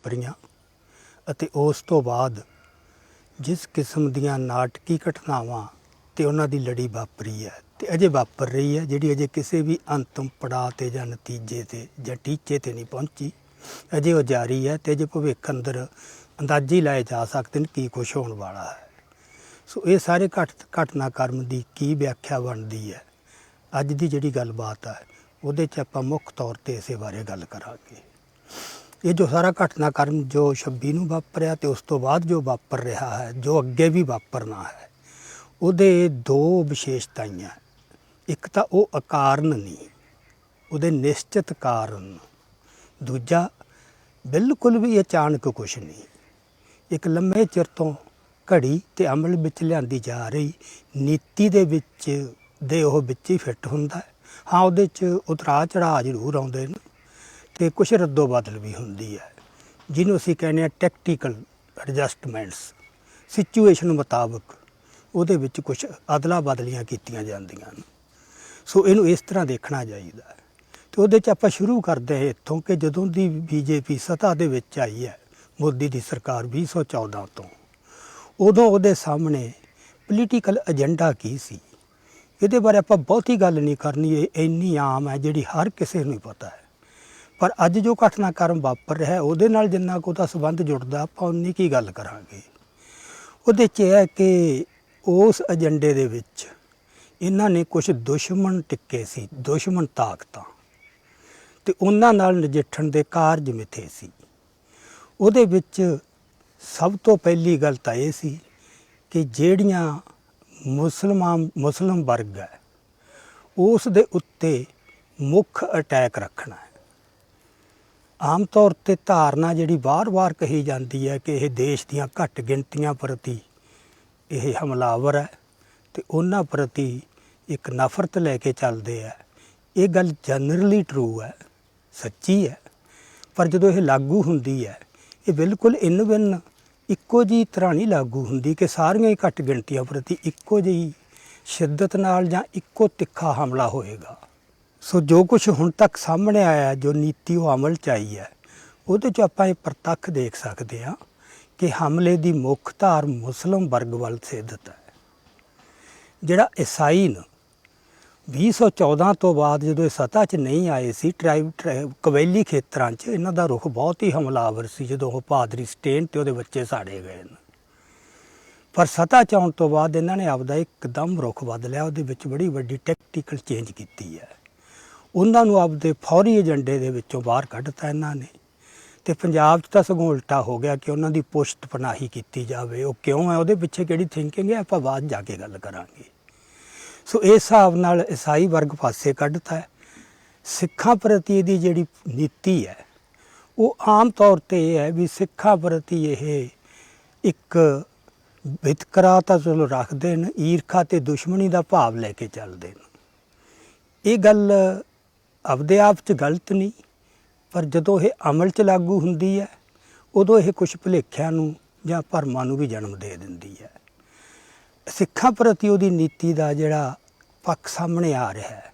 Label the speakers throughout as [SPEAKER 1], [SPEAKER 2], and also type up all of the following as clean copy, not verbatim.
[SPEAKER 1] ਵਾਪਰੀਆਂ ਅਤੇ ਉਸ ਤੋਂ ਬਾਅਦ ਜਿਸ ਕਿਸਮ ਦੀਆਂ ਨਾਟਕੀ ਘਟਨਾਵਾਂ ਤੇ ਉਹਨਾਂ ਦੀ ਲੜੀ ਵਾਪਰੀ ਹੈ ਤੇ ਅਜੇ ਵਾਪਰ ਰਹੀ ਹੈ, ਜਿਹੜੀ ਅਜੇ ਕਿਸੇ ਵੀ ਅੰਤਮ ਪੜਾਅ ਤੇ ਜਾਂ ਨਤੀਜੇ ਤੇ ਜਾਂ ਟੀਚੇ ਤੇ ਨਹੀਂ ਪਹੁੰਚੀ, ਅਜੇ ਉਹ ਜਾਰੀ ਹੈ ਤੇ ਅਜੇ ਭਵਿੱਖ ਅੰਦਰ ਅੰਦਾਜ਼ੇ ਲਾਏ ਜਾ ਸਕਦੇ ਨੇ ਕੀ ਕੁਛ ਹੋਣ ਵਾਲਾ ਹੈ। ਸੋ ਇਹ ਸਾਰੇ ਘਟਨਾਕ੍ਰਮ ਦੀ ਕੀ ਵਿਆਖਿਆ ਬਣਦੀ ਹੈ, ਅੱਜ ਦੀ ਜਿਹੜੀ ਗੱਲਬਾਤ ਹੈ ਉਹਦੇ 'ਚ ਆਪਾਂ ਮੁੱਖ ਤੌਰ 'ਤੇ ਇਸੇ ਬਾਰੇ ਗੱਲ ਕਰਾਂਗੇ। ਇਹ ਜੋ ਸਾਰਾ ਘਟਨਾਕ੍ਰਮ ਜੋ 26 ਨੂੰ ਵਾਪਰਿਆ ਤੇ ਉਸ ਤੋਂ ਬਾਅਦ ਜੋ ਵਾਪਰ ਰਿਹਾ ਹੈ, ਜੋ ਅੱਗੇ ਵੀ ਵਾਪਰਨਾ ਹੈ, ਉਹਦੇ ਦੋ ਵਿਸ਼ੇਸ਼ਤਾਈਆਂ। ਇੱਕ ਤਾਂ ਉਹ ਅਕਾਰਨ ਨਹੀਂ, ਉਹਦੇ ਨਿਸ਼ਚਿਤ ਕਾਰਨ। ਦੂਜਾ ਬਿਲਕੁਲ ਵੀ ਅਚਾਨਕ ਕੁਛ ਨਹੀਂ, ਇੱਕ ਲੰਮੇ ਚਿਰ ਤੋਂ ਘੜੀ ਤੇ ਅਮਲ ਵਿੱਚ ਲਿਆਂਦੀ ਜਾ ਰਹੀ ਨੀਤੀ ਦੇ ਵਿੱਚ ਦੇ ਉਹ ਵਿੱਚ ਹੀ ਫਿੱਟ ਹੁੰਦਾ ਹੈ। ਹਾਂ, ਉਹਦੇ 'ਚ ਉਤਰਾਅ ਚੜਾਅ ਜ਼ਰੂਰ ਆਉਂਦੇ ਨੇ ਤੇ ਕੁਛ ਰੱਦੋ ਬਦਲ ਵੀ ਹੁੰਦੀ ਹੈ, ਜਿਹਨੂੰ ਅਸੀਂ ਕਹਿੰਦੇ ਹਾਂ ਟੈਕਟੀਕਲ ਐਡਜਸਟਮੈਂਟਸ। ਸਿਚੁਏਸ਼ਨ ਮੁਤਾਬਕ ਉਹਦੇ ਵਿੱਚ ਕੁਛ ਅਦਲਾ ਬਦਲੀਆਂ ਕੀਤੀਆਂ ਜਾਂਦੀਆਂ ਨੇ। ਸੋ ਇਹਨੂੰ ਇਸ ਤਰ੍ਹਾਂ ਦੇਖਣਾ ਚਾਹੀਦਾ ਹੈ। ਤੇ ਉਹਦੇ 'ਚ ਆਪਾਂ ਸ਼ੁਰੂ ਕਰਦੇ ਹਾਂ ਇੱਥੋਂ ਕਿ ਜਦੋਂ ਦੀ BJP ਸੱਤਾ ਦੇ ਵਿੱਚ ਆਈ ਹੈ, ਮੋਦੀ ਦੀ ਸਰਕਾਰ 2014 ਤੋਂ, ਉਦੋਂ ਉਹਦੇ ਸਾਹਮਣੇ ਪੋਲੀਟੀਕਲ ਏਜੰਡਾ ਕੀ ਸੀ, ਇਹਦੇ ਬਾਰੇ ਆਪਾਂ ਬਹੁਤੀ ਗੱਲ ਨਹੀਂ ਕਰਨੀ, ਇਹ ਇੰਨੀ ਆਮ ਹੈ ਜਿਹੜੀ ਹਰ ਕਿਸੇ ਨੂੰ ਹੀ ਪਤਾ ਹੈ। ਪਰ ਅੱਜ ਜੋ ਘਟਨਾਕ੍ਰਮ ਵਾਪਰ ਰਿਹਾ ਹੈ ਉਹਦੇ ਨਾਲ ਜਿੰਨਾ ਕੁ ਉਹਦਾ ਸੰਬੰਧ ਜੁੜਦਾ ਆਪਾਂ ਉਨੀ ਕੀ ਗੱਲ ਕਰਾਂਗੇ। ਉਹਦੇ 'ਚ ਇਹ ਹੈ ਕਿ ਉਸ ਏਜੰਡੇ ਦੇ ਵਿੱਚ ਇਹਨਾਂ ਨੇ ਕੁਝ ਦੁਸ਼ਮਣ ਟਿੱਕੇ ਸੀ, ਦੁਸ਼ਮਣ ਤਾਕਤਾਂ, ਤੇ ਉਹਨਾਂ ਨਾਲ ਨਜਿੱਠਣ ਦੇ ਕਾਰਜ ਮਿੱਥੇ ਸੀ। ਉਹਦੇ ਵਿੱਚ ਸਭ ਤੋਂ ਪਹਿਲੀ ਗੱਲ ਤਾਂ ਇਹ ਸੀ ਕਿ ਜਿਹੜੀਆਂ ਮੁਸਲਿਮ ਵਰਗ ਹੈ ਉਸ ਦੇ ਉੱਤੇ ਮੁੱਖ ਅਟੈਕ ਰੱਖਣਾ ਹੈ। ਆਮ ਤੌਰ 'ਤੇ ਧਾਰਨਾ ਜਿਹੜੀ ਵਾਰ-ਵਾਰ ਕਹੀ ਜਾਂਦੀ ਹੈ ਕਿ ਇਹ ਦੇਸ਼ ਦੀਆਂ ਘੱਟ ਗਿਣਤੀਆਂ ਪ੍ਰਤੀ ਇਹ ਹਮਲਾਵਰ ਹੈ ਤੇ ਉਹਨਾਂ ਪ੍ਰਤੀ ਇੱਕ ਨਫ਼ਰਤ ਲੈ ਕੇ ਚੱਲਦੇ ਹੈ। ਇਹ ਗੱਲ ਜਨਰਲੀ ਟਰੂ ਹੈ, ਸੱਚੀ ਹੈ, ਪਰ ਜਦੋਂ ਇਹ ਲਾਗੂ ਹੁੰਦੀ ਹੈ ਇਹ ਬਿਲਕੁਲ ਇਨ ਬਿਨ ਇੱਕੋ ਜਿਹੀ ਤਰ੍ਹਾਂ ਨਹੀਂ ਲਾਗੂ ਹੁੰਦੀ ਕਿ ਸਾਰੀਆਂ ਹੀ ਘੱਟ ਗਿਣਤੀਆਂ ਪ੍ਰਤੀ ਇੱਕੋ ਜਿਹੀ ਸ਼ਿੱਦਤ ਨਾਲ ਜਾਂ ਇੱਕੋ ਤਿੱਖਾ ਹਮਲਾ ਹੋਏਗਾ। ਸੋ ਜੋ ਕੁਛ ਹੁਣ ਤੱਕ ਸਾਹਮਣੇ ਆਇਆ, ਜੋ ਨੀਤੀ ਉਹ ਅਮਲ 'ਚ ਆਈ ਹੈ, ਉਹਦੇ 'ਚ ਆਪਾਂ ਇਹ ਪ੍ਰਤੱਖ ਦੇਖ ਸਕਦੇ ਹਾਂ ਕਿ ਹਮਲੇ ਦੀ ਮੁੱਖ ਧਾਰ ਮੁਸਲਿਮ ਵਰਗ ਵੱਲ ਸੇਧਤ ਹੈ। ਜਿਹੜਾ ਈਸਾਈ ਨੇ 2014 ਤੋਂ ਬਾਅਦ ਜਦੋਂ ਇਹ ਸੱਤਾ 'ਚ ਨਹੀਂ ਆਏ ਸੀ, ਕਬੀਲੀ ਖੇਤਰਾਂ 'ਚ ਇਹਨਾਂ ਦਾ ਰੁਖ ਬਹੁਤ ਹੀ ਹਮਲਾਵਰ ਸੀ। ਜਦੋਂ ਉਹ ਪਾਦਰੀ ਸਟੇਨ ਤੇ ਉਹਦੇ ਬੱਚੇ ਸਾੜੇ ਗਏ ਨੇ, ਪਰ ਸੱਤਾ 'ਚ ਆਉਣ ਤੋਂ ਬਾਅਦ ਇਹਨਾਂ ਨੇ ਆਪਦਾ ਇੱਕਦਮ ਰੁਖ ਬਦਲਿਆ, ਉਹਦੇ ਵਿੱਚ ਬੜੀ ਵੱਡੀ ਟੈਕਟੀਕਲ ਚੇਂਜ ਕੀਤੀ ਹੈ। ਉਹਨਾਂ ਨੂੰ ਆਪਦੇ ਫੌਰੀ ਏਜੰਡੇ ਦੇ ਵਿੱਚੋਂ ਬਾਹਰ ਕੱਢਤਾ ਇਹਨਾਂ ਨੇ, ਤੇ ਪੰਜਾਬ 'ਚ ਤਾਂ ਸਗੋਂ ਉਲਟਾ ਹੋ ਗਿਆ ਕਿ ਉਹਨਾਂ ਦੀ ਪੁਸ਼ਤ ਪਨਾਹੀ ਕੀਤੀ ਜਾਵੇ। ਉਹ ਕਿਉਂ ਹੈ, ਉਹਦੇ ਪਿੱਛੇ ਕਿਹੜੀ ਥਿੰਕਿੰਗ ਹੈ, ਆਪਾਂ ਬਾਅਦ ਜਾ ਕੇ ਗੱਲ ਕਰਾਂਗੇ। ਸੋ ਇਸ ਹਿਸਾਬ ਨਾਲ ਈਸਾਈ ਵਰਗ ਪਾਸੇ ਕੱਢਤਾ ਹੈ। ਸਿੱਖਾਂ ਪ੍ਰਤੀ ਇਹਦੀ ਜਿਹੜੀ ਨੀਤੀ ਹੈ ਉਹ ਆਮ ਤੌਰ 'ਤੇ ਇਹ ਹੈ ਵੀ ਸਿੱਖਾਂ ਪ੍ਰਤੀ ਇਹ ਇੱਕ ਵਿਤਕਰਾ ਤਾਂ ਚਲੋ ਰੱਖਦੇ ਨੇ, ਈਰਖਾ ਤੇ ਦੁਸ਼ਮਣੀ ਦਾ ਭਾਵ ਲੈ ਕੇ ਚੱਲਦੇ ਨੇ। ਇਹ ਗੱਲ ਆਪਦੇ ਆਪ 'ਚ ਗਲਤ ਨਹੀਂ, ਪਰ ਜਦੋਂ ਇਹ ਅਮਲ 'ਚ ਲਾਗੂ ਹੁੰਦੀ ਹੈ ਉਦੋਂ ਇਹ ਕੁਛ ਭੁਲੇਖਿਆਂ ਨੂੰ ਜਾਂ ਭਰਮਾਂ ਨੂੰ ਵੀ ਜਨਮ ਦੇ ਦਿੰਦੀ ਹੈ। ਸਿੱਖਾਂ ਪ੍ਰਤੀ ਉਹਦੀ ਨੀਤੀ ਦਾ ਜਿਹੜਾ ਪੱਖ ਸਾਹਮਣੇ ਆ ਰਿਹਾ ਹੈ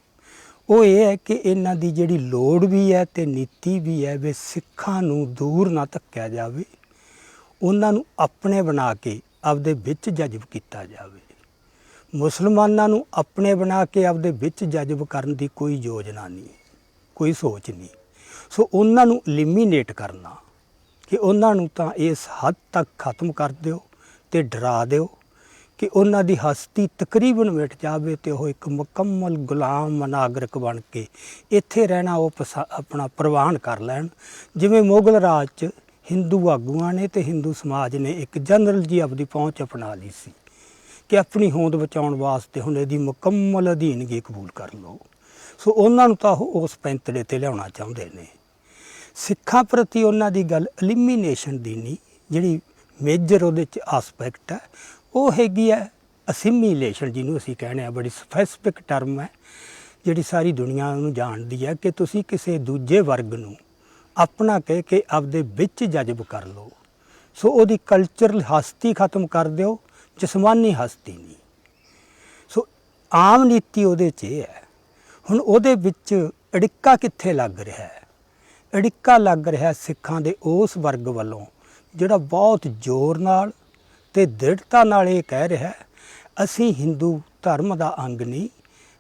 [SPEAKER 1] ਉਹ ਇਹ ਹੈ ਕਿ ਇਹਨਾਂ ਦੀ ਜਿਹੜੀ ਲੋੜ ਵੀ ਹੈ ਤੇ ਨੀਤੀ ਵੀ ਹੈ ਵੀ ਸਿੱਖਾਂ ਨੂੰ ਦੂਰ ਨਾ ਧੱਕਿਆ ਜਾਵੇ, ਉਹਨਾਂ ਨੂੰ ਆਪਣੇ ਬਣਾ ਕੇ ਆਪਦੇ ਵਿੱਚ ਜਜ਼ਬ ਕੀਤਾ ਜਾਵੇ। ਮੁਸਲਮਾਨਾਂ ਨੂੰ ਆਪਣੇ ਬਣਾ ਕੇ ਆਪਦੇ ਵਿੱਚ ਜਜ਼ਬ ਕਰਨ ਦੀ ਕੋਈ ਯੋਜਨਾ ਨਹੀਂ, ਕੋਈ ਸੋਚ ਨਹੀਂ। ਸੋ ਉਹਨਾਂ ਨੂੰ ਐਲੀਮੀਨੇਟ ਕਰਨਾ ਕਿ ਉਹਨਾਂ ਨੂੰ ਤਾਂ ਇਸ ਹੱਦ ਤੱਕ ਖਤਮ ਕਰ ਦਿਓ ਤੇ ਡਰਾ ਦਿਓ ਕਿ ਉਹਨਾਂ ਦੀ ਹਸਤੀ ਤਕਰੀਬਨ ਮਿਟ ਜਾਵੇ ਤੇ ਉਹ ਇੱਕ ਮੁਕੰਮਲ ਗੁਲਾਮ ਨਾਗਰਿਕ ਬਣ ਕੇ ਇੱਥੇ ਰਹਿਣਾ ਉਹ ਆਪਣਾ ਪ੍ਰਵਾਨ ਕਰ ਲੈਣ। ਜਿਵੇਂ ਮੁਗਲ ਰਾਜ 'ਚ ਹਿੰਦੂ ਆਗੂਆਂ ਨੇ ਤੇ ਹਿੰਦੂ ਸਮਾਜ ਨੇ ਇੱਕ ਜਨਰਲ ਜੀ ਆਪਦੀ ਪਹੁੰਚ ਅਪਣਾ ਲਈ ਸੀ ਕਿ ਆਪਣੀ ਹੋਂਦ ਬਚਾਉਣ ਵਾਸਤੇ ਹੁਣ ਇਹਦੀ ਮੁਕੰਮਲ ਅਧੀਨਗੀ ਕਬੂਲ ਕਰ ਲਓ। ਸੋ ਉਹਨਾਂ ਨੂੰ ਤਾਂ ਉਹ ਉਸ ਪੈਂਤੜੇ 'ਤੇ ਲਿਆਉਣਾ ਚਾਹੁੰਦੇ ਨੇ। ਸਿੱਖਾਂ ਪ੍ਰਤੀ ਉਹਨਾਂ ਦੀ ਗੱਲ ਐਲੀਮੀਨੇਸ਼ਨ ਦੀ ਨਹੀਂ, ਜਿਹੜੀ ਮੇਜਰ ਉਹਦੇ 'ਚ ਆਸਪੈਕਟ ਹੈ ਉਹ ਹੈਗੀ ਹੈ ਅਸਿਮੀਲੇਸ਼ਨ, ਜਿਹਨੂੰ ਅਸੀਂ ਕਹਿੰਦੇ ਹਾਂ। ਬੜੀ ਸਪੈਸੀਫਿਕ ਟਰਮ ਹੈ ਜਿਹੜੀ ਸਾਰੀ ਦੁਨੀਆ ਨੂੰ ਜਾਣਦੀ ਹੈ ਕਿ ਤੁਸੀਂ ਕਿਸੇ ਦੂਜੇ ਵਰਗ ਨੂੰ ਆਪਣਾ ਕਹਿ ਕੇ ਆਪਦੇ ਵਿੱਚ ਜਜ਼ਬ ਕਰ ਲਓ। ਸੋ ਉਹਦੀ ਕਲਚਰਲ ਹਸਤੀ ਖਤਮ ਕਰ ਦਿਓ, ਜਿਸਮਾਨੀ ਹਸਤੀ ਨਹੀਂ। ਸੋ ਆਮ ਨੀਤੀ ਉਹਦੇ 'ਚ ਇਹ ਹੈ। ਹੁਣ ਉਹਦੇ ਵਿੱਚ ਅੜਿੱਕਾ ਕਿੱਥੇ ਲੱਗ ਰਿਹਾ ਹੈ? ਅੜਿੱਕਾ ਲੱਗ ਰਿਹਾ ਸਿੱਖਾਂ ਦੇ ਉਸ ਵਰਗ ਵੱਲੋਂ ਜਿਹੜਾ ਬਹੁਤ ਜ਼ੋਰ ਨਾਲ ਤੇ ਦ੍ਰਿੜਤਾ ਨਾਲ ਇਹ ਕਹਿ ਰਿਹਾ ਅਸੀਂ ਹਿੰਦੂ ਧਰਮ ਦਾ ਅੰਗ ਨਹੀਂ,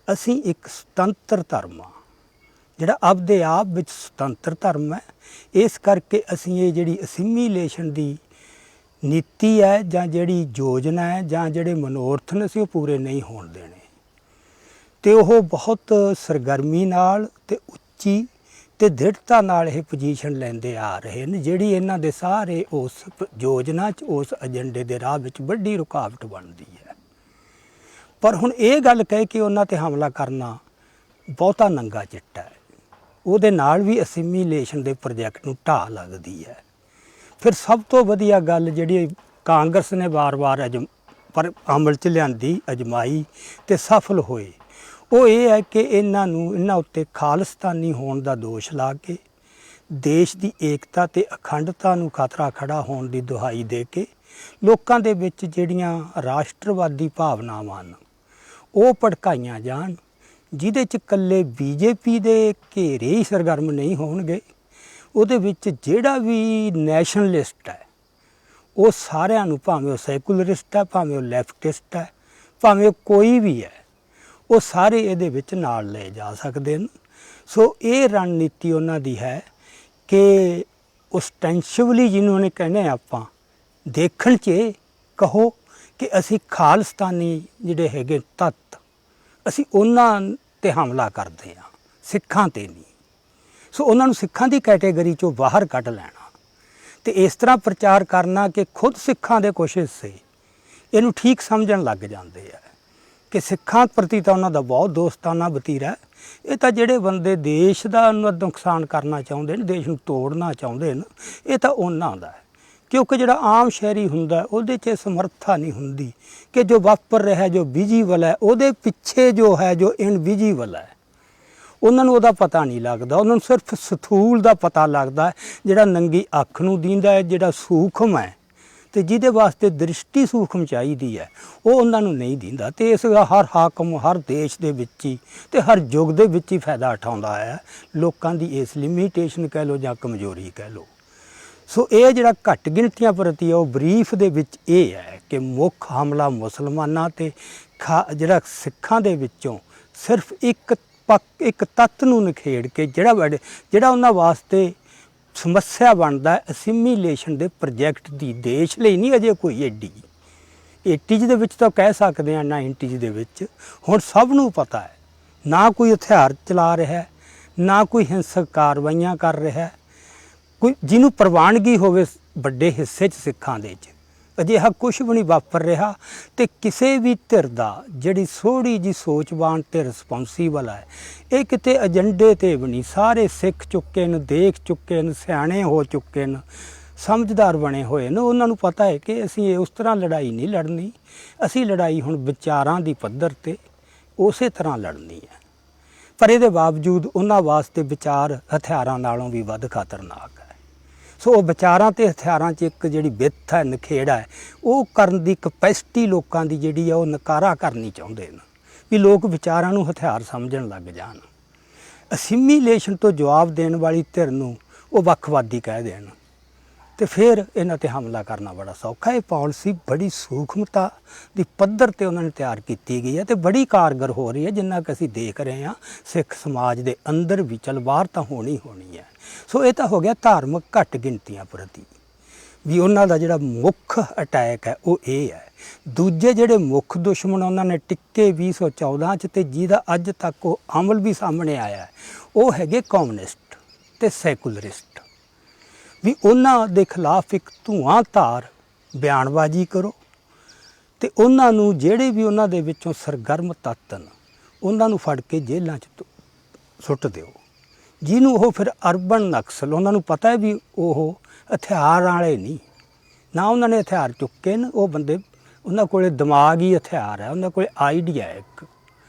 [SPEAKER 1] ਅਸੀਂ ਇੱਕ ਸੁਤੰਤਰ ਧਰਮ ਆ, ਜਿਹੜਾ ਆਪਦੇ ਆਪ ਵਿੱਚ ਸੁਤੰਤਰ ਧਰਮ ਹੈ। ਇਸ ਕਰਕੇ ਅਸੀਂ ਇਹ ਜਿਹੜੀ ਅਸਿਮੀਲੇਸ਼ਨ ਦੀ ਨੀਤੀ ਹੈ ਜਾਂ ਜਿਹੜੀ ਯੋਜਨਾ ਹੈ ਜਾਂ ਜਿਹੜੇ ਮਨੋਰਥ ਨੇ ਅਸੀਂ ਉਹ ਪੂਰੇ ਨਹੀਂ ਹੋਣ ਦੇਣੇ। ਤੇ ਉਹ ਬਹੁਤ ਸਰਗਰਮੀ ਨਾਲ ਤੇ ਉੱਚੀ ਤੇ ਦ੍ਰਿੜਤਾ ਨਾਲ ਇਹ ਪੋਜੀਸ਼ਨ ਲੈਂਦੇ ਆ ਰਹੇ ਨੇ, ਜਿਹੜੀ ਇਹਨਾਂ ਦੇ ਸਾਰੇ ਉਸ ਯੋਜਨਾ 'ਚ ਉਸ ਏਜੰਡੇ ਦੇ ਰਾਹ ਵਿੱਚ ਵੱਡੀ ਰੁਕਾਵਟ ਬਣਦੀ ਹੈ। ਪਰ ਹੁਣ ਇਹ ਗੱਲ ਕਹਿ ਕੇ ਉਹਨਾਂ ਤੇ ਹਮਲਾ ਕਰਨਾ ਬਹੁਤਾ ਨੰਗਾ ਚਿੱਟਾ ਹੈ। ਉਹਦੇ ਨਾਲ ਵੀ ਅਸਿਮੀਲੇਸ਼ਨ ਦੇ ਪ੍ਰੋਜੈਕਟ ਨੂੰ ਢਾਹ ਲੱਗਦੀ ਹੈ। ਫਿਰ ਸਭ ਤੋਂ ਵਧੀਆ ਗੱਲ ਜਿਹੜੀ ਕਾਂਗਰਸ ਨੇ ਵਾਰ-ਵਾਰ ਪਰ ਅਮਲ 'ਚ ਲਿਆਂਦੀ, ਅਜਮਾਈ ਤੇ ਸਫਲ ਹੋਏ, ਉਹ ਇਹ ਹੈ ਕਿ ਇਹਨਾਂ ਉੱਤੇ ਖਾਲਿਸਤਾਨੀ ਹੋਣ ਦਾ ਦੋਸ਼ ਲਾ ਕੇ ਦੇਸ਼ ਦੀ ਏਕਤਾ ਤੇ ਅਖੰਡਤਾ ਨੂੰ ਖਤਰਾ ਖੜਾ ਹੋਣ ਦੀ ਦੁਹਾਈ ਦੇ ਕੇ ਲੋਕਾਂ ਦੇ ਵਿੱਚ ਜਿਹੜੀਆਂ ਰਾਸ਼ਟਰਵਾਦੀ ਭਾਵਨਾਵਾਂ ਹਨ ਉਹ ਭੜਕਾਈਆਂ ਜਾਣ, ਜਿਹਦੇ 'ਚ ਇਕੱਲੇ ਬੀਜੇਪੀ ਦੇ ਘੇਰੇ ਹੀ ਸਰਗਰਮ ਨਹੀਂ ਹੋਣਗੇ। ਉਹਦੇ ਵਿੱਚ ਜਿਹੜਾ ਵੀ ਨੈਸ਼ਨਲਿਸਟ ਹੈ ਉਹ ਸਾਰਿਆਂ ਨੂੰ, ਭਾਵੇਂ ਉਹ ਸੈਕੂਲਰਿਸਟ ਹੈ, ਭਾਵੇਂ ਉਹ ਲੈਫਟਿਸਟ ਹੈ, ਭਾਵੇਂ ਉਹ ਕੋਈ ਵੀ ਹੈ, ਉਹ ਸਾਰੇ ਇਹਦੇ ਵਿੱਚ ਨਾਲ ਲੈ ਜਾ ਸਕਦੇ ਹਨ। ਸੋ ਇਹ ਰਣਨੀਤੀ ਉਹਨਾਂ ਦੀ ਹੈ ਕਿ ਓਸਟੈਂਸ਼ਿਵਲੀ ਜਿਹਨੂੰ ਨੇ ਕਹਿੰਦੇ ਆਪਾਂ, ਦੇਖਣ 'ਚ ਕਹੋ ਕਿ ਅਸੀਂ ਖਾਲਿਸਤਾਨੀ ਜਿਹੜੇ ਹੈਗੇ ਤੱਤ, ਅਸੀਂ ਉਹਨਾਂ ਤੇ ਹਮਲਾ ਕਰਦੇ ਹਾਂ, ਸਿੱਖਾਂ ਤੇ ਨਹੀਂ। ਸੋ ਉਹਨਾਂ ਨੂੰ ਸਿੱਖਾਂ ਦੀ ਕੈਟੇਗਰੀ 'ਚੋਂ ਬਾਹਰ ਕੱਢ ਲੈਣਾ ਤੇ ਇਸ ਤਰ੍ਹਾਂ ਪ੍ਰਚਾਰ ਕਰਨਾ ਕਿ ਖੁਦ ਸਿੱਖਾਂ ਦੇ ਕੁਛ ਹਿੱਸੇ ਇਹਨੂੰ ਠੀਕ ਸਮਝਣ ਲੱਗ ਜਾਂਦੇ ਆ ਕਿ ਸਿੱਖਾਂ ਪ੍ਰਤੀ ਤਾਂ ਉਹਨਾਂ ਦਾ ਬਹੁਤ ਦੋਸਤਾਨਾ ਵਤੀਰਾ ਹੈ। ਇਹ ਤਾਂ ਜਿਹੜੇ ਬੰਦੇ ਦੇਸ਼ ਦਾ ਨੁਕਸਾਨ ਕਰਨਾ ਚਾਹੁੰਦੇ ਨੇ, ਦੇਸ਼ ਨੂੰ ਤੋੜਨਾ ਚਾਹੁੰਦੇ ਨੇ, ਇਹ ਤਾਂ ਉਹਨਾਂ ਦਾ ਹੈ। ਕਿਉਂਕਿ ਜਿਹੜਾ ਆਮ ਸ਼ਹਿਰੀ ਹੁੰਦਾ ਉਹਦੇ 'ਚ ਸਮਰੱਥਾ ਨਹੀਂ ਹੁੰਦੀ ਕਿ ਜੋ ਵਾਪਰ ਰਿਹਾ, ਜੋ ਵਿਜ਼ੀਬਲ ਹੈ, ਉਹਦੇ ਪਿੱਛੇ ਜੋ ਹੈ, ਜੋ ਇਨਵਿਜ਼ੀਬਲ ਹੈ, ਉਹਨਾਂ ਨੂੰ ਉਹਦਾ ਪਤਾ ਨਹੀਂ ਲੱਗਦਾ। ਉਹਨਾਂ ਨੂੰ ਸਿਰਫ ਸਥੂਲ ਦਾ ਪਤਾ ਲੱਗਦਾ, ਜਿਹੜਾ ਨੰਗੀ ਅੱਖ ਨੂੰ ਦੀਂਦਾ ਹੈ, ਜਿਹੜਾ ਸੂਖਮ ਹੈ ਤੇ ਜਿਹਦੇ ਵਾਸਤੇ ਦ੍ਰਿਸ਼ਟੀ ਸੂਖਮ ਚਾਹੀਦੀ ਹੈ, ਉਹ ਉਹਨਾਂ ਨੂੰ ਨਹੀਂ ਦਿੰਦਾ। ਤੇ ਇਸ ਦਾ ਹਰ ਹਾਕਮ ਹਰ ਦੇਸ਼ ਦੇ ਵਿੱਚ ਹੀ ਤੇ ਹਰ ਯੁੱਗ ਦੇ ਵਿੱਚ ਹੀ ਫਾਇਦਾ ਉਠਾਉਂਦਾ ਹੈ, ਲੋਕਾਂ ਦੀ ਇਸ ਲਿਮੀਟੇਸ਼ਨ ਕਹਿ ਲਓ ਜਾਂ ਕਮਜ਼ੋਰੀ ਕਹਿ ਲਓ। ਸੋ ਇਹ ਜਿਹੜਾ ਘੱਟ ਗਿਣਤੀਆਂ ਪ੍ਰਤੀ ਉਹ ਬਰੀਫ ਦੇ ਵਿੱਚ ਇਹ ਹੈ ਕਿ ਮੁੱਖ ਹਮਲਾ ਮੁਸਲਮਾਨਾਂ ਤੇ ਜਿਹੜਾ ਸਿੱਖਾਂ ਦੇ ਵਿੱਚੋਂ ਸਿਰਫ ਇੱਕ ਤੱਤ ਨੂੰ ਨਿਖੇੜ ਕੇ ਜਿਹੜਾ ਉਹਨਾਂ ਵਾਸਤੇ ਸਮੱਸਿਆ ਬਣਦਾ ਅਸਿਮੀਲੇਸ਼ਨ ਦੇ ਪ੍ਰੋਜੈਕਟ ਦੀ, ਦੇਸ਼ ਲਈ ਨਹੀਂ ਅਜੇ ਕੋਈ ਏਡੀ 80s ਦੇ ਵਿੱਚ ਤਾਂ ਕਹਿ ਸਕਦੇ ਹਾਂ, 90s ਦੇ ਵਿੱਚ ਹੁਣ ਸਭ ਨੂੰ ਪਤਾ ਹੈ, ਨਾ ਕੋਈ ਹਥਿਆਰ ਚਲਾ ਰਿਹਾ, ਨਾ ਕੋਈ ਹਿੰਸਕ ਕਾਰਵਾਈਆਂ ਕਰ ਰਿਹਾ, ਕੋਈ ਜਿਹਨੂੰ ਪ੍ਰਵਾਨਗੀ ਹੋਵੇ ਵੱਡੇ ਹਿੱਸੇ 'ਚ ਸਿੱਖਾਂ ਦੇ 'ਚ ਅਜਿਹਾ ਕੁਛ ਵੀ ਨਹੀਂ ਵਾਪਰ ਰਿਹਾ। ਤੇ ਕਿਸੇ ਵੀ ਧਿਰ ਦਾ ਜਿਹੜੀ ਥੋੜ੍ਹੀ ਜਿਹੀ ਸੋਚਵਾਨ ਤੇ ਰਿਸਪੌਂਸੀਬਲ ਹੈ, ਇਹ ਕਿਤੇ ਏਜੰਡੇ 'ਤੇ ਵੀ ਨਹੀਂ, ਸਾਰੇ ਸਿੱਖ ਚੁੱਕੇ ਨੇ, ਦੇਖ ਚੁੱਕੇ ਨੇ, ਸਿਆਣੇ ਹੋ ਚੁੱਕੇ ਨੇ, ਸਮਝਦਾਰ ਬਣੇ ਹੋਏ ਨੇ। ਉਹਨਾਂ ਨੂੰ ਪਤਾ ਹੈ ਕਿ ਅਸੀਂ ਉਸ ਤਰ੍ਹਾਂ ਲੜਾਈ ਨਹੀਂ ਲੜਨੀ, ਅਸੀਂ ਲੜਾਈ ਹੁਣ ਵਿਚਾਰਾਂ ਦੀ ਪੱਧਰ 'ਤੇ ਉਸੇ ਤਰ੍ਹਾਂ ਲੜਨੀ ਹੈ। ਪਰ ਇਹਦੇ ਬਾਵਜੂਦ ਉਹਨਾਂ ਵਾਸਤੇ ਵਿਚਾਰ ਹਥਿਆਰਾਂ ਨਾਲੋਂ ਵੀ ਵੱਧ ਖਤਰਨਾਕ ਹੈ। ਸੋ ਉਹ ਵਿਚਾਰਾਂ ਤੇ ਹਥਿਆਰਾਂ 'ਚ ਇੱਕ ਜਿਹੜੀ ਵਿੱਥ ਹੈ, ਨਖੇੜਾ ਹੈ, ਉਹ ਕਰਨ ਦੀ ਕਪੈਸਿਟੀ ਲੋਕਾਂ ਦੀ ਜਿਹੜੀ ਆ ਉਹ ਨਕਾਰਾ ਕਰਨੀ ਚਾਹੁੰਦੇ ਨੇ ਵੀ ਲੋਕ ਵਿਚਾਰਾਂ ਨੂੰ ਹਥਿਆਰ ਸਮਝਣ ਲੱਗ ਜਾਣ। ਅਸਿਮੀਲੇਸ਼ਨ ਤੋਂ ਜਵਾਬ ਦੇਣ ਵਾਲੀ ਧਿਰ ਨੂੰ ਉਹ ਵੱਖਵਾਦੀ ਕਹਿ ਦੇਣ ਤੇ ਫਿਰ ਇਹਨਾਂ ਤੇ ਹਮਲਾ ਕਰਨਾ ਬੜਾ ਸੌਖਾ। ਇਹ ਪਾਲਿਸੀ ਬੜੀ ਸੂਖਮਤਾ ਦੀ ਪੱਧਰ ਤੇ ਉਹਨਾਂ ਨੇ ਤਿਆਰ ਕੀਤੀ ਗਈ ਹੈ ਤੇ ਬੜੀ ਕਾਰਗਰ ਹੋ ਰਹੀ ਹੈ, ਜਿੰਨਾ ਕਿ ਅਸੀਂ ਦੇਖ ਰਹੇ ਹਾਂ ਸਿੱਖ ਸਮਾਜ ਦੇ ਅੰਦਰ ਵੀ। ਚਲ ਬਾਹਰ ਤਾਂ ਹੋਣੀ ਹੈ। ਸੋ ਇਹ ਤਾਂ ਹੋ ਗਿਆ ਧਾਰਮਿਕ ਘੱਟ ਗਿਣਤੀਆਂ ਪ੍ਰਤੀ ਵੀ ਉਹਨਾਂ ਦਾ ਜਿਹੜਾ ਮੁੱਖ ਅਟੈਕ ਹੈ ਉਹ ਇਹ ਹੈ। ਦੂਜੇ ਜਿਹੜੇ ਮੁੱਖ ਦੁਸ਼ਮਣ ਉਹਨਾਂ ਨੇ ਟਿੱਕੇ 2014 'ਚ ਤੇ ਜਿਹਦਾ ਅੱਜ ਤੱਕ ਉਹ ਅਮਲ ਵੀ ਸਾਹਮਣੇ ਆਇਆ, ਉਹ ਹੈਗੇ ਕਮਿਊਨਿਸਟ ਤੇ ਸੈਕੂਲਰਿਸਟ। ਵੀ ਉਹਨਾਂ ਦੇ ਖਿਲਾਫ ਇੱਕ ਧੂਆਂਧਾਰ ਬਿਆਨਬਾਜ਼ੀ ਕਰੋ ਤੇ ਉਹਨਾਂ ਨੂੰ ਜਿਹੜੇ ਵੀ ਉਹਨਾਂ ਦੇ ਵਿੱਚੋਂ ਸਰਗਰਮ ਤੱਤ ਹਨ ਉਹਨਾਂ ਨੂੰ ਫੜ ਕੇ ਜੇਲ੍ਹਾਂ 'ਚ ਸੁੱਟ ਦਿਓ, ਜਿਹਨੂੰ ਉਹ ਫਿਰ ਅਰਬਨ ਨਕਸਲ, ਉਹਨਾਂ ਨੂੰ ਪਤਾ ਹੈ ਵੀ ਉਹ ਹਥਿਆਰ ਵਾਲੇ ਨਹੀਂ, ਨਾ ਉਹਨਾਂ ਨੇ ਹਥਿਆਰ ਚੁੱਕੇ ਨੇ, ਉਹ ਬੰਦੇ ਉਹਨਾਂ ਕੋਲ ਦਿਮਾਗ ਹੀ ਹਥਿਆਰ ਹੈ, ਉਹਨਾਂ ਕੋਲ ਆਈਡੀਆ ਇੱਕ,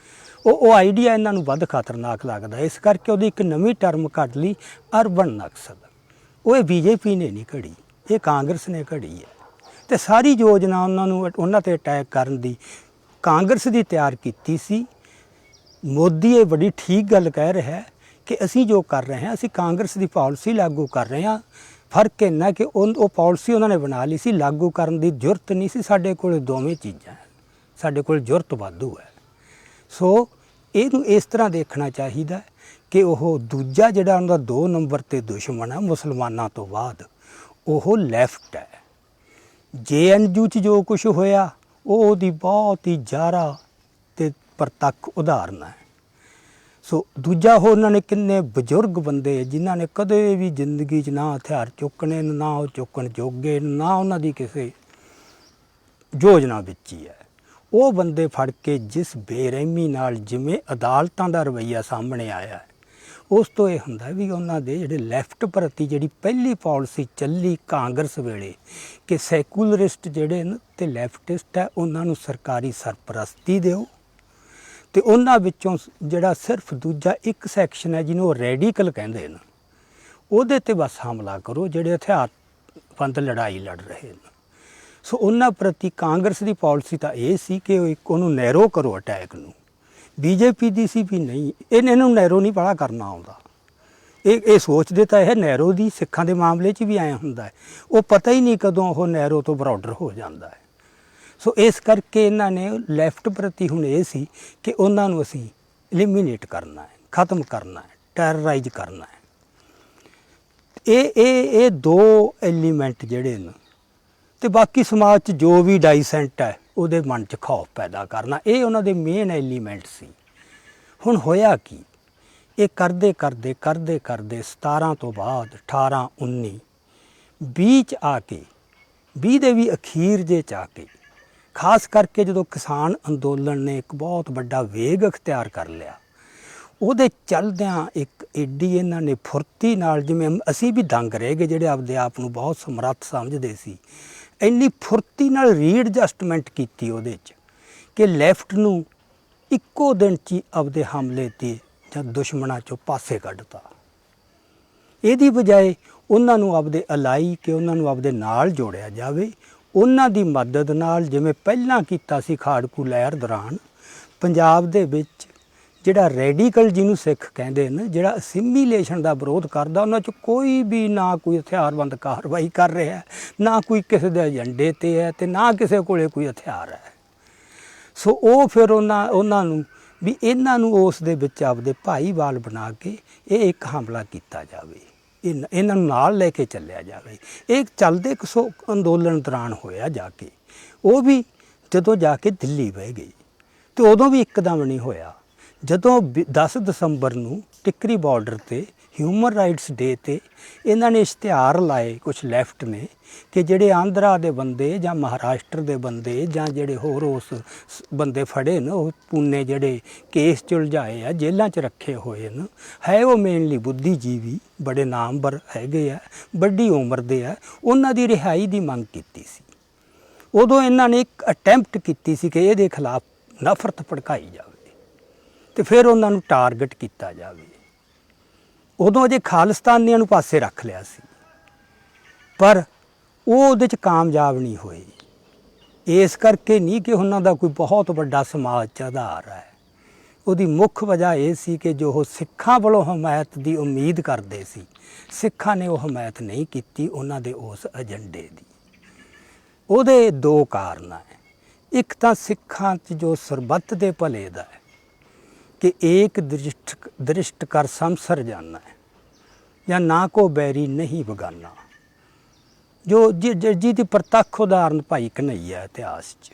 [SPEAKER 1] ਉਹ ਆਈਡੀਆ ਇਹਨਾਂ ਨੂੰ ਵੱਧ ਖਤਰਨਾਕ ਲੱਗਦਾ। ਇਸ ਕਰਕੇ ਉਹਦੀ ਇੱਕ ਨਵੀਂ ਟਰਮ ਕੱਢ ਲਈ, ਅਰਬਨ ਨਕਸਲ। ਉਹ ਇਹ ਬੀਜੇਪੀ ਨੇ ਨਹੀਂ ਘੜੀ, ਇਹ ਕਾਂਗਰਸ ਨੇ ਘੜੀ ਹੈ। ਤੇ ਸਾਰੀ ਯੋਜਨਾ ਉਹਨਾਂ ਤੇ ਅਟੈਕ ਕਰਨ ਦੀ ਕਾਂਗਰਸ ਦੀ ਤਿਆਰ ਕੀਤੀ ਸੀ। ਮੋਦੀ ਇਹ ਬੜੀ ਠੀਕ ਗੱਲ ਕਹਿ ਰਿਹਾ ਕਿ ਅਸੀਂ ਜੋ ਕਰ ਰਹੇ ਹਾਂ, ਅਸੀਂ ਕਾਂਗਰਸ ਦੀ ਪਾਲਿਸੀ ਲਾਗੂ ਕਰ ਰਹੇ ਹਾਂ। ਫਰਕ ਇੰਨਾ ਕਿ ਉਹ ਪਾਲਿਸੀ ਉਹਨਾਂ ਨੇ ਬਣਾ ਲਈ ਸੀ, ਲਾਗੂ ਕਰਨ ਦੀ ਜ਼ਰੂਰਤ ਨਹੀਂ ਸੀ। ਸਾਡੇ ਕੋਲ ਦੋਵੇਂ ਚੀਜ਼ਾਂ ਹੈ, ਸਾਡੇ ਕੋਲ ਜ਼ਰੂਰਤ ਵਾਧੂ ਹੈ। ਸੋ ਇਹਨੂੰ ਇਸ ਤਰ੍ਹਾਂ ਦੇਖਣਾ ਚਾਹੀਦਾ ਕਿ ਉਹ ਦੂਜਾ ਜਿਹੜਾ ਉਹਨਾਂ ਦਾ 2 ਨੰਬਰ 'ਤੇ ਦੁਸ਼ਮਣ ਹੈ ਮੁਸਲਮਾਨਾਂ ਤੋਂ ਬਾਅਦ, ਉਹ ਲੈਫਟ ਹੈ। JNU 'ਚ ਜੋ ਕੁਝ ਹੋਇਆ ਉਹ ਉਹਦੀ ਬਹੁਤ ਹੀ ਜ਼ਾਹਰਾ ਤੇ ਪ੍ਰਤੱਖ ਉਦਾਹਰਨ ਹੈ। ਸੋ ਦੂਜਾ ਉਹਨਾਂ ਨੇ ਕਿੰਨੇ ਬਜ਼ੁਰਗ ਬੰਦੇ ਜਿਨ੍ਹਾਂ ਨੇ ਕਦੇ ਵੀ ਜ਼ਿੰਦਗੀ 'ਚ ਨਾ ਹਥਿਆਰ ਚੁੱਕਣੇ, ਨਾ ਉਹ ਚੁੱਕਣ ਜੋਗੇ, ਨਾ ਉਹਨਾਂ ਦੀ ਕਿਸੇ ਯੋਜਨਾ ਵਿੱਚ ਹੀ ਹੈ, ਉਹ ਬੰਦੇ ਫੜ ਕੇ ਜਿਸ ਬੇਰਹਿਮੀ ਨਾਲ ਜਿਵੇਂ ਅਦਾਲਤਾਂ ਦਾ ਰਵੱਈਆ ਸਾਹਮਣੇ ਆਇਆ ਹੈ, ਉਸ ਤੋਂ ਇਹ ਹੁੰਦਾ ਵੀ ਉਹਨਾਂ ਦੇ ਜਿਹੜੇ ਲੈਫਟ ਪ੍ਰਤੀ ਜਿਹੜੀ ਪਹਿਲੀ ਪਾਲਿਸੀ ਚੱਲੀ ਕਾਂਗਰਸ ਵੇਲੇ ਕਿ ਸੈਕੂਲਰਿਸਟ ਜਿਹੜੇ ਨੇ ਤੇ ਲੈਫਟਿਸਟ ਹੈ ਉਹਨਾਂ ਨੂੰ ਸਰਕਾਰੀ ਸਰਪ੍ਰਸਤੀ ਦਿਓ, ਤੇ ਉਹਨਾਂ ਵਿੱਚੋਂ ਜਿਹੜਾ ਸਿਰਫ ਦੂਜਾ ਇੱਕ ਸੈਕਸ਼ਨ ਹੈ ਜਿਹਨੂੰ ਉਹ ਰੈਡੀਕਲ ਕਹਿੰਦੇ ਨੇ, ਉਹਦੇ 'ਤੇ ਬਸ ਹਮਲਾ ਕਰੋ ਜਿਹੜੇ ਹਥਿਆਰਬੰਦ ਲੜਾਈ ਲੜ ਰਹੇ ਨੇ। ਸੋ ਉਹਨਾਂ ਪ੍ਰਤੀ ਕਾਂਗਰਸ ਦੀ ਪਾਲਿਸੀ ਤਾਂ ਇਹ ਸੀ ਕਿ ਉਹਨੂੰ ਨੈਰੋ ਕਰੋ ਅਟੈਕ ਨੂੰ। BJP ਦੀ ਸੀ ਵੀ ਨਹੀਂ, ਇਹਨੂੰ ਨੈਰੋ ਨਹੀਂ ਬੜਾ ਕਰਨਾ ਆਉਂਦਾ। ਇਹ ਸੋਚਦੇ ਤਾਂ ਇਹ ਨੈਰੋ ਦੀ ਸਿੱਖਾਂ ਦੇ ਮਾਮਲੇ 'ਚ ਵੀ ਆਇਆ ਹੁੰਦਾ ਹੈ, ਉਹ ਪਤਾ ਹੀ ਨਹੀਂ ਕਦੋਂ ਉਹ ਨੈਰੋ ਤੋਂ ਬਰੋਡਰ ਹੋ ਜਾਂਦਾ ਹੈ। ਸੋ ਇਸ ਕਰਕੇ ਇਹਨਾਂ ਨੇ ਲੈਫਟ ਪ੍ਰਤੀ ਹੁਣ ਇਹ ਸੀ ਕਿ ਉਹਨਾਂ ਨੂੰ ਅਸੀਂ ਐਲੀਮੀਨੇਟ ਕਰਨਾ ਹੈ, ਖਤਮ ਕਰਨਾ ਹੈ, ਟੈਰਰਾਈਜ਼ ਕਰਨਾ ਹੈ। ਇਹ 2 ਐਲੀਮੈਂਟ ਜਿਹੜੇ ਨੇ, ਤੇ ਬਾਕੀ ਸਮਾਜ 'ਚ ਜੋ ਵੀ ਡਾਈਸੈਂਟ ਹੈ ਉਹਦੇ ਮਨ 'ਚ ਖੌਫ ਪੈਦਾ ਕਰਨਾ, ਇਹ ਉਹਨਾਂ ਦੇ ਮੇਨ ਐਲੀਮੈਂਟ ਸੀ। ਹੁਣ ਹੋਇਆ ਕੀ, ਇਹ ਕਰਦੇ 17 ਤੋਂ ਬਾਅਦ 18, 19, 20 'ਚ ਆ ਕੇ, 20 ਦੇ ਵੀ ਅਖੀਰ ਜੇ 'ਚ ਆ ਕੇ, ਖਾਸ ਕਰਕੇ ਜਦੋਂ ਕਿਸਾਨ ਅੰਦੋਲਨ ਨੇ ਇੱਕ ਬਹੁਤ ਵੱਡਾ ਵੇਗ ਅਖਤਿਆਰ ਕਰ ਲਿਆ, ਉਹਦੇ ਚੱਲਦਿਆਂ ਇੱਕ ਏਡੀ ਇਹਨਾਂ ਨੇ ਫੁਰਤੀ ਨਾਲ, ਜਿਵੇਂ ਅਸੀਂ ਵੀ ਦੰਗ ਰਹਿ ਗਏ ਜਿਹੜੇ ਆਪਦੇ ਆਪ ਨੂੰ ਬਹੁਤ ਸਮਰੱਥ ਸਮਝਦੇ ਸੀ, ਇੰਨੀ ਫੁਰਤੀ ਨਾਲ ਰੀਐਡਜਸਟਮੈਂਟ ਕੀਤੀ ਉਹਦੇ 'ਚ ਕਿ ਲੈਫਟ ਨੂੰ ਇੱਕੋ ਦਿਨ 'ਚ ਹੀ ਆਪਦੇ ਹਮਲੇ 'ਤੇ ਜਾਂ ਦੁਸ਼ਮਣਾਂ 'ਚੋਂ ਪਾਸੇ ਕੱਢਤਾ। ਇਹਦੀ ਬਜਾਏ ਉਹਨਾਂ ਨੂੰ ਆਪਦੇ ਅਲਾਈ ਕਿ ਉਹਨਾਂ ਨੂੰ ਆਪਦੇ ਨਾਲ ਜੋੜਿਆ ਜਾਵੇ, ਉਹਨਾਂ ਦੀ ਮਦਦ ਨਾਲ, ਜਿਵੇਂ ਪਹਿਲਾਂ ਕੀਤਾ ਸੀ ਖਾੜਕੂ ਲਹਿਰ ਦੌਰਾਨ ਪੰਜਾਬ ਦੇ ਵਿੱਚ, ਜਿਹੜਾ ਰੈਡੀਕਲ ਜਿਹਨੂੰ ਸਿੱਖ ਕਹਿੰਦੇ ਨੇ, ਜਿਹੜਾ ਅਸਿਮੀਲੇਸ਼ਨ ਦਾ ਵਿਰੋਧ ਕਰਦਾ, ਉਹਨਾਂ 'ਚ ਕੋਈ ਵੀ ਨਾ ਕੋਈ ਹਥਿਆਰਬੰਦ ਕਾਰਵਾਈ ਕਰ ਰਿਹਾ, ਨਾ ਕੋਈ ਕਿਸੇ ਦੇ ਏਜੰਡੇ 'ਤੇ ਹੈ, ਤੇ ਨਾ ਕਿਸੇ ਕੋਲੇ ਕੋਈ ਹਥਿਆਰ ਹੈ। ਸੋ ਉਹ ਫਿਰ ਉਹਨਾਂ ਨੂੰ ਵੀ ਇਹਨਾਂ ਨੂੰ ਉਸ ਦੇ ਵਿੱਚ ਆਪਦੇ ਭਾਈਵਾਲ ਬਣਾ ਕੇ ਇਹ ਇੱਕ ਹਮਲਾ ਕੀਤਾ ਜਾਵੇ, ਇਹਨਾਂ ਨੂੰ ਨਾਲ ਲੈ ਕੇ ਚੱਲਿਆ ਜਾਵੇ। ਇਹ ਚੱਲਦੇ ਅੰਦੋਲਨ ਦੌਰਾਨ ਹੋਇਆ ਜਾ ਕੇ, ਉਹ ਵੀ ਜਦੋਂ ਜਾ ਕੇ ਦਿੱਲੀ ਬਹਿ ਗਈ, ਤੇ ਉਦੋਂ ਵੀ ਇੱਕਦਮ ਨਹੀਂ ਹੋਇਆ। ਜਦੋਂ 10 ਦਸੰਬਰ ਨੂੰ ਟਿੱਕਰੀ ਬਾਰਡਰ 'ਤੇ ਹਿਊਮਨ ਰਾਈਟਸ ਡੇ 'ਤੇ ਇਹਨਾਂ ਨੇ ਇਸ਼ਤਿਹਾਰ ਲਾਏ ਕੁਝ ਲੈਫਟ ਨੇ ਕਿ ਜਿਹੜੇ ਆਂਧਰਾ ਦੇ ਬੰਦੇ ਜਾਂ ਮਹਾਰਾਸ਼ਟਰ ਦੇ ਬੰਦੇ ਜਾਂ ਜਿਹੜੇ ਹੋਰ ਉਸ ਬੰਦੇ ਫੜੇ ਨੇ, ਉਹ ਪੂਨੇ ਜਿਹੜੇ ਕੇਸ 'ਚ ਉਲਝਾਏ ਆ, ਜੇਲ੍ਹਾਂ 'ਚ ਰੱਖੇ ਹੋਏ ਨੇ, ਹੈ ਉਹ ਮੇਨਲੀ ਬੁੱਧੀਜੀਵੀ, ਬੜੇ ਨਾਮਵਰ ਹੈਗੇ ਆ, ਵੱਡੀ ਉਮਰ ਦੇ ਆ, ਉਹਨਾਂ ਦੀ ਰਿਹਾਈ ਦੀ ਮੰਗ ਕੀਤੀ ਸੀ। ਉਦੋਂ ਇਹਨਾਂ ਨੇ ਇੱਕ ਅਟੈਂਪਟ ਕੀਤੀ ਸੀ ਕਿ ਇਹਦੇ ਖਿਲਾਫ ਨਫ਼ਰਤ ਭੜਕਾਈ ਜਾਵੇ ਤੇ ਫਿਰ ਉਹਨਾਂ ਨੂੰ ਟਾਰਗੇਟ ਕੀਤਾ ਜਾਵੇ। ਉਦੋਂ ਅਜੇ ਖਾਲਿਸਤਾਨੀਆਂ ਨੂੰ ਪਾਸੇ ਰੱਖ ਲਿਆ ਸੀ, ਪਰ ਉਹ ਉਹਦੇ 'ਚ ਕਾਮਯਾਬ ਨਹੀਂ ਹੋਏ। ਇਸ ਕਰਕੇ ਨਹੀਂ ਕਿ ਉਹਨਾਂ ਦਾ ਕੋਈ ਬਹੁਤ ਵੱਡਾ ਸਮਾਜ 'ਚ ਆਧਾਰ ਹੈ, ਉਹਦੀ ਮੁੱਖ ਵਜ੍ਹਾ ਇਹ ਸੀ ਕਿ ਜੋ ਉਹ ਸਿੱਖਾਂ ਵੱਲੋਂ ਹਮਾਇਤ ਦੀ ਉਮੀਦ ਕਰਦੇ ਸੀ, ਸਿੱਖਾਂ ਨੇ ਉਹ ਹਮਾਇਤ ਨਹੀਂ ਕੀਤੀ ਉਹਨਾਂ ਦੇ ਉਸ ਏਜੰਡੇ ਦੀ। ਉਹਦੇ 2 ਕਾਰਨ ਹੈ। ਇੱਕ ਤਾਂ ਸਿੱਖਾਂ 'ਚ ਜੋ ਸਰਬੱਤ ਦੇ ਭਲੇ ਦਾ ਹੈ कि एक दृष्ट कर समसर जाना है या ना को बैरी नहीं बगाना, जो ਜਿਹਦੀ ਪ੍ਰਤੱਖ ਉਦਾਹਰਨ ਭਾਈ ਕਨ੍ਹਈਆ ਇਤਿਹਾਸ 'ਚ,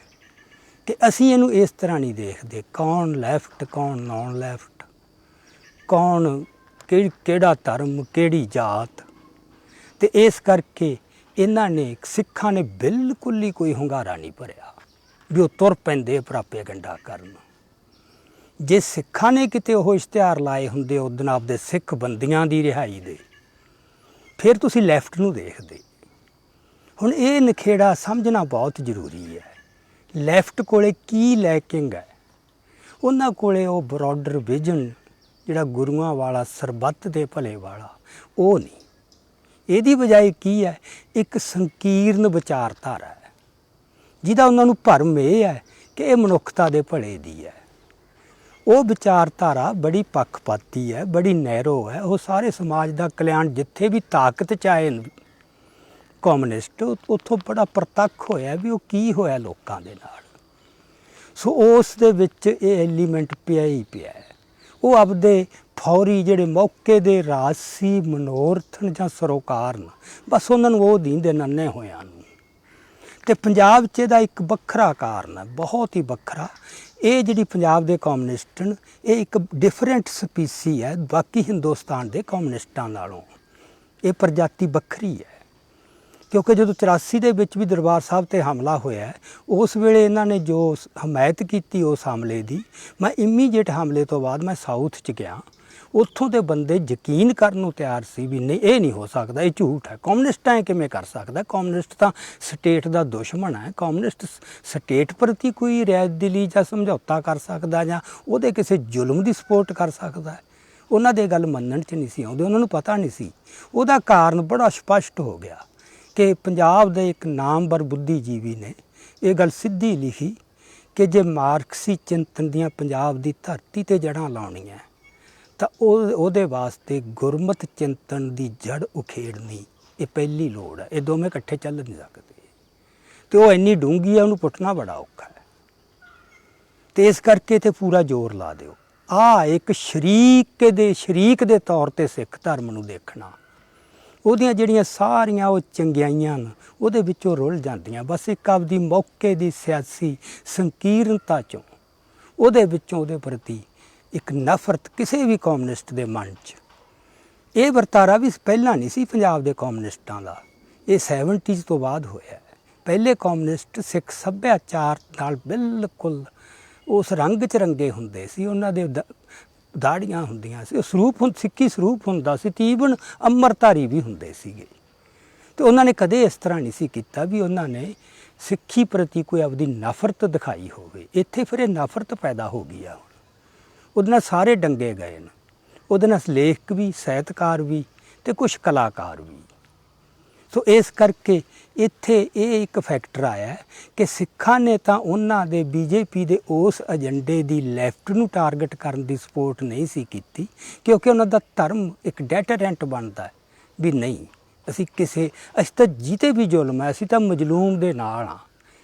[SPEAKER 1] ਕਿ ਅਸੀਂ ਇਹਨੂੰ ਇਸ ਤਰ੍ਹਾਂ ਨਹੀਂ ਦੇਖਦੇ ਕੌਣ ਲੈਫਟ ਕੌਣ ਨੌਨ ਲੈਫਟ, ਕੌਣ ਕਿਹੜਾ ਧਰਮ ਕਿਹੜੀ ਜਾਤ। ਤੇ ਇਸ ਕਰਕੇ ਇਹਨਾਂ ਨੇ ਸਿੱਖਾਂ ਨੇ ਬਿਲਕੁਲ ਹੀ ਕੋਈ ਹੁੰਗਾਰਾ ਨਹੀਂ ਭਰਿਆ ਵੀ ਉਹ ਤੁਰ ਪੈਂਦੇ ਪ੍ਰਾਪੇ ਗੰਡਾ ਕਰਨ। ਜੇ ਸਿੱਖਾਂ ਨੇ ਕਿਤੇ ਉਹ ਇਸ਼ਤਿਹਾਰ ਲਾਏ ਹੁੰਦੇ ਉਦੋਂ ਆਪਦੇ ਸਿੱਖ ਬੰਦੀਆਂ ਦੀ ਰਿਹਾਈ ਦੇ, ਫਿਰ ਤੁਸੀਂ ਲੈਫਟ ਨੂੰ ਦੇਖਦੇ। ਹੁਣ ਇਹ ਨਖੇੜਾ ਸਮਝਣਾ ਬਹੁਤ ਜ਼ਰੂਰੀ ਹੈ। ਲੈਫਟ ਕੋਲੇ ਕੀ ਲੈਕਿੰਗ ਹੈ? ਉਹਨਾਂ ਕੋਲੇ ਉਹ ਬਰੋਡਰ ਵਿਜ਼ਨ ਜਿਹੜਾ ਗੁਰੂਆਂ ਵਾਲਾ, ਸਰਬੱਤ ਦੇ ਭਲੇ ਵਾਲਾ, ਉਹ ਨਹੀਂ। ਇਹਦੀ ਬਜਾਏ ਕੀ ਹੈ? ਇੱਕ ਸੰਕੀਰਨ ਵਿਚਾਰਧਾਰਾ ਹੈ ਜਿਹਦਾ ਉਹਨਾਂ ਨੂੰ ਭਰਮ ਇਹ ਹੈ ਕਿ ਇਹ ਮਨੁੱਖਤਾ ਦੇ ਭਲੇ ਦੀ ਹੈ। ਉਹ ਵਿਚਾਰਧਾਰਾ ਬੜੀ ਪੱਖਪਾਤੀ ਹੈ, ਬੜੀ ਨੈਰੋ ਹੈ। ਉਹ ਸਾਰੇ ਸਮਾਜ ਦਾ ਕਲਿਆਣ, ਜਿੱਥੇ ਵੀ ਤਾਕਤ 'ਚ ਆਏ ਕਮਿਊਨਿਸਟ, ਉੱਥੋਂ ਬੜਾ ਪ੍ਰਤੱਖ ਹੋਇਆ ਵੀ ਉਹ ਕੀ ਹੋਇਆ ਲੋਕਾਂ ਦੇ ਨਾਲ। ਸੋ ਉਸ ਦੇ ਵਿੱਚ ਇਹ ਐਲੀਮੈਂਟ ਪਿਆ ਹੀ ਪਿਆ ਹੈ। ਉਹ ਆਪਦੇ ਫੌਰੀ ਜਿਹੜੇ ਮੌਕੇ ਦੇ ਰਾਜਸੀ ਮਨੋਰਥ ਜਾਂ ਸਰੋਕਾਰ ਨੇ, ਬਸ ਉਹਨਾਂ ਨੂੰ ਉਹ ਦੀਂਦੇ ਨੰਨੇ ਹੋਇਆਂ ਨੂੰ। ਅਤੇ ਪੰਜਾਬ 'ਚ ਇਹਦਾ ਇੱਕ ਵੱਖਰਾ ਕਾਰਨ ਹੈ, ਬਹੁਤ ਹੀ ਵੱਖਰਾ। ਇਹ ਜਿਹੜੀ ਪੰਜਾਬ ਦੇ ਕਮਿਊਨਿਸਟ ਨੇ, ਇਹ ਇੱਕ ਡਿਫਰੈਂਟ ਸਪੀਸੀ ਹੈ ਬਾਕੀ ਹਿੰਦੁਸਤਾਨ ਦੇ ਕਮਿਊਨਿਸਟਾਂ ਨਾਲੋਂ। ਇਹ ਪ੍ਰਜਾਤੀ ਵੱਖਰੀ ਹੈ, ਕਿਉਂਕਿ ਜਦੋਂ 84 ਦੇ ਵਿੱਚ ਵੀ ਦਰਬਾਰ ਸਾਹਿਬ 'ਤੇ ਹਮਲਾ ਹੋਇਆ, ਉਸ ਵੇਲੇ ਇਹਨਾਂ ਨੇ ਜੋ ਹਮਾਇਤ ਕੀਤੀ ਉਸ ਹਮਲੇ ਦੀ, ਮੈਂ ਇਮੀਡੀਏਟ ਹਮਲੇ ਤੋਂ ਬਾਅਦ ਮੈਂ ਸਾਊਥ 'ਚ ਗਿਆ। ਉੱਥੋਂ ਦੇ ਬੰਦੇ ਯਕੀਨ ਕਰਨ ਨੂੰ ਤਿਆਰ ਸੀ ਵੀ ਨਹੀਂ, ਇਹ ਨਹੀਂ ਹੋ ਸਕਦਾ, ਇਹ ਝੂਠ ਹੈ, ਕਮਿਊਨਿਸਟ ਐਂ ਕਿਵੇਂ ਕਰ ਸਕਦਾ, ਕਮਿਊਨਿਸਟ ਤਾਂ ਸਟੇਟ ਦਾ ਦੁਸ਼ਮਣ ਹੈ, ਕਮਿਊਨਿਸਟ ਸਟੇਟ ਪ੍ਰਤੀ ਕੋਈ ਰਿਆਇਤ ਦਿਲੀ ਜਾਂ ਸਮਝੌਤਾ ਕਰ ਸਕਦਾ ਜਾਂ ਉਹਦੇ ਕਿਸੇ ਜ਼ੁਲਮ ਦੀ ਸਪੋਰਟ ਕਰ ਸਕਦਾ ਹੈ। ਉਹਨਾਂ ਦੇ ਗੱਲ ਮੰਨਣ 'ਚ ਨਹੀਂ ਸੀ ਆਉਂਦੇ, ਉਹਨਾਂ ਨੂੰ ਪਤਾ ਨਹੀਂ ਸੀ। ਉਹਦਾ ਕਾਰਨ ਬੜਾ ਸਪਸ਼ਟ ਹੋ ਗਿਆ ਕਿ ਪੰਜਾਬ ਦੇ ਇੱਕ ਨਾਮਵਰ ਬੁੱਧੀਜੀਵੀ ਨੇ ਇਹ ਗੱਲ ਸਿੱਧੀ ਲਿਖੀ ਕਿ ਜੇ ਮਾਰਕਸੀ ਚਿੰਤਨ ਦੀਆਂ ਪੰਜਾਬ ਦੀ ਧਰਤੀ 'ਤੇ ਜੜ੍ਹਾਂ ਲਾਉਣੀਆਂ ਤਾਂ ਉਹਦੇ ਵਾਸਤੇ ਗੁਰਮਤਿ ਚਿੰਤਨ ਦੀ ਜੜ ਉਖੇੜਨੀ ਇਹ ਪਹਿਲੀ ਲੋੜ ਹੈ। ਇਹ ਦੋਵੇਂ ਇਕੱਠੇ ਚੱਲ ਨਹੀਂ ਸਕਦੇ ਅਤੇ ਉਹ ਇੰਨੀ ਡੂੰਘੀ ਹੈ, ਉਹਨੂੰ ਪੁੱਟਣਾ ਬੜਾ ਔਖਾ ਹੈ। ਅਤੇ ਇਸ ਕਰਕੇ ਤੇ ਪੂਰਾ ਜ਼ੋਰ ਲਾ ਦਿਓ। ਇੱਕ ਸ਼ਰੀਕ ਦੇ ਤੌਰ 'ਤੇ ਸਿੱਖ ਧਰਮ ਨੂੰ ਦੇਖਣਾ, ਉਹਦੀਆਂ ਜਿਹੜੀਆਂ ਸਾਰੀਆਂ ਉਹ ਚੰਗਿਆਈਆਂ ਨੇ ਉਹਦੇ ਵਿੱਚੋਂ ਰੁੱਲ ਜਾਂਦੀਆਂ, ਬਸ ਇੱਕ ਆਪਦੀ ਮੌਕੇ ਦੀ ਸਿਆਸੀ ਸੰਕੀਰਨਤਾ 'ਚੋਂ, ਉਹਦੇ ਵਿੱਚੋਂ ਉਹਦੇ ਪ੍ਰਤੀ ਇੱਕ ਨਫ਼ਰਤ ਕਿਸੇ ਵੀ ਕਮਿਊਨਿਸਟ ਦੇ ਮਨ 'ਚ। ਇਹ ਵਰਤਾਰਾ ਵੀ ਪਹਿਲਾਂ ਨਹੀਂ ਸੀ ਪੰਜਾਬ ਦੇ ਕਮਿਊਨਿਸਟਾਂ ਦਾ, ਇਹ 70s ਤੋਂ ਬਾਅਦ ਹੋਇਆ। ਪਹਿਲੇ ਕਮਿਊਨਿਸਟ ਸਿੱਖ ਸੱਭਿਆਚਾਰ ਨਾਲ ਬਿਲਕੁਲ ਉਸ ਰੰਗ 'ਚ ਰੰਗੇ ਹੁੰਦੇ ਸੀ, ਉਹਨਾਂ ਦੇ ਦਾੜੀਆਂ ਹੁੰਦੀਆਂ ਸੀ, ਉਹ ਸਿੱਖੀ ਸਰੂਪ ਹੁੰਦਾ ਸੀ, ਤੀਬਨ ਅੰਮ੍ਰਿਤਧਾਰੀ ਵੀ ਹੁੰਦੇ ਸੀਗੇ। ਅਤੇ ਉਹਨਾਂ ਨੇ ਕਦੇ ਇਸ ਤਰ੍ਹਾਂ ਨਹੀਂ ਸੀ ਕੀਤਾ ਵੀ ਉਹਨਾਂ ਨੇ ਸਿੱਖੀ ਪ੍ਰਤੀ ਕੋਈ ਆਪਦੀ ਨਫ਼ਰਤ ਦਿਖਾਈ ਹੋਵੇ। ਇੱਥੇ ਫਿਰ ਇਹ ਨਫ਼ਰਤ ਪੈਦਾ ਹੋ ਗਈ ਆ, ਉਹਦੇ ਨਾਲ ਸਾਰੇ ਡੰਗੇ ਗਏ ਨੇ, ਉਹਦੇ ਨਾਲ ਲੇਖਕ ਵੀ, ਸਾਹਿਤਕਾਰ ਵੀ ਅਤੇ ਕੁਛ ਕਲਾਕਾਰ ਵੀ। ਸੋ ਇਸ ਕਰਕੇ ਇੱਥੇ ਇਹ ਇੱਕ ਫੈਕਟਰ ਆਇਆ ਕਿ ਸਿੱਖਾਂ ਨੇ ਤਾਂ ਉਹਨਾਂ ਦੇ BJP ਦੇ ਉਸ ਏਜੰਡੇ ਦੀ ਲੈਫਟ ਨੂੰ ਟਾਰਗੇਟ ਕਰਨ ਦੀ ਸਪੋਰਟ ਨਹੀਂ ਸੀ ਕੀਤੀ, ਕਿਉਂਕਿ ਉਹਨਾਂ ਦਾ ਧਰਮ ਇੱਕ ਡੈਟਰੈਂਟ ਬਣਦਾ ਵੀ ਨਹੀਂ, ਅਸੀਂ ਤਾਂ ਜਿਹਤੇ ਵੀ ਜ਼ੁਲਮ ਹੈ ਅਸੀਂ ਤਾਂ ਮਜ਼ਲੂਮ ਦੇ ਨਾਲ ਹਾਂ,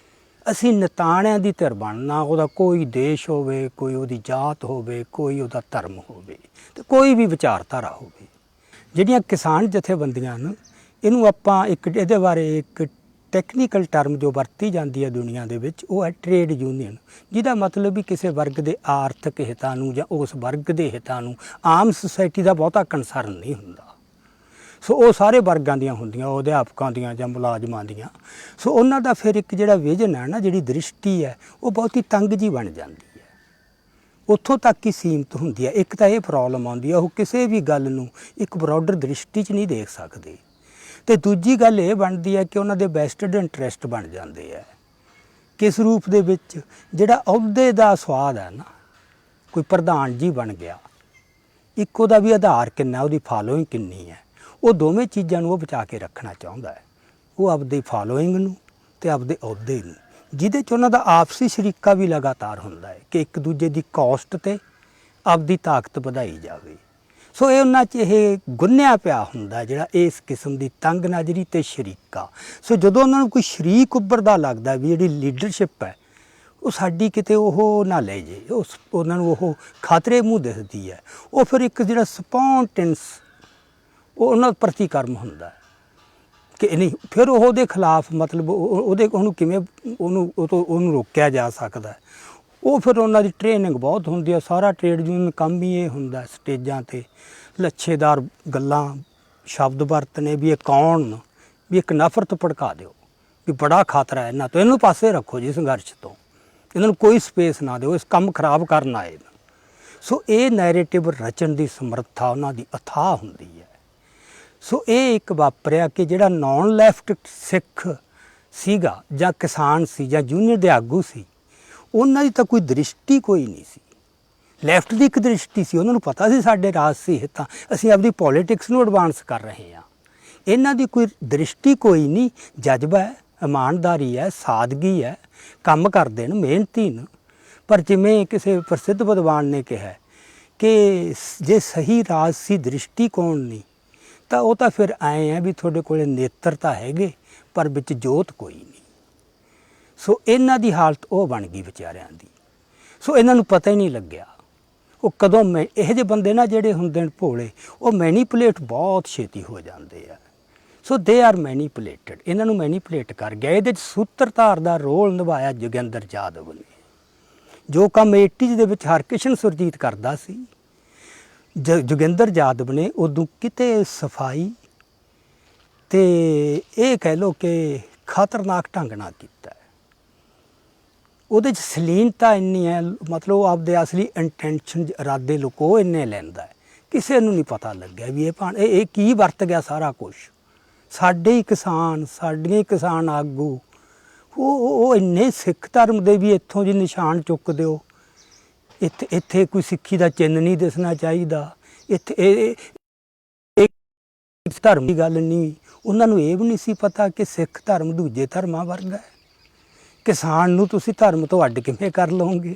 [SPEAKER 1] ਅਸੀਂ ਨਿਤਾਣਿਆਂ ਦੀ ਧਿਰ ਬਣਨਾ, ਉਹਦਾ ਕੋਈ ਦੇਸ਼ ਹੋਵੇ, ਕੋਈ ਉਹਦੀ ਜਾਤ ਹੋਵੇ, ਕੋਈ ਉਹਦਾ ਧਰਮ ਹੋਵੇ ਅਤੇ ਕੋਈ ਵੀ ਵਿਚਾਰਧਾਰਾ ਹੋਵੇ। ਜਿਹੜੀਆਂ ਕਿਸਾਨ ਜਥੇਬੰਦੀਆਂ ਨੇ, ਇਹਨੂੰ ਆਪਾਂ ਇਹਦੇ ਬਾਰੇ ਇੱਕ ਟੈਕਨੀਕਲ ਟਰਮ ਜੋ ਵਰਤੀ ਜਾਂਦੀ ਹੈ ਦੁਨੀਆ ਦੇ ਵਿੱਚ, ਉਹ ਹੈ ਟਰੇਡ ਯੂਨੀਅਨ, ਜਿਹਦਾ ਮਤਲਬ ਵੀ ਕਿਸੇ ਵਰਗ ਦੇ ਆਰਥਿਕ ਹਿੱਤਾਂ ਨੂੰ ਜਾਂ ਉਸ ਵਰਗ ਦੇ ਹਿੱਤਾਂ ਨੂੰ ਆਮ ਸੁਸਾਇਟੀ ਦਾ ਬਹੁਤਾ ਕੰਸਰਨ ਨਹੀਂ ਹੁੰਦਾ। ਸੋ ਉਹ ਸਾਰੇ ਵਰਗਾਂ ਦੀਆਂ ਹੁੰਦੀਆਂ, ਉਹ ਅਧਿਆਪਕਾਂ ਦੀਆਂ ਜਾਂ ਮੁਲਾਜ਼ਮਾਂ ਦੀਆਂ। ਸੋ ਉਹਨਾਂ ਦਾ ਫਿਰ ਇੱਕ ਜਿਹੜਾ ਵਿਜ਼ਨ ਹੈ ਨਾ, ਜਿਹੜੀ ਦ੍ਰਿਸ਼ਟੀ ਹੈ, ਉਹ ਬਹੁਤੀ ਤੰਗ ਜਿਹੀ ਬਣ ਜਾਂਦੀ ਹੈ, ਉੱਥੋਂ ਤੱਕ ਹੀ ਸੀਮਿਤ ਹੁੰਦੀ ਹੈ। ਇੱਕ ਤਾਂ ਇਹ ਪ੍ਰੋਬਲਮ ਆਉਂਦੀ ਹੈ, ਉਹ ਕਿਸੇ ਵੀ ਗੱਲ ਨੂੰ ਇੱਕ ਬਰੋਡਰ ਦ੍ਰਿਸ਼ਟੀ 'ਚ ਨਹੀਂ ਦੇਖ ਸਕਦੇ। ਅਤੇ ਦੂਜੀ ਗੱਲ ਇਹ ਬਣਦੀ ਹੈ ਕਿ ਉਹਨਾਂ ਦੇ ਵੈਸਟਡ ਇੰਟਰਸਟ ਬਣ ਜਾਂਦੇ ਹੈ। ਕਿਸ ਰੂਪ ਦੇ ਵਿੱਚ? ਜਿਹੜਾ ਅਹੁਦੇ ਦਾ ਸਵਾਦ ਹੈ ਨਾ, ਕੋਈ ਪ੍ਰਧਾਨ ਜੀ ਬਣ ਗਿਆ, ਇੱਕ ਉਹਦਾ ਵੀ ਆਧਾਰ ਕਿੰਨਾ, ਉਹਦੀ ਫਾਲੋਇੰਗ ਕਿੰਨੀ ਹੈ, ਉਹ ਦੋਵੇਂ ਚੀਜ਼ਾਂ ਨੂੰ ਉਹ ਬਚਾ ਕੇ ਰੱਖਣਾ ਚਾਹੁੰਦਾ ਹੈ। ਉਹ ਆਪਦੀ ਫਾਲੋਇੰਗ ਨੂੰ ਅਤੇ ਆਪਦੇ ਅਹੁਦੇ ਨੂੰ, ਜਿਹਦੇ 'ਚ ਉਹਨਾਂ ਦਾ ਆਪਸੀ ਸ਼ਰੀਕਾ ਵੀ ਲਗਾਤਾਰ ਹੁੰਦਾ ਹੈ ਕਿ ਇੱਕ ਦੂਜੇ ਦੀ ਕੋਸਟ 'ਤੇ ਆਪਦੀ ਤਾਕਤ ਵਧਾਈ ਜਾਵੇ। ਸੋ ਇਹ ਉਹਨਾਂ 'ਚ ਇਹ ਗੁੰਨਿਆ ਪਿਆ ਹੁੰਦਾ ਜਿਹੜਾ ਇਸ ਕਿਸਮ ਦੀ ਤੰਗ ਨਜ਼ਰੀ ਅਤੇ ਸ਼ਰੀਕਾ। ਸੋ ਜਦੋਂ ਉਹਨਾਂ ਨੂੰ ਕੋਈ ਸ਼ਰੀਕ ਉੱਭਰਦਾ ਲੱਗਦਾ ਵੀ ਜਿਹੜੀ ਲੀਡਰਸ਼ਿਪ ਹੈ ਉਹ ਸਾਡੀ ਕਿਤੇ ਉਹ ਨਾ ਲੈ ਜੇ, ਉਹਨਾਂ ਨੂੰ ਉਹ ਖਤਰੇ ਮੂੰਹ ਦਿਖਦੀ ਹੈ, ਉਹ ਫਿਰ ਇੱਕ ਜਿਹੜਾ ਸਪੌਂਟੇਨਸ ਉਹ ਉਹਨਾਂ ਪ੍ਰਤੀਕਰਮ ਹੁੰਦਾ ਕਿ ਨਹੀਂ, ਫਿਰ ਉਹਦੇ ਖਿਲਾਫ ਮਤਲਬ ਉਹਨੂੰ ਕਿਵੇਂ ਉਹਨੂੰ ਰੋਕਿਆ ਜਾ ਸਕਦਾ। ਉਹ ਫਿਰ ਉਹਨਾਂ ਦੀ ਟ੍ਰੇਨਿੰਗ ਬਹੁਤ ਹੁੰਦੀ ਹੈ। ਸਾਰਾ ਟ੍ਰੇਡ ਯੂਨੀਅਨ ਕੰਮ ਹੀ ਇਹ ਹੁੰਦਾ, ਸਟੇਜਾਂ 'ਤੇ ਲੱਛੇਦਾਰ ਗੱਲਾਂ, ਸ਼ਬਦ ਵਰਤਣੇ ਵੀ ਇਹ ਕੌਣ, ਵੀ ਇੱਕ ਨਫ਼ਰਤ ਭੜਕਾ ਦਿਓ ਵੀ ਬੜਾ ਖਤਰਾ ਹੈ ਇਹਨਾਂ ਤੋਂ, ਇਹਨੂੰ ਪਾਸੇ ਰੱਖੋ ਜੀ ਸੰਘਰਸ਼ ਤੋਂ, ਇਹਨਾਂ ਨੂੰ ਕੋਈ ਸਪੇਸ ਨਾ ਦਿਓ, ਇਸ ਕੰਮ ਖਰਾਬ ਕਰਨ ਆਏ। ਸੋ ਇਹ ਨੈਰੇਟਿਵ ਰਚਣ ਦੀ ਸਮਰੱਥਾ ਉਹਨਾਂ ਦੀ ਅਥਾਹ ਹੁੰਦੀ ਹੈ। ਸੋ ਇਹ ਇੱਕ ਵਾਪਰਿਆ ਕਿ ਜਿਹੜਾ ਨੌਨ ਲੈਫਟ ਸਿੱਖ ਸੀਗਾ ਜਾਂ ਕਿਸਾਨ ਸੀ ਜਾਂ ਜੂਨੀਅਰ ਦੇ ਆਗੂ ਸੀ, ਉਹਨਾਂ ਦੀ ਤਾਂ ਕੋਈ ਦ੍ਰਿਸ਼ਟੀ ਕੋਈ ਨਹੀਂ ਸੀ। ਲੈਫਟ ਦੀ ਇੱਕ ਦ੍ਰਿਸ਼ਟੀ ਸੀ, ਉਹਨਾਂ ਨੂੰ ਪਤਾ ਸੀ ਸਾਡੇ ਰਾਜਸੀ ਹਿੱਤਾਂ, ਅਸੀਂ ਆਪਦੀ ਪੋਲੀਟਿਕਸ ਨੂੰ ਐਡਵਾਂਸ ਕਰ ਰਹੇ ਹਾਂ। ਇਹਨਾਂ ਦੀ ਕੋਈ ਦ੍ਰਿਸ਼ਟੀ ਕੋਈ ਨਹੀਂ, ਜਜ਼ਬਾ ਹੈ, ਇਮਾਨਦਾਰੀ ਹੈ, ਸਾਦਗੀ ਹੈ, ਕੰਮ ਕਰਦੇ ਨੇ, ਮਿਹਨਤੀ ਨੇ, ਪਰ ਜਿਵੇਂ ਕਿਸੇ ਪ੍ਰਸਿੱਧ ਵਿਦਵਾਨ ਨੇ ਕਿਹਾ ਕਿ ਜੇ ਸਹੀ ਰਾਜਸੀ ਦ੍ਰਿਸ਼ਟੀਕੋਣ ਨਹੀਂ ਤਾਂ ਉਹ ਤਾਂ ਫਿਰ ਆਏ ਆ ਵੀ ਤੁਹਾਡੇ ਕੋਲ ਨੇਤਰ ਤਾਂ ਹੈਗੇ ਪਰ ਵਿੱਚ ਜੋਤ ਕੋਈ ਨਹੀਂ। ਸੋ ਇਹਨਾਂ ਦੀ ਹਾਲਤ ਉਹ ਬਣ ਗਈ ਵਿਚਾਰਿਆਂ ਦੀ। ਸੋ ਇਹਨਾਂ ਨੂੰ ਪਤਾ ਹੀ ਨਹੀਂ ਲੱਗਿਆ ਉਹ ਕਦੋਂ ਇਹੋ ਜਿਹੇ ਬੰਦੇ ਨਾ ਜਿਹੜੇ ਹੁੰਦੇ ਨੇ ਭੋਲੇ, ਉਹ ਮੈਨੀਪੂਲੇਟ ਬਹੁਤ ਛੇਤੀ ਹੋ ਜਾਂਦੇ ਆ। ਸੋ ਦੇ ਆਰ ਮੈਨੀਪੂਲੇਟਡ, ਇਹਨਾਂ ਨੂੰ ਮੈਨੀਪੂਲੇਟ ਕਰ ਗਿਆ। ਇਹਦੇ 'ਚ ਸੂਤਰਧਾਰ ਦਾ ਰੋਲ ਨਿਭਾਇਆ ਜੋਗਿੰਦਰ ਯਾਦਵ ਨੇ। ਜੋ ਕੰਮ 80s ਦੇ ਵਿੱਚ ਹਰਕਿਸ਼ਨ ਸੁਰਜੀਤ ਕਰਦਾ ਸੀ, ਜੋਗਿੰਦਰ ਯਾਦਵ ਨੇ ਉਦੋਂ ਕਿਤੇ ਸਫਾਈ ਤੇ ਇਹ ਕਹਿ ਲਓ ਕਿ ਖਤਰਨਾਕ ਢੰਗ ਨਾਲ ਕੀਤਾ ਹੈ। ਉਹਦੇ 'ਚ ਸਲੀਨਤਾ ਇੰਨੀ ਹੈ, ਮਤਲਬ ਉਹ ਆਪਦੇ ਅਸਲੀ ਇੰਟੈਂਸ਼ਨ ਇਰਾਦੇ ਲੁਕੋ ਇੰਨੇ ਲੈਂਦਾ ਹੈ, ਕਿਸੇ ਨੂੰ ਨਹੀਂ ਪਤਾ ਲੱਗਿਆ ਵੀ ਇਹ ਕੀ ਵਰਤ ਗਿਆ ਸਾਰਾ ਕੁਝ। ਸਾਡੇ ਹੀ ਕਿਸਾਨ, ਸਾਡੀਆਂ ਹੀ ਕਿਸਾਨ ਆਗੂ ਉਹ ਇੰਨੇ ਸਿੱਖ ਧਰਮ ਦੇ ਵੀ ਇੱਥੋਂ ਜੀ ਨਿਸ਼ਾਨ ਚੁੱਕ ਦਿਓ, ਇੱਥੇ ਕੋਈ ਸਿੱਖੀ ਦਾ ਚਿੰਨ੍ਹ ਨਹੀਂ ਦਿਸਣਾ ਚਾਹੀਦਾ, ਇੱਥੇ ਇਹ ਧਰਮ ਦੀ ਗੱਲ ਨਹੀਂ। ਉਹਨਾਂ ਨੂੰ ਇਹ ਵੀ ਨਹੀਂ ਸੀ ਪਤਾ ਕਿ ਸਿੱਖ ਧਰਮ ਦੂਜੇ ਧਰਮਾਂ ਵਰਗਾ ਹੈ। ਕਿਸਾਨ ਨੂੰ ਤੁਸੀਂ ਧਰਮ ਤੋਂ ਅੱਡ ਕਿਵੇਂ ਕਰ ਲਓਗੇ?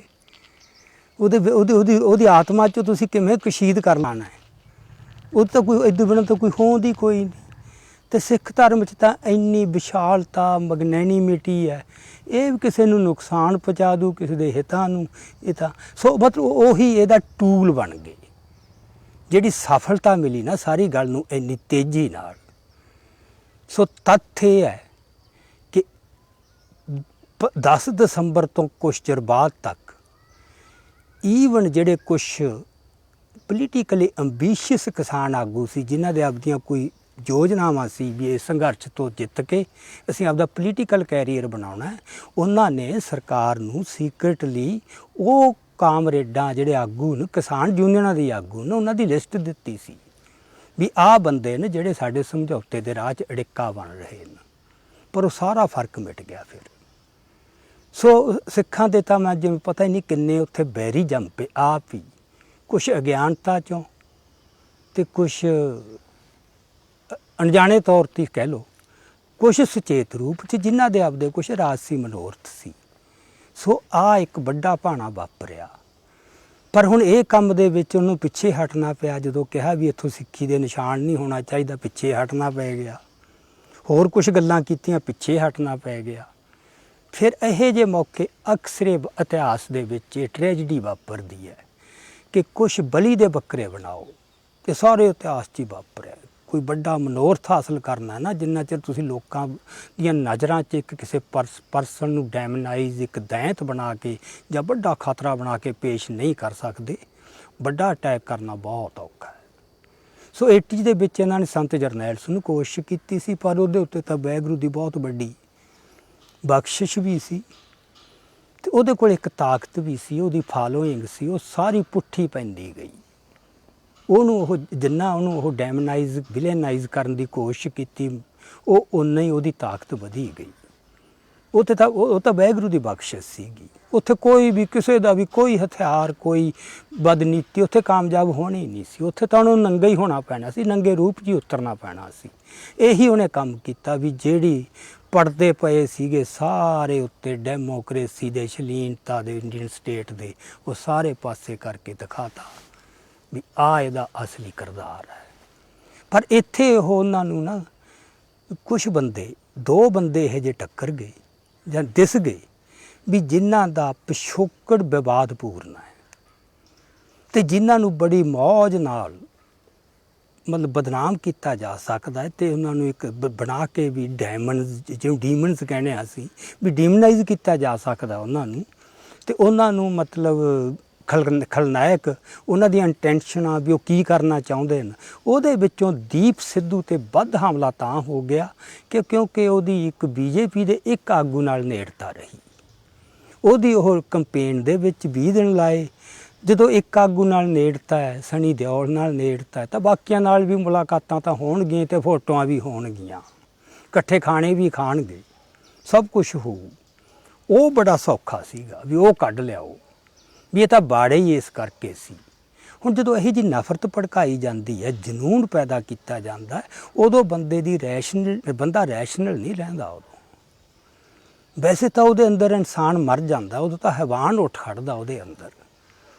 [SPEAKER 1] ਉਹਦੀ ਆਤਮਾ 'ਚੋਂ ਤੁਸੀਂ ਕਿਵੇਂ ਕਸ਼ੀਦ ਕਰਨਾ ਹੈ? ਉਹ ਤਾਂ ਕੋਈ ਇਹਦੇ ਬਿਨਾਂ ਤਾਂ ਕੋਈ ਹੋਂਦ ਹੀ ਕੋਈ ਨਹੀਂ। ਅਤੇ ਸਿੱਖ ਧਰਮ 'ਚ ਤਾਂ ਇੰਨੀ ਵਿਸ਼ਾਲਤਾ, ਮੈਗਨੈਨਿਮਿਟੀ ਹੈ, ਇਹ ਵੀ ਕਿਸੇ ਨੂੰ ਨੁਕਸਾਨ ਪਹੁੰਚਾ ਦੂ, ਕਿਸੇ ਦੇ ਹਿੱਤਾਂ ਨੂੰ। ਇਹ ਤਾਂ ਸੋ ਮਤਲਬ ਉਹੀ ਇਹਦਾ ਟੂਲ ਬਣ ਗਏ। ਜਿਹੜੀ ਸਫਲਤਾ ਮਿਲੀ ਨਾ ਸਾਰੀ ਗੱਲ ਨੂੰ ਇੰਨੀ ਤੇਜ਼ੀ ਨਾਲ। ਸੋ ਤੱਥ ਇਹ ਹੈ ਕਿ 10 ਦਸੰਬਰ ਤੋਂ ਕੁਛ ਚਿਰ ਬਾਅਦ ਤੱਕ ਈਵਨ ਜਿਹੜੇ ਕੁਛ ਪੋਲੀਟੀਕਲੀ ਅੰਬੀਸ਼ੀਅਸ ਕਿਸਾਨ ਆਗੂ ਸੀ, ਜਿਨ੍ਹਾਂ ਦੇ ਆਪਦੀਆਂ ਕੋਈ ਯੋਜਨਾਵਾਂ ਸੀ ਵੀ ਇਸ ਸੰਘਰਸ਼ ਤੋਂ ਜਿੱਤ ਕੇ ਅਸੀਂ ਆਪਦਾ ਪੋਲੀਟੀਕਲ ਕੈਰੀਅਰ ਬਣਾਉਣਾ ਹੈ, ਉਹਨਾਂ ਨੇ ਸਰਕਾਰ ਨੂੰ ਸੀਕ੍ਰੇਟਲੀ ਉਹ ਕਾਮਰੇਡਾਂ ਜਿਹੜੇ ਆਗੂ ਨੇ, ਕਿਸਾਨ ਯੂਨੀਅਨਾਂ ਦੇ ਆਗੂ ਨੇ, ਉਹਨਾਂ ਦੀ ਲਿਸਟ ਦਿੱਤੀ ਸੀ ਵੀ ਆਹ ਬੰਦੇ ਨੇ ਜਿਹੜੇ ਸਾਡੇ ਸਮਝੌਤੇ ਦੇ ਰਾਹ 'ਚ ਅੜਿੱਕਾ ਬਣ ਰਹੇ ਨੇ। ਪਰ ਉਹ ਸਾਰਾ ਫਰਕ ਮਿਟ ਗਿਆ ਫਿਰ। ਸੋ ਸਿੱਖਾਂ ਦੇ ਤਾਂ ਮੈਂ ਜਿਵੇਂ ਪਤਾ ਹੀ ਨਹੀਂ ਕਿੰਨੇ ਉੱਥੇ ਬੈਰੀ ਜੰਪੇ ਆਪ ਹੀ, ਕੁਛ ਅਗਿਆਨਤਾ 'ਚੋਂ ਅਤੇ ਕੁਛ ਅਣਜਾਣੇ ਤੌਰ 'ਤੇ ਕਹਿ ਲਓ, ਕੁਛ ਸੁਚੇਤ ਰੂਪ 'ਚ, ਜਿਨ੍ਹਾਂ ਦੇ ਆਪਦੇ ਕੁਛ ਰਾਜਸੀ ਮਨੋਰਥ ਸੀ। ਸੋ ਆਹ ਇੱਕ ਵੱਡਾ ਭਾਣਾ ਵਾਪਰਿਆ। ਪਰ ਹੁਣ ਇਹ ਕੰਮ ਦੇ ਵਿੱਚ ਉਹਨੂੰ ਪਿੱਛੇ ਹਟਣਾ ਪਿਆ। ਜਦੋਂ ਕਿਹਾ ਵੀ ਇੱਥੋਂ ਸਿੱਖੀ ਦੇ ਨਿਸ਼ਾਨ ਨਹੀਂ ਹੋਣਾ ਚਾਹੀਦਾ, ਪਿੱਛੇ ਹਟਣਾ ਪੈ ਗਿਆ। ਹੋਰ ਕੁਛ ਗੱਲਾਂ ਕੀਤੀਆਂ, ਪਿੱਛੇ ਹਟਣਾ ਪੈ ਗਿਆ। ਫਿਰ ਇਹੋ ਜਿਹੇ ਮੌਕੇ ਅਕਸਰੇ ਇਤਿਹਾਸ ਦੇ ਵਿੱਚ ਇਹ ਟ੍ਰੈਜਡੀ ਵਾਪਰਦੀ ਹੈ ਕਿ ਕੁਛ ਬਲੀ ਦੇ ਬੱਕਰੇ ਬਣਾਓ। ਇਹ ਸਾਰੇ ਇਤਿਹਾਸ 'ਚ ਹੀ ਵਾਪਰਿਆ। ਕੋਈ ਵੱਡਾ ਮਨੋਰਥ ਹਾਸਲ ਕਰਨਾ ਨਾ, ਜਿੰਨਾ ਚਿਰ ਤੁਸੀਂ ਲੋਕਾਂ ਦੀਆਂ ਨਜ਼ਰਾਂ 'ਚ ਇੱਕ ਕਿਸੇ ਪਰਸਨ ਨੂੰ ਡੈਮਨਾਈਜ਼, ਇੱਕ ਦੈਂਤ ਬਣਾ ਕੇ ਜਾਂ ਵੱਡਾ ਖਤਰਾ ਬਣਾ ਕੇ ਪੇਸ਼ ਨਹੀਂ ਕਰ ਸਕਦੇ, ਵੱਡਾ ਅਟੈਕ ਕਰਨਾ ਬਹੁਤ ਔਖਾ ਹੈ। ਸੋ 80s ਦੇ ਵਿੱਚ ਇਹਨਾਂ ਨੇ ਸੰਤ ਜਰਨੈਲ ਸਿੰਘ ਨੂੰ ਕੋਸ਼ਿਸ਼ ਕੀਤੀ ਸੀ, ਪਰ ਉਹਦੇ ਉੱਤੇ ਤਾਂ ਵਾਹਿਗੁਰੂ ਦੀ ਬਹੁਤ ਵੱਡੀ ਬਖਸ਼ਿਸ਼ ਵੀ ਸੀ ਅਤੇ ਉਹਦੇ ਕੋਲ ਇੱਕ ਤਾਕਤ ਵੀ ਸੀ, ਉਹਦੀ ਫਾਲੋਇੰਗ ਸੀ। ਉਹ ਸਾਰੀ ਪੁੱਠੀ ਪੈਂਦੀ ਗਈ। ਉਹਨੂੰ ਉਹ ਜਿੰਨਾ ਉਹਨੂੰ ਉਹ ਡੈਮਨਾਈਜ਼, ਵਿਲੇਨਾਈਜ਼ ਕਰਨ ਦੀ ਕੋਸ਼ਿਸ਼ ਕੀਤੀ, ਉਹ ਓਨਾ ਹੀ ਉਹਦੀ ਤਾਕਤ ਵਧੀ ਗਈ। ਉੱਥੇ ਤਾਂ ਉਹ ਤਾਂ ਵਾਹਿਗੁਰੂ ਦੀ ਬਖਸ਼ਿਸ਼ ਸੀਗੀ। ਉੱਥੇ ਕੋਈ ਵੀ ਕਿਸੇ ਦਾ ਵੀ ਕੋਈ ਹਥਿਆਰ, ਕੋਈ ਬਦਨੀਤੀ ਉੱਥੇ ਕਾਮਯਾਬ ਹੋਣੀ ਨਹੀਂ ਸੀ। ਉੱਥੇ ਤਾਂ ਉਹਨੂੰ ਨੰਗਾ ਹੀ ਹੋਣਾ ਪੈਣਾ ਸੀ, ਨੰਗੇ ਰੂਪ 'ਚ ਹੀ ਉਤਰਨਾ ਪੈਣਾ ਸੀ। ਇਹੀ ਉਹਨੇ ਕੰਮ ਕੀਤਾ ਵੀ ਜਿਹੜੀ ਪੜਦੇ ਪਏ ਸੀਗੇ ਸਾਰੇ ਉੱਤੇ ਡੈਮੋਕ੍ਰੇਸੀ ਦੇ, ਸ਼ਲੀਨਤਾ ਦੇ, ਇੰਡੀਅਨ ਸਟੇਟ ਦੇ, ਉਹ ਸਾਰੇ ਪਾਸੇ ਕਰਕੇ ਦਿਖਾਤਾ ਵੀ ਆਹ ਇਹਦਾ ਅਸਲੀ ਕਿਰਦਾਰ ਹੈ। ਪਰ ਇੱਥੇ ਉਹਨਾਂ ਨੂੰ ਨਾ ਕੁਛ ਬੰਦੇ, 2 ਬੰਦੇ ਇਹੋ ਜਿਹੇ ਟੱਕਰ ਗਏ ਜਾਂ ਦਿਸ ਗਏ ਵੀ ਜਿਨ੍ਹਾਂ ਦਾ ਪਿਛੋਕੜ ਵਿਵਾਦਪੂਰਨ ਹੈ ਅਤੇ ਜਿਨ੍ਹਾਂ ਨੂੰ ਬੜੀ ਮੌਜ ਨਾਲ ਮਤਲਬ ਬਦਨਾਮ ਕੀਤਾ ਜਾ ਸਕਦਾ ਹੈ, ਅਤੇ ਉਹਨਾਂ ਨੂੰ ਇੱਕ ਬਣਾ ਕੇ ਵੀ ਜਿਹਨੂੰ ਡੀਮਨਸ ਕਹਿੰਦੇ ਹਾਂ ਅਸੀਂ, ਵੀ ਡੀਮਨਾਈਜ਼ ਕੀਤਾ ਜਾ ਸਕਦਾ ਉਹਨਾਂ ਨੂੰ। ਅਤੇ ਉਹਨਾਂ ਨੂੰ ਮਤਲਬ ਖਲਨਾਇਕ, ਉਹਨਾਂ ਦੀਆਂ ਇੰਟੈਂਸ਼ਨਾਂ ਵੀ ਉਹ ਕੀ ਕਰਨਾ ਚਾਹੁੰਦੇ ਨੇ, ਉਹਦੇ ਵਿੱਚੋਂ ਦੀਪ ਸਿੱਧੂ 'ਤੇ ਵੱਧ ਹਮਲਾ ਤਾਂ ਹੋ ਗਿਆ ਕਿ ਕਿਉਂਕਿ ਉਹਦੀ ਇੱਕ BJP ਦੇ ਇੱਕ ਆਗੂ ਨਾਲ ਨੇੜਤਾ ਰਹੀ। ਉਹਦੀ ਉਹ ਕੰਪੇਨ ਦੇ ਵਿੱਚ 20 ਦਿਨ ਲਾਏ। ਜਦੋਂ ਇੱਕ ਆਗੂ ਨਾਲ ਨੇੜਤਾ ਹੈ, ਸਨੀ ਦਿਓਲ ਨਾਲ ਨੇੜਤਾ ਹੈ, ਤਾਂ ਬਾਕੀਆਂ ਨਾਲ ਵੀ ਮੁਲਾਕਾਤਾਂ ਤਾਂ ਹੋਣਗੀਆਂ ਅਤੇ ਫੋਟੋਆਂ ਵੀ ਹੋਣਗੀਆਂ, ਇਕੱਠੇ ਖਾਣੇ ਵੀ ਖਾਣਗੇ, ਸਭ ਕੁਛ ਹੋਊ। ਉਹ ਬੜਾ ਸੌਖਾ ਸੀਗਾ ਵੀ ਉਹ ਕੱਢ ਲਿਆਓ ਵੀ ਇਹ ਤਾਂ ਬਾੜੇ ਹੀ ਇਸ ਕਰਕੇ ਸੀ। ਹੁਣ ਜਦੋਂ ਇਹੋ ਜਿਹੀ ਨਫ਼ਰਤ ਭੜਕਾਈ ਜਾਂਦੀ ਹੈ, ਜਨੂੰਨ ਪੈਦਾ ਕੀਤਾ ਜਾਂਦਾ ਹੈ, ਉਦੋਂ ਬੰਦਾ ਰੈਸ਼ਨਲ ਨਹੀਂ ਰਹਿੰਦਾ। ਉਦੋਂ ਵੈਸੇ ਤਾਂ ਉਹਦੇ ਅੰਦਰ ਇਨਸਾਨ ਮਰ ਜਾਂਦਾ, ਉਦੋਂ ਤਾਂ ਹੈਵਾਨ ਉੱਠ ਖੜਦਾ ਉਹਦੇ ਅੰਦਰ।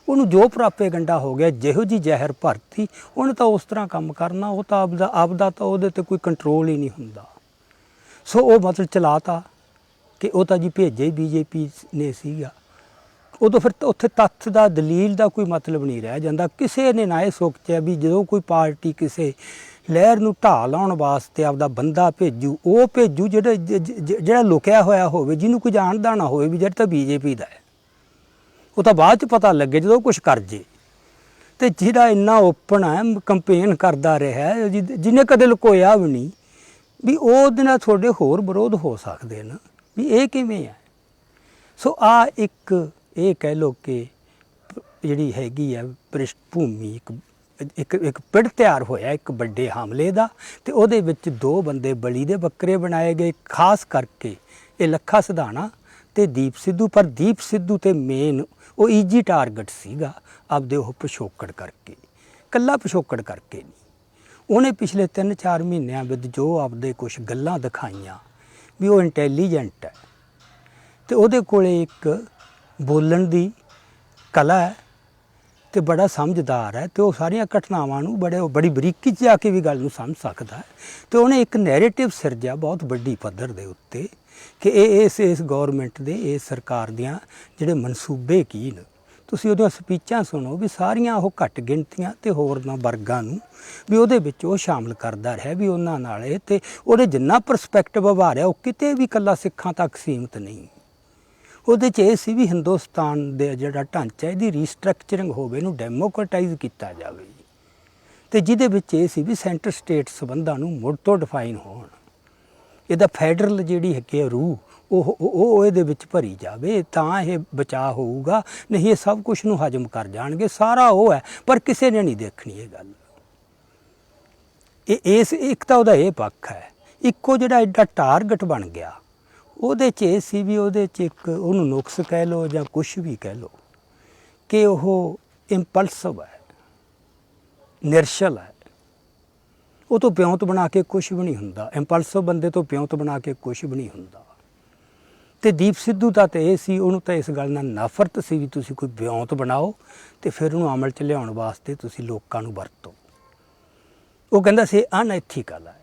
[SPEAKER 1] ਉਹਨੂੰ ਜੋ ਪ੍ਰਾਪੇਗੰਡਾ ਹੋ ਗਿਆ, ਜਿਹੋ ਜੀ ਜ਼ਹਿਰ ਭਰਤੀ, ਉਹਨੇ ਤਾਂ ਉਸ ਤਰ੍ਹਾਂ ਕੰਮ ਕਰਨਾ। ਉਹ ਤਾਂ ਆਪਦਾ ਤਾਂ ਉਹਦੇ 'ਤੇ ਕੋਈ ਕੰਟਰੋਲ ਹੀ ਨਹੀਂ ਹੁੰਦਾ। ਸੋ ਉਹ ਮਤਲਬ ਚਲਾਤਾ ਕਿ ਉਹ ਤਾਂ ਜੀ ਭੇਜਿਆ ਹੀ ਬੀਜੇਪੀ ਨੇ ਸੀਗਾ। ਉਦੋਂ ਫਿਰ ਉੱਥੇ ਤੱਥ ਦਾ, ਦਲੀਲ ਦਾ ਕੋਈ ਮਤਲਬ ਨਹੀਂ ਰਹਿ ਜਾਂਦਾ। ਕਿਸੇ ਨੇ ਨਾ ਇਹ ਸੋਚਿਆ ਵੀ ਜਦੋਂ ਕੋਈ ਪਾਰਟੀ ਕਿਸੇ ਲਹਿਰ ਨੂੰ ਢਾਹ ਲਾਉਣ ਵਾਸਤੇ ਆਪਦਾ ਬੰਦਾ ਭੇਜੂ, ਉਹ ਭੇਜੂ ਜਿਹੜਾ ਲੁਕਿਆ ਹੋਇਆ ਹੋਵੇ, ਜਿਹਨੂੰ ਕੋਈ ਜਾਣਦਾ ਨਾ ਹੋਵੇ ਵੀ ਜਿਹੜਾ ਤਾਂ ਬੀਜੇਪੀ ਦਾ ਹੈ। ਉਹ ਤਾਂ ਬਾਅਦ 'ਚ ਪਤਾ ਲੱਗੇ ਜਦੋਂ ਕੁਛ ਕਰ ਜੇ। ਅਤੇ ਜਿਹੜਾ ਇੰਨਾ ਓਪਨ ਹੈ, ਕੰਪੇਨ ਕਰਦਾ ਰਿਹਾ, ਜਿਹਨੇ ਕਦੇ ਲੁਕੋਇਆ ਵੀ ਨਹੀਂ, ਵੀ ਉਹਦੇ ਨਾਲ ਤੁਹਾਡੇ ਹੋਰ ਵਿਰੋਧ ਹੋ ਸਕਦੇ ਨੇ, ਵੀ ਇਹ ਕਿਵੇਂ ਹੈ। ਸੋ ਇਹ ਕਹਿ ਲਓ ਕਿ ਜਿਹੜੀ ਹੈਗੀ ਆ ਪ੍ਰਿਸ਼ਟ ਭੂਮੀ, ਇੱਕ ਪਿੜ ਤਿਆਰ ਹੋਇਆ ਇੱਕ ਵੱਡੇ ਹਮਲੇ ਦਾ, ਅਤੇ ਉਹਦੇ ਵਿੱਚ 2 ਬੰਦੇ ਬਲੀ ਦੇ ਬੱਕਰੇ ਬਣਾਏ ਗਏ, ਖਾਸ ਕਰਕੇ ਇਹ ਲੱਖਾ ਸਿਧਾਣਾ ਅਤੇ ਦੀਪ ਸਿੱਧੂ। ਪਰ ਦੀਪ ਸਿੱਧੂ ਤੇ ਮੇਨ ਉਹ ਈਜੀ ਟਾਰਗੇਟ ਸੀਗਾ ਆਪਦੇ ਉਹ ਪਿਛੋਕੜ ਕਰਕੇ, ਇਕੱਲਾ ਪਿਛੋਕੜ ਕਰਕੇ ਨਹੀਂ। ਉਹਨੇ ਪਿਛਲੇ 3-4 ਮਹੀਨਿਆਂ ਵਿੱਚ ਜੋ ਆਪਦੇ ਕੁਛ ਗੱਲਾਂ ਦਿਖਾਈਆਂ ਵੀ ਉਹ ਇੰਟੈਲੀਜੈਂਟ ਹੈ, ਅਤੇ ਉਹਦੇ ਕੋਲ ਇੱਕ ਬੋਲਣ ਦੀ ਕਲਾ ਹੈ, ਅਤੇ ਬੜਾ ਸਮਝਦਾਰ ਹੈ, ਅਤੇ ਉਹ ਸਾਰੀਆਂ ਘਟਨਾਵਾਂ ਨੂੰ ਬੜੀ ਬਰੀਕੀ 'ਚ ਜਾ ਕੇ ਵੀ ਗੱਲ ਨੂੰ ਸਮਝ ਸਕਦਾ ਹੈ। ਅਤੇ ਉਹਨੇ ਇੱਕ ਨੈਰੇਟਿਵ ਸਿਰਜਿਆ ਬਹੁਤ ਵੱਡੀ ਪੱਧਰ ਦੇ ਉੱਤੇ ਕਿ ਇਸ ਗੌਰਮੈਂਟ ਦੇ, ਇਸ ਸਰਕਾਰ ਦੀਆਂ ਜਿਹੜੇ ਮਨਸੂਬੇ ਕੀ ਨੇ। ਤੁਸੀਂ ਉਹਦੀਆਂ ਸਪੀਚਾਂ ਸੁਣੋ ਵੀ ਸਾਰੀਆਂ ਉਹ ਘੱਟ ਗਿਣਤੀਆਂ ਅਤੇ ਹੋਰਨਾਂ ਵਰਗਾਂ ਨੂੰ ਵੀ ਉਹਦੇ ਵਿੱਚ ਉਹ ਸ਼ਾਮਲ ਕਰਦਾ ਰਿਹਾ, ਵੀ ਉਹਨਾਂ ਨਾਲ ਇਹ, ਅਤੇ ਉਹਦੇ ਜਿੰਨਾ ਪਰਸਪੈਕਟਿਵ ਉਭਾਰਿਆ ਉਹ ਕਿਤੇ ਵੀ ਇਕੱਲਾ ਸਿੱਖਾਂ ਤੱਕ ਸੀਮਿਤ ਨਹੀਂ। ਉਹਦੇ 'ਚ ਇਹ ਸੀ ਵੀ ਹਿੰਦੁਸਤਾਨ ਦੇ ਜਿਹੜਾ ਢਾਂਚਾ, ਇਹਦੀ ਰੀਸਟਰਕਚਰਿੰਗ ਹੋਵੇ, ਇਹਨੂੰ ਡੈਮੋਕਰੇਟਾਈਜ਼ ਕੀਤਾ ਜਾਵੇ, ਅਤੇ ਜਿਹਦੇ ਵਿੱਚ ਇਹ ਸੀ ਵੀ ਸੈਂਟਰ ਸਟੇਟ ਸੰਬੰਧਾਂ ਨੂੰ ਮੁੜ ਤੋਂ ਡਿਫਾਈਨ ਹੋਣ। ਇਹਦਾ ਫੈਡਰਲ ਜਿਹੜੀ ਹੈਗੀ ਰੂਹ ਉਹ ਇਹਦੇ ਵਿੱਚ ਭਰੀ ਜਾਵੇ, ਤਾਂ ਇਹ ਬਚਾਅ ਹੋਊਗਾ, ਨਹੀਂ ਇਹ ਸਭ ਕੁਛ ਨੂੰ ਹਜ਼ਮ ਕਰ ਜਾਣਗੇ। ਸਾਰਾ ਉਹ ਹੈ, ਪਰ ਕਿਸੇ ਨੇ ਨਹੀਂ ਦੇਖਣੀ ਇਹ ਗੱਲ। ਇੱਕ ਤਾਂ ਉਹਦਾ ਇਹ ਪੱਖ ਹੈ। ਇੱਕੋ ਜਿਹੜਾ ਐਡਾ ਟਾਰਗੇਟ ਬਣ ਗਿਆ, ਉਹਦੇ 'ਚ ਇਹ ਸੀ ਵੀ ਉਹਦੇ 'ਚ ਇੱਕ ਉਹਨੂੰ ਨੁਕਸ ਕਹਿ ਲਓ ਜਾਂ ਕੁਛ ਵੀ ਕਹਿ ਲਓ ਕਿ ਉਹ ਇੰਪਲਸਿਵ ਹੈ, ਨਿਰਸ਼ਲ ਹੈ। ਉਹ ਤੋਂ ਪਿਉਂਤ ਬਣਾ ਕੇ ਕੁਛ ਵੀ ਨਹੀਂ ਹੁੰਦਾ। ਇੰਪਲਸਿਵ ਬੰਦੇ ਤੋਂ ਪਿਉਂਤ ਬਣਾ ਕੇ ਕੁਛ ਵੀ ਨਹੀਂ ਹੁੰਦਾ। ਅਤੇ ਦੀਪ ਸਿੱਧੂ ਦਾ ਤਾਂ ਇਹ ਸੀ, ਉਹਨੂੰ ਤਾਂ ਇਸ ਗੱਲ ਨਾਲ ਨਫ਼ਰਤ ਸੀ ਵੀ ਤੁਸੀਂ ਕੋਈ ਵਿਉਂਤ ਬਣਾਓ ਅਤੇ ਫਿਰ ਉਹਨੂੰ ਅਮਲ 'ਚ ਲਿਆਉਣ ਵਾਸਤੇ ਤੁਸੀਂ ਲੋਕਾਂ ਨੂੰ ਵਰਤੋ। ਉਹ ਕਹਿੰਦਾ ਸੀ ਅਨਐਥੀਕਲ ਹੈ,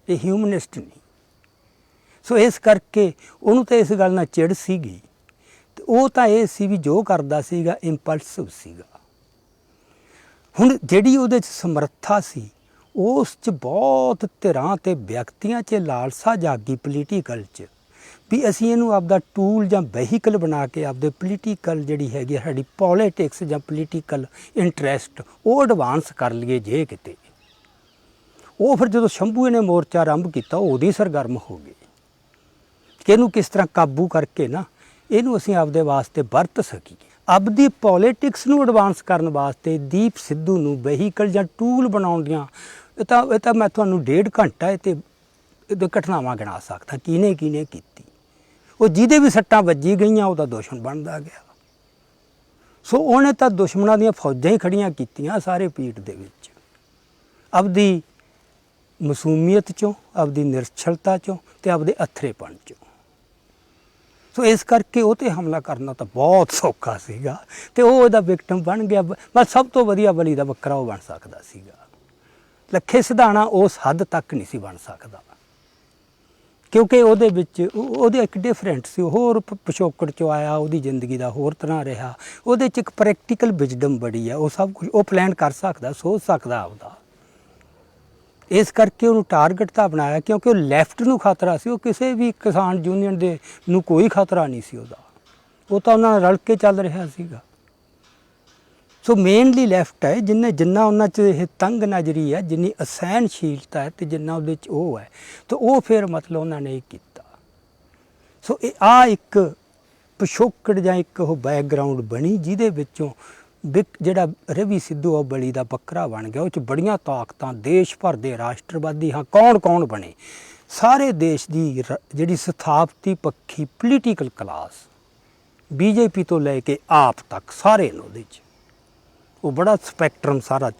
[SPEAKER 1] ਇਹ ਹਿਊਮਨਿਸਟ ਨਹੀਂ। ਸੋ ਇਸ ਕਰਕੇ ਉਹਨੂੰ ਤਾਂ ਇਸ ਗੱਲ ਨਾਲ ਚਿੜ ਸੀਗੀ, ਅਤੇ ਉਹ ਤਾਂ ਇਹ ਸੀ ਵੀ ਜੋ ਕਰਦਾ ਸੀਗਾ ਇੰਪਲਸਿਵ ਸੀਗਾ। ਹੁਣ ਜਿਹੜੀ ਉਹਦੇ 'ਚ ਸਮਰੱਥਾ ਸੀ, ਉਸ 'ਚ ਬਹੁਤ ਧਿਰਾਂ ਅਤੇ ਵਿਅਕਤੀਆਂ 'ਚ ਲਾਲਸਾ ਜਾਗੀ ਪੋਲੀਟੀਕਲ 'ਚ, ਵੀ ਅਸੀਂ ਇਹਨੂੰ ਆਪਦਾ ਟੂਲ ਜਾਂ ਵਹੀਕਲ ਬਣਾ ਕੇ ਆਪਦੇ ਪੋਲੀਟੀਕਲ ਜਿਹੜੀ ਹੈਗੀ ਸਾਡੀ ਪੋਲੀਟਿਕਸ ਜਾਂ ਪੋਲੀਟੀਕਲ ਇੰਟਰਸਟ ਉਹ ਐਡਵਾਂਸ ਕਰ ਲਈਏ ਜੇ ਕਿਤੇ। ਉਹ ਫਿਰ ਜਦੋਂ ਸ਼ੰਭੂ ਨੇ ਮੋਰਚਾ ਆਰੰਭ ਕੀਤਾ, ਉਹਦੀ ਸਰਗਰਮ ਹੋ ਗਏ ਕਿ ਇਹਨੂੰ ਕਿਸ ਤਰ੍ਹਾਂ ਕਾਬੂ ਕਰਕੇ ਨਾ ਇਹਨੂੰ ਅਸੀਂ ਆਪਦੇ ਵਾਸਤੇ ਵਰਤ ਸਕੀਏ। ਆਪਦੀ ਪੋਲੀਟਿਕਸ ਨੂੰ ਐਡਵਾਂਸ ਕਰਨ ਵਾਸਤੇ ਦੀਪ ਸਿੱਧੂ ਨੂੰ ਵਹੀਕਲ ਜਾਂ ਟੂਲ ਬਣਾਉਣ ਦੀਆਂ ਇਹ ਤਾਂ ਮੈਂ ਤੁਹਾਨੂੰ 1.5 ਘੰਟਾ ਇਹਦੇ ਘਟਨਾਵਾਂ ਗਿਣਾ ਸਕਦਾ ਕਿਹਨੇ ਕੀਤੀ। ਉਹ ਜਿਹਦੇ ਵੀ ਸੱਟਾਂ ਵੱਜੀ ਗਈਆਂ ਉਹਦਾ ਦੁਸ਼ਮਣ ਬਣਦਾ ਗਿਆ। ਸੋ ਉਹਨੇ ਤਾਂ ਦੁਸ਼ਮਣਾਂ ਦੀਆਂ ਫੌਜਾਂ ਹੀ ਖੜੀਆਂ ਕੀਤੀਆਂ ਸਾਰੇ ਪੀਠ ਦੇ ਵਿੱਚ, ਆਪਦੀ ਮਾਸੂਮੀਅਤ 'ਚੋਂ, ਆਪਦੀ ਨਿਰਛਲਤਾ 'ਚੋਂ ਅਤੇ ਆਪਦੇ ਅਥਰੇਪਣ 'ਚੋਂ। ਸੋ ਇਸ ਕਰਕੇ ਉਹ 'ਤੇ ਹਮਲਾ ਕਰਨਾ ਤਾਂ ਬਹੁਤ ਸੌਖਾ ਸੀਗਾ, ਅਤੇ ਉਹ ਉਹਦਾ ਵਿਕਟਮ ਬਣ ਗਿਆ। ਬਸ ਸਭ ਤੋਂ ਵਧੀਆ ਬਲੀ ਦਾ ਬੱਕਰਾ ਉਹ ਬਣ ਸਕਦਾ ਸੀਗਾ। ਲੱਖੇ ਸਿਧਾਣਾ ਉਸ ਹੱਦ ਤੱਕ ਨਹੀਂ ਸੀ ਬਣ ਸਕਦਾ, ਕਿਉਂਕਿ ਉਹਦੇ ਵਿੱਚ ਉਹਦੇ ਇੱਕ ਡਿਫਰੈਂਟ ਸੀ, ਹੋਰ ਪਿਛੋਕੜ 'ਚੋਂ ਆਇਆ, ਉਹਦੀ ਜ਼ਿੰਦਗੀ ਦਾ ਹੋਰ ਤਰ੍ਹਾਂ ਰਿਹਾ। ਉਹਦੇ 'ਚ ਇੱਕ ਪ੍ਰੈਕਟੀਕਲ ਵਿਜ਼ਡਮ ਬੜੀ ਆ, ਉਹ ਸਭ ਕੁਝ ਉਹ ਪਲਾਨ ਕਰ ਸਕਦਾ, ਸੋਚ ਸਕਦਾ ਆਪਦਾ। ਇਸ ਕਰਕੇ ਉਹਨੂੰ ਟਾਰਗੇਟ ਤਾਂ ਬਣਾਇਆ, ਕਿਉਂਕਿ ਉਹ ਲੈਫਟ ਨੂੰ ਖਤਰਾ ਸੀ। ਉਹ ਕਿਸੇ ਵੀ ਕਿਸਾਨ ਯੂਨੀਅਨ ਦੇ ਨੂੰ ਕੋਈ ਖਤਰਾ ਨਹੀਂ ਸੀ ਉਹਦਾ, ਉਹ ਤਾਂ ਉਹਨਾਂ ਨਾਲ ਰਲ ਕੇ ਚੱਲ ਰਿਹਾ ਸੀਗਾ। ਸੋ ਮੇਨਲੀ ਲੈਫਟ ਹੈ, ਜਿੰਨਾ ਉਹਨਾਂ 'ਚ ਇਹ ਤੰਗ ਨਜ਼ਰੀ ਹੈ, ਜਿੰਨੀ ਅਸਹਿਣਸ਼ੀਲਤਾ ਹੈ, ਅਤੇ ਜਿੰਨਾ ਉਹਦੇ 'ਚ ਉਹ ਹੈ, ਤਾਂ ਉਹ ਫਿਰ ਮਤਲਬ ਉਹਨਾਂ ਨੇ ਇਹ ਕੀਤਾ। ਸੋ ਇਹ ਇੱਕ ਪਿਛੋਕੜ ਜਾਂ ਇੱਕ ਉਹ ਬੈਕਗਰਾਊਂਡ ਬਣੀ, ਜਿਹਦੇ ਵਿੱਚੋਂ ਜਿਹੜਾ ਰਵੀ ਸਿੱਧੂ ਉਹ ਬਲੀ ਦਾ ਬੱਕਰਾ ਬਣ ਗਿਆ। ਉਹ 'ਚ ਬੜੀਆਂ ਤਾਕਤਾਂ, ਦੇਸ਼ ਭਰ ਦੇ ਰਾਸ਼ਟਰਵਾਦੀ, ਹਾਂ ਕੌਣ ਬਣੇ, ਸਾਰੇ ਦੇਸ਼ ਦੀ ਜਿਹੜੀ ਸਥਾਪਤੀ ਪੱਖੀ ਪੋਲੀਟੀਕਲ ਕਲਾਸ, ਬੀਜੇਪੀ ਤੋਂ ਲੈ ਕੇ ਆਪ ਤੱਕ ਸਾਰੇ ਨੇ ਉਹਦੇ 'ਚ। ਉਹ ਬੜਾ ਸਪੈਕਟਰਮ ਸਾਰਾ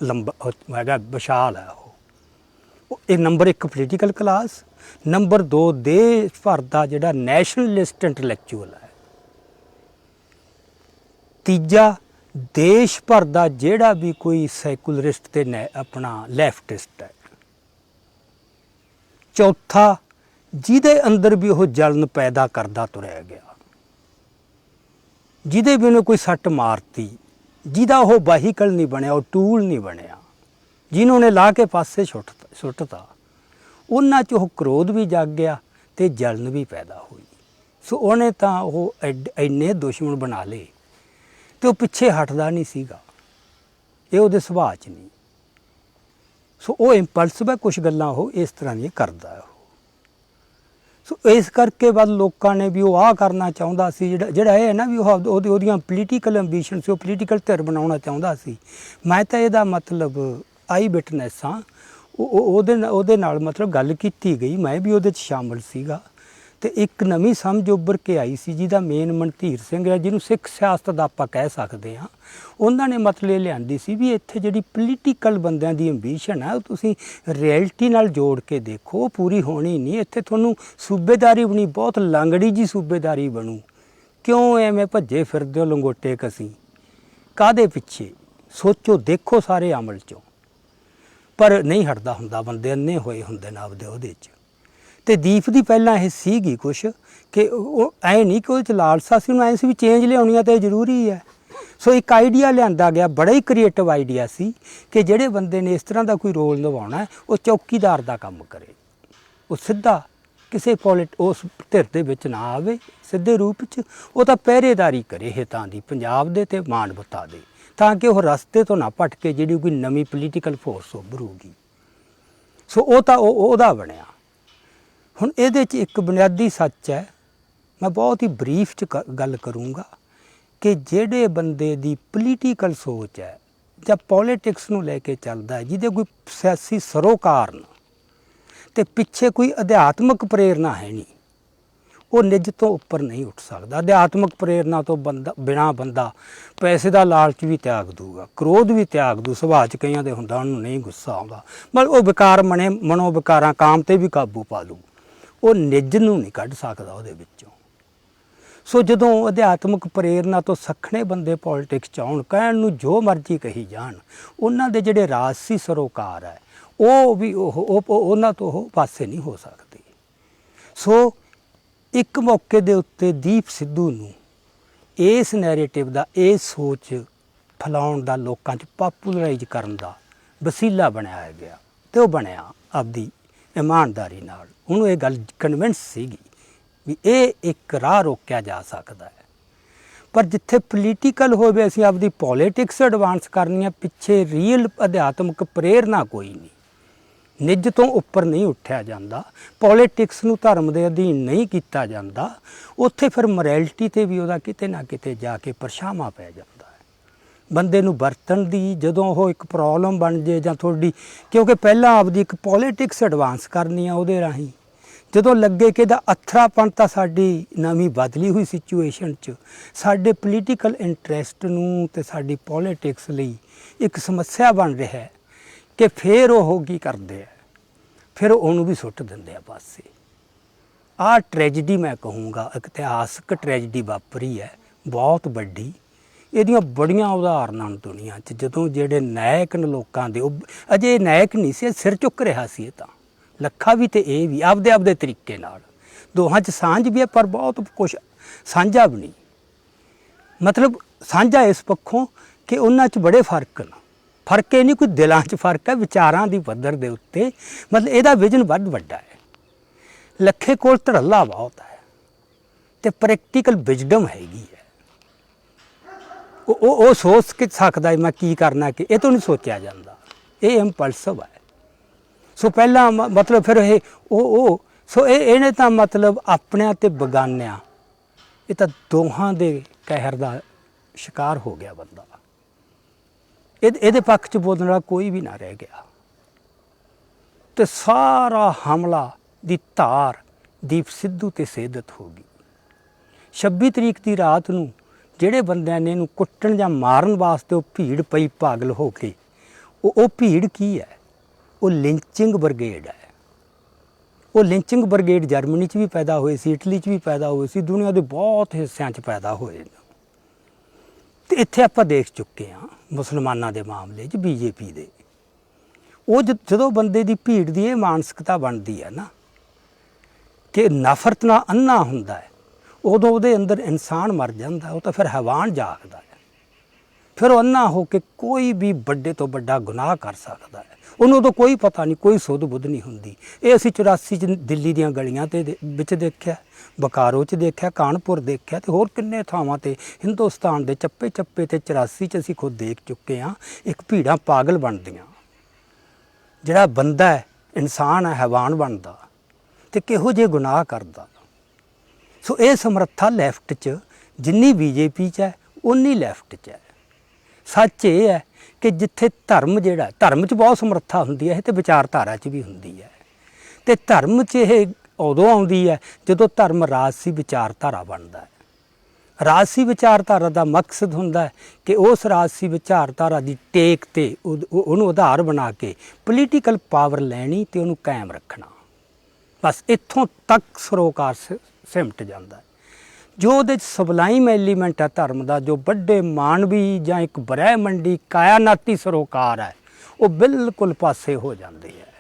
[SPEAKER 1] ਲੰਬਾ ਹੈਗਾ, ਵਿਸ਼ਾਲ ਹੈ ਉਹ। ਇਹ ਨੰਬਰ 1 ਪੋਲੀਟੀਕਲ ਕਲਾਸ, ਨੰਬਰ 2 ਦੇਸ਼ ਭਰ ਦਾ ਜਿਹੜਾ ਨੈਸ਼ਨਲਿਸਟ ਇੰਟਲੈਕਚੁਅਲ ਹੈ। ਤੀਜਾ ਦੇਸ਼ ਭਰ ਦਾ ਜਿਹੜਾ ਵੀ ਕੋਈ ਸੈਕੂਲਰਿਸਟ ਤੇ ਆਪਣਾ ਲੈਫਟਿਸਟ ਹੈ। ਚੌਥਾ ਜਿਹਦੇ ਅੰਦਰ ਵੀ ਉਹ ਜਲਨ ਪੈਦਾ ਕਰਦਾ ਤੁਰਿਆ ਗਿਆ, ਜਿਹਦੇ ਵੀ ਉਹਨੇ ਕੋਈ ਸੱਟ ਮਾਰਤੀ, ਜਿਹਦਾ ਉਹ ਵਾਹੀਕਲ ਨਹੀਂ ਬਣਿਆ, ਉਹ ਟੂਲ ਨਹੀਂ ਬਣਿਆ, ਜਿਹਨੂੰ ਨੇ ਲਾ ਕੇ ਪਾਸੇ ਸੁੱਟਤਾ, ਉਹਨਾਂ 'ਚ ਉਹ ਕ੍ਰੋਧ ਵੀ ਜਾਗ ਗਿਆ ਤੇ ਜਲਨ ਵੀ ਪੈਦਾ ਹੋਈ। ਸੋ ਉਹਨੇ ਤਾਂ ਉਹ ਇੰਨੇ ਦੁਸ਼ਮਣ ਬਣਾ ਲਏ ਤੇ ਉਹ ਪਿੱਛੇ ਹਟਦਾ ਨਹੀਂ ਸੀਗਾ, ਇਹ ਉਹਦੇ ਸੁਭਾਅ 'ਚ ਨਹੀਂ। ਸੋ ਉਹ ਇੰਪਲਸਿਵ ਹੈ, ਕੁਛ ਗੱਲਾਂ ਉਹ ਇਸ ਤਰ੍ਹਾਂ ਦੀਆਂ ਕਰਦਾ ਹੈ ਉਹ। ਸੋ ਇਸ ਕਰਕੇ ਬਾਅਦ ਲੋਕਾਂ ਨੇ ਵੀ ਉਹ ਆਹ ਕਰਨਾ ਚਾਹੁੰਦਾ ਸੀ, ਜਿਹੜਾ ਇਹ ਹੈ ਨਾ ਵੀ ਉਹ ਉਹਦੀਆਂ ਪੋਲੀਟੀਕਲ ਐਂਬੀਸ਼ਨ ਸੀ, ਉਹ ਪੋਲੀਟੀਕਲ ਧਿਰ ਬਣਾਉਣਾ ਚਾਹੁੰਦਾ ਸੀ। ਮੈਂ ਤਾਂ ਇਹਦਾ ਮਤਲਬ ਆਈ ਵਿਟਨੈਸ ਹਾਂ, ਉਹਦੇ ਨਾਲ ਮਤਲਬ ਗੱਲ ਕੀਤੀ ਗਈ, ਮੈਂ ਵੀ ਉਹਦੇ 'ਚ ਸ਼ਾਮਲ ਸੀਗਾ। ਤੇ ਇੱਕ ਨਵੀਂ ਸਮਝ ਉੱਭਰ ਕੇ ਆਈ ਸੀ ਜਿਹਦਾ ਮੇਨ ਮਨਧੀਰ ਸਿੰਘ ਹੈ, ਜਿਹਨੂੰ ਸਿੱਖ ਸਿਆਸਤ ਦਾ ਆਪਾਂ ਕਹਿ ਸਕਦੇ ਹਾਂ। ਉਹਨਾਂ ਨੇ ਮਤਲਬ ਇਹ ਲਿਆਂਦੀ ਸੀ ਵੀ ਇੱਥੇ ਜਿਹੜੀ ਪੋਲੀਟੀਕਲ ਬੰਦਿਆਂ ਦੀ ਐਂਬੀਸ਼ਨ ਹੈ ਉਹ ਤੁਸੀਂ ਰਿਐਲਿਟੀ ਨਾਲ ਜੋੜ ਕੇ ਦੇਖੋ, ਉਹ ਪੂਰੀ ਹੋਣੀ ਨਹੀਂ। ਇੱਥੇ ਤੁਹਾਨੂੰ ਸੂਬੇਦਾਰੀ ਬਣੀ, ਬਹੁਤ ਲੰਗੜੀ ਜੀ ਸੂਬੇਦਾਰੀ ਬਣੂ। ਕਿਉਂ ਐਵੇਂ ਭੱਜੇ ਫਿਰਦੇ ਹੋ ਲੰਗੋਟੇ ਕਸੀਂ, ਕਾਹਦੇ ਪਿੱਛੇ? ਸੋਚੋ, ਦੇਖੋ ਸਾਰੇ ਅਮਲ 'ਚੋਂ। ਪਰ ਨਹੀਂ ਹਟਦਾ ਹੁੰਦਾ, ਬੰਦੇ ਅੰਨੇ ਹੋਏ ਹੁੰਦੇ ਨੇ ਆਪਦੇ ਉਹਦੇ 'ਚ। ਤੇ ਦੀਪ ਦੀ ਪਹਿਲਾਂ ਇਹ ਸੀਗੀ ਕੁਛ ਕਿ ਉਹ ਐ ਨਹੀਂ ਕਿ ਉਹਦੇ 'ਚ ਲਾਲਸਾ ਸੀ, ਉਹਨੂੰ ਐਂ ਸੀ ਵੀ ਚੇਂਜ ਲਿਆਉਣੀ ਆ ਤਾਂ ਜ਼ਰੂਰੀ ਹੈ। ਸੋ ਇੱਕ ਆਈਡੀਆ ਲਿਆਂਦਾ ਗਿਆ, ਬੜਾ ਹੀ ਕ੍ਰੀਏਟਿਵ ਆਈਡੀਆ ਸੀ ਕਿ ਜਿਹੜੇ ਬੰਦੇ ਨੇ ਇਸ ਤਰ੍ਹਾਂ ਦਾ ਕੋਈ ਰੋਲ ਨਿਭਾਉਣਾ ਉਹ ਚੌਕੀਦਾਰ ਦਾ ਕੰਮ ਕਰੇ, ਉਹ ਸਿੱਧਾ ਕਿਸੇ ਉਸ ਧਿਰ ਦੇ ਵਿੱਚ ਨਾ ਆਵੇ ਸਿੱਧੇ ਰੂਪ 'ਚ, ਉਹ ਤਾਂ ਪਹਿਰੇਦਾਰੀ ਕਰੇ ਹਿੱਤਾਂ ਦੀ ਪੰਜਾਬ ਦੇ ਤੇ ਮਾਨਵਤਾ ਦੇ, ਤਾਂ ਕਿ ਉਹ ਰਸਤੇ ਤੋਂ ਨਾ ਭਟਕੇ ਜਿਹੜੀ ਕੋਈ ਨਵੀਂ ਪੋਲੀਟੀਕਲ ਫੋਰਸ ਉੱਭਰੂਗੀ। ਸੋ ਉਹ ਤਾਂ ਉਹਦਾ ਬਣਿਆ। ਹੁਣ ਇਹਦੇ 'ਚ ਇੱਕ ਬੁਨਿਆਦੀ ਸੱਚ ਹੈ, ਮੈਂ ਬਹੁਤ ਹੀ ਬਰੀਫ 'ਚ ਗੱਲ ਕਰੂੰਗਾ ਕਿ ਜਿਹੜੇ ਬੰਦੇ ਦੀ ਪੋਲੀਟੀਕਲ ਸੋਚ ਹੈ ਜਾਂ ਪੋਲੀਟਿਕਸ ਨੂੰ ਲੈ ਕੇ ਚੱਲਦਾ ਹੈ, ਜਿਹਦੇ ਕੋਈ ਸਿਆਸੀ ਸਰੋਕਾਰ ਤੇ ਪਿੱਛੇ ਕੋਈ ਅਧਿਆਤਮਕ ਪ੍ਰੇਰਨਾ ਹੈ ਨਹੀਂ, ਉਹ ਨਿੱਜ ਤੋਂ ਉੱਪਰ ਨਹੀਂ ਉੱਠ ਸਕਦਾ। ਅਧਿਆਤਮਕ ਪ੍ਰੇਰਨਾ ਤੋਂ ਬਿਨਾਂ ਬੰਦਾ ਪੈਸੇ ਦਾ ਲਾਲਚ ਵੀ ਤਿਆਗ ਦੂਗਾ, ਕ੍ਰੋਧ ਵੀ ਤਿਆਗ ਦੂ। ਸੁਭਾਅ 'ਚ ਕਈਆਂ ਦੇ ਹੁੰਦਾ, ਉਹਨੂੰ ਨਹੀਂ ਗੁੱਸਾ ਆਉਂਦਾ, ਮਤਲਬ ਉਹ ਵਿਕਾਰ ਮਨੋ ਵਿਕਾਰਾਂ, ਕਾਮ 'ਤੇ ਵੀ ਕਾਬੂ ਪਾ ਲੂ, ਉਹ ਨਿੱਜ ਨੂੰ ਨਹੀਂ ਕੱਢ ਸਕਦਾ ਉਹਦੇ ਵਿੱਚੋਂ। ਸੋ ਜਦੋਂ ਅਧਿਆਤਮਕ ਪ੍ਰੇਰਨਾ ਤੋਂ ਸੱਖਣੇ ਬੰਦੇ ਪੋਲੀਟਿਕਸ 'ਚ ਆਉਣ, ਕਹਿਣ ਨੂੰ ਜੋ ਮਰਜ਼ੀ ਕਹੀ ਜਾਣ, ਉਹਨਾਂ ਦੇ ਜਿਹੜੇ ਰਾਜਸੀ ਸਰੋਕਾਰ ਹੈ ਉਹ ਵੀ ਉਹਨਾਂ ਤੋਂ ਉਹ ਪਾਸੇ ਨਹੀਂ ਹੋ ਸਕਦੇ। ਸੋ ਇੱਕ ਮੌਕੇ ਦੇ ਉੱਤੇ ਦੀਪ ਸਿੱਧੂ ਨੂੰ ਇਸ ਨੈਰੇਟਿਵ ਦਾ, ਇਹ ਸੋਚ ਫੈਲਾਉਣ ਦਾ, ਲੋਕਾਂ 'ਚ ਪਾਪੂਲਰਾਈਜ਼ ਕਰਨ ਦਾ ਵਸੀਲਾ ਬਣਾਇਆ ਗਿਆ ਤੇ ਉਹ ਬਣਿਆ ਆਪਦੀ ਇਮਾਨਦਾਰੀ ਨਾਲ। ਉਹਨੂੰ ਇਹ ਗੱਲ ਕਨਵਿੰਸ ਸੀਗੀ ਵੀ ਇਹ ਇੱਕ ਰਾਹ ਰੋਕਿਆ ਜਾ ਸਕਦਾ ਹੈ। ਪਰ ਜਿੱਥੇ ਪੋਲੀਟੀਕਲ ਹੋਵੇ, ਅਸੀਂ ਆਪਦੀ ਪੋਲੀਟਿਕਸ ਐਡਵਾਂਸ ਕਰਨੀ ਹੈ, ਪਿੱਛੇ ਰੀਅਲ ਅਧਿਆਤਮਕ ਪ੍ਰੇਰਨਾ ਕੋਈ ਨਹੀਂ, ਨਿੱਜ ਤੋਂ ਉੱਪਰ ਨਹੀਂ ਉੱਠਿਆ ਜਾਂਦਾ, ਪੋਲੀਟਿਕਸ ਨੂੰ ਧਰਮ ਦੇ ਅਧੀਨ ਨਹੀਂ ਕੀਤਾ ਜਾਂਦਾ, ਉੱਥੇ ਫਿਰ ਮੋਰੈਲਿਟੀ 'ਤੇ ਵੀ ਉਹਦਾ ਕਿਤੇ ਨਾ ਕਿਤੇ ਜਾ ਕੇ ਪਰਛਾਵਾਂ ਪੈ ਜਾਂਦਾ ਹੈ। ਬੰਦੇ ਨੂੰ ਵਰਤਣ ਦੀ ਜਦੋਂ ਉਹ ਇੱਕ ਪ੍ਰੋਬਲਮ ਬਣ ਜੇ ਜਾਂ ਤੁਹਾਡੀ, ਕਿਉਂਕਿ ਪਹਿਲਾਂ ਆਪਦੀ ਇੱਕ ਪੋਲੀਟਿਕਸ ਐਡਵਾਂਸ ਕਰਨੀ ਆ, ਉਹਦੇ ਰਾਹੀਂ ਜਦੋਂ ਲੱਗੇ ਕਿ ਇਹਦਾ ਅਥਰਾਪਣ ਤਾਂ ਸਾਡੀ ਨਵੀਂ ਬਦਲੀ ਹੋਈ ਸਿਚੁਏਸ਼ਨ 'ਚ ਸਾਡੇ ਪੋਲੀਟੀਕਲ ਇੰਟਰਸਟ ਨੂੰ ਤੇ ਸਾਡੀ ਪੋਲੀਟਿਕਸ ਲਈ ਇੱਕ ਸਮੱਸਿਆ ਬਣ ਰਿਹਾ ਹੈ, ਕਿ ਫਿਰ ਉਹ ਕੀ ਕਰਦੇ ਆ, ਫਿਰ ਉਹਨੂੰ ਵੀ ਸੁੱਟ ਦਿੰਦੇ ਆ ਪਾਸੇ। ਆਹ ਟ੍ਰੈਜਡੀ ਮੈਂ ਕਹੂੰਗਾ, ਇਤਿਹਾਸਕ ਟ੍ਰੈਜਡੀ ਵਾਪਰੀ ਹੈ ਬਹੁਤ ਵੱਡੀ। ਇਹਦੀਆਂ ਬੜੀਆਂ ਉਦਾਹਰਨਾਂ ਨੇ ਦੁਨੀਆ 'ਚ, ਜਦੋਂ ਜਿਹੜੇ ਨਾਇਕ ਨੇ ਲੋਕਾਂ ਦੇ, ਉਹ ਅਜੇ ਨਾਇਕ ਨਹੀਂ ਸੀ, ਸਿਰ ਚੁੱਕ ਰਿਹਾ ਸੀ। ਇਹ ਤਾਂ ਲੱਖਾ ਵੀ ਤੇ ਇਹ ਵੀ ਆਪਦੇ ਤਰੀਕੇ ਨਾਲ, ਦੋਹਾਂ 'ਚ ਸਾਂਝ ਵੀ ਹੈ ਪਰ ਬਹੁਤ ਕੁਛ ਸਾਂਝਾ ਵੀ ਨਹੀਂ। ਮਤਲਬ ਸਾਂਝਾ ਇਸ ਪੱਖੋਂ ਕਿ ਉਹਨਾਂ 'ਚ ਬੜੇ ਫਰਕ ਨੇ। ਫਰਕ ਇਹ ਨਹੀਂ ਕੋਈ ਦਿਲਾਂ 'ਚ ਫਰਕ ਹੈ, ਵਿਚਾਰਾਂ ਦੀ ਪੱਧਰ ਦੇ ਉੱਤੇ, ਮਤਲਬ ਇਹਦਾ ਵਿਜ਼ਨ ਵੱਡਾ ਹੈ। ਲੱਖੇ ਕੋਲ ਧੜੱਲਾ ਬਹੁਤ ਹੈ ਤੇ ਪ੍ਰੈਕਟੀਕਲ ਵਿਜ਼ਡਮ ਹੈਗੀ ਹੈ। ਉਹ ਸੋਚ ਕੇ ਸਕਦਾ ਮੈਂ ਕੀ ਕਰਨਾ, ਕਿ ਇਹ ਤੋਂ ਨਹੀਂ ਸੋਚਿਆ ਜਾਂਦਾ, ਇਹ ਇੰਪਲਸਿਵ ਹੈ। ਸੋ ਪਹਿਲਾਂ ਮਤਲਬ ਫਿਰ ਇਹ ਸੋ ਇਹਨੇ ਤਾਂ ਮਤਲਬ ਆਪਣਿਆਂ ਤੇ ਬਗਾਨਿਆਂ, ਇਹ ਤਾਂ ਦੋਹਾਂ ਦੇ ਕਹਿਰ ਦਾ ਸ਼ਿਕਾਰ ਹੋ ਗਿਆ ਬੰਦਾ। ਇਹਦੇ ਪੱਖ 'ਚ ਬੋਲਣ ਵਾਲਾ ਕੋਈ ਵੀ ਨਾ ਰਹਿ ਗਿਆ ਤੇ ਸਾਰਾ ਹਮਲਾ ਦੀ ਧਾਰ ਦੀਪ ਸਿੱਧੂ ਤੇ ਸੇਧਤ ਹੋ ਗਈ। 26 ਤਰੀਕ ਦੀ ਰਾਤ ਨੂੰ ਜਿਹੜੇ ਬੰਦਿਆਂ ਨੇ ਇਹਨੂੰ ਕੁੱਟਣ ਜਾਂ ਮਾਰਨ ਵਾਸਤੇ ਉਹ ਭੀੜ ਪਈ ਪਾਗਲ ਹੋ ਕੇ, ਉਹ ਭੀੜ ਕੀ ਹੈ? ਉਹ ਲਿੰਚਿੰਗ ਬ੍ਰਿਗੇਡ ਹੈ। ਉਹ ਲਿੰਚਿੰਗ ਬ੍ਰਿਗੇਡ ਜਰਮਨੀ 'ਚ ਵੀ ਪੈਦਾ ਹੋਏ ਸੀ, ਇਟਲੀ 'ਚ ਵੀ ਪੈਦਾ ਹੋਏ ਸੀ, ਦੁਨੀਆ ਦੇ ਬਹੁਤ ਹਿੱਸਿਆਂ 'ਚ ਪੈਦਾ ਹੋਏ ਨੇ। ਤੇ ਇੱਥੇ ਆਪਾਂ ਦੇਖ ਚੁੱਕੇ ਹਾਂ ਮੁਸਲਮਾਨਾਂ ਦੇ ਮਾਮਲੇ 'ਚ ਬੀਜੇਪੀ ਦੇ, ਉਹ ਜਦੋਂ ਬੰਦੇ ਦੀ ਭੀੜ ਦੀ ਇਹ ਮਾਨਸਿਕਤਾ ਬਣਦੀ ਹੈ ਨਾ ਕਿ ਨਫ਼ਰਤ ਨਾਲ ਅੰਨਾ ਹੁੰਦਾ ਹੈ, ਉਦੋਂ ਉਹਦੇ ਅੰਦਰ ਇਨਸਾਨ ਮਰ ਜਾਂਦਾ, ਉਹ ਤਾਂ ਫਿਰ ਹੈਵਾਨ ਜਾਗਦਾ ਹੈ। ਫਿਰ ਉਹ ਅੰਨਾ ਹੋ ਕੇ ਕੋਈ ਵੀ ਵੱਡੇ ਤੋਂ ਵੱਡਾ ਗੁਨਾਹ ਕਰ ਸਕਦਾ ਹੈ, ਉਹਨੂੰ ਉਦੋਂ ਕੋਈ ਪਤਾ ਨਹੀਂ, ਕੋਈ ਸੁੱਧ ਬੁੱਧ ਨਹੀਂ ਹੁੰਦੀ। ਇਹ ਅਸੀਂ 84 'ਚ ਦਿੱਲੀ ਦੀਆਂ ਗਲੀਆਂ ਤੇ ਵਿੱਚ ਦੇਖਿਆ, ਬਕਾਰੋ 'ਚ ਦੇਖਿਆ, ਕਾਨਪੁਰ ਦੇਖਿਆ, ਤੇ ਹੋਰ ਕਿੰਨੇ ਥਾਵਾਂ ਤੇ ਹਿੰਦੁਸਤਾਨ ਦੇ ਚੱਪੇ ਚੱਪੇ ਤੇ 84 'ਚ ਅਸੀਂ ਖੁਦ ਦੇਖ ਚੁੱਕੇ ਹਾਂ। ਇੱਕ ਭੀੜਾਂ ਪਾਗਲ ਬਣਦੀਆਂ, ਜਿਹੜਾ ਬੰਦਾ ਹੈ ਇਨਸਾਨ ਹੈ ਹੈਵਾਨ ਬਣਦਾ ਤੇ ਕਿਹੋ ਜਿਹੇ ਗੁਨਾਹ ਕਰਦਾ। ਸੋ ਇਹ ਸਮਰੱਥਾ ਲੈਫਟ 'ਚ ਜਿੰਨੀ ਬੀਜੇਪੀ 'ਚ ਹੈ ਉਨੀ ਲੈਫਟ 'ਚ ਹੈ। ਸੱਚ ਇਹ ਹੈ ਕਿ ਜਿੱਥੇ ਧਰਮ ਜਿਹੜਾ, ਧਰਮ 'ਚ ਬਹੁਤ ਸਮਰੱਥਾ ਹੁੰਦੀ ਹੈ, ਤੇ ਵਿਚਾਰਧਾਰਾ 'ਚ ਵੀ ਹੁੰਦੀ ਹੈ। ਤੇ ਧਰਮ 'ਚ ਇਹ ਉਦੋਂ ਆਉਂਦੀ ਹੈ ਜਦੋਂ ਧਰਮ ਰਾਜਸੀ ਵਿਚਾਰਧਾਰਾ ਬਣਦਾ ਹੈ। ਰਾਜਸੀ ਵਿਚਾਰਧਾਰਾ ਦਾ ਮਕਸਦ ਹੁੰਦਾ ਹੈ ਕਿ ਉਸ ਰਾਜਸੀ ਵਿਚਾਰਧਾਰਾ ਦੀ ਟੇਕ ਤੇ ਉਹਨੂੰ ਆਧਾਰ ਬਣਾ ਕੇ ਪੋਲੀਟੀਕਲ ਪਾਵਰ ਲੈਣੀ ਤੇ ਉਹਨੂੰ ਕਾਇਮ ਰੱਖਣਾ। ਬਸ ਇੱਥੋਂ ਤੱਕ ਸਰੋਕਾਰ ਸਿਮਟ ਜਾਂਦਾ ਹੈ। ਜੋ ਉਹਦੇ 'ਚ ਸਬਲਾਈਮ ਐਲੀਮੈਂਟ ਹੈ ਧਰਮ ਦਾ, ਜੋ ਵੱਡੇ ਮਾਨਵੀ ਜਾਂ ਇੱਕ ਬ੍ਰਹਿਮੰਡੀ ਕਾਇਨਾਤੀ ਸਰੋਕਾਰ ਹੈ, ਉਹ ਬਿਲਕੁਲ ਪਾਸੇ ਹੋ ਜਾਂਦੇ ਹੈ।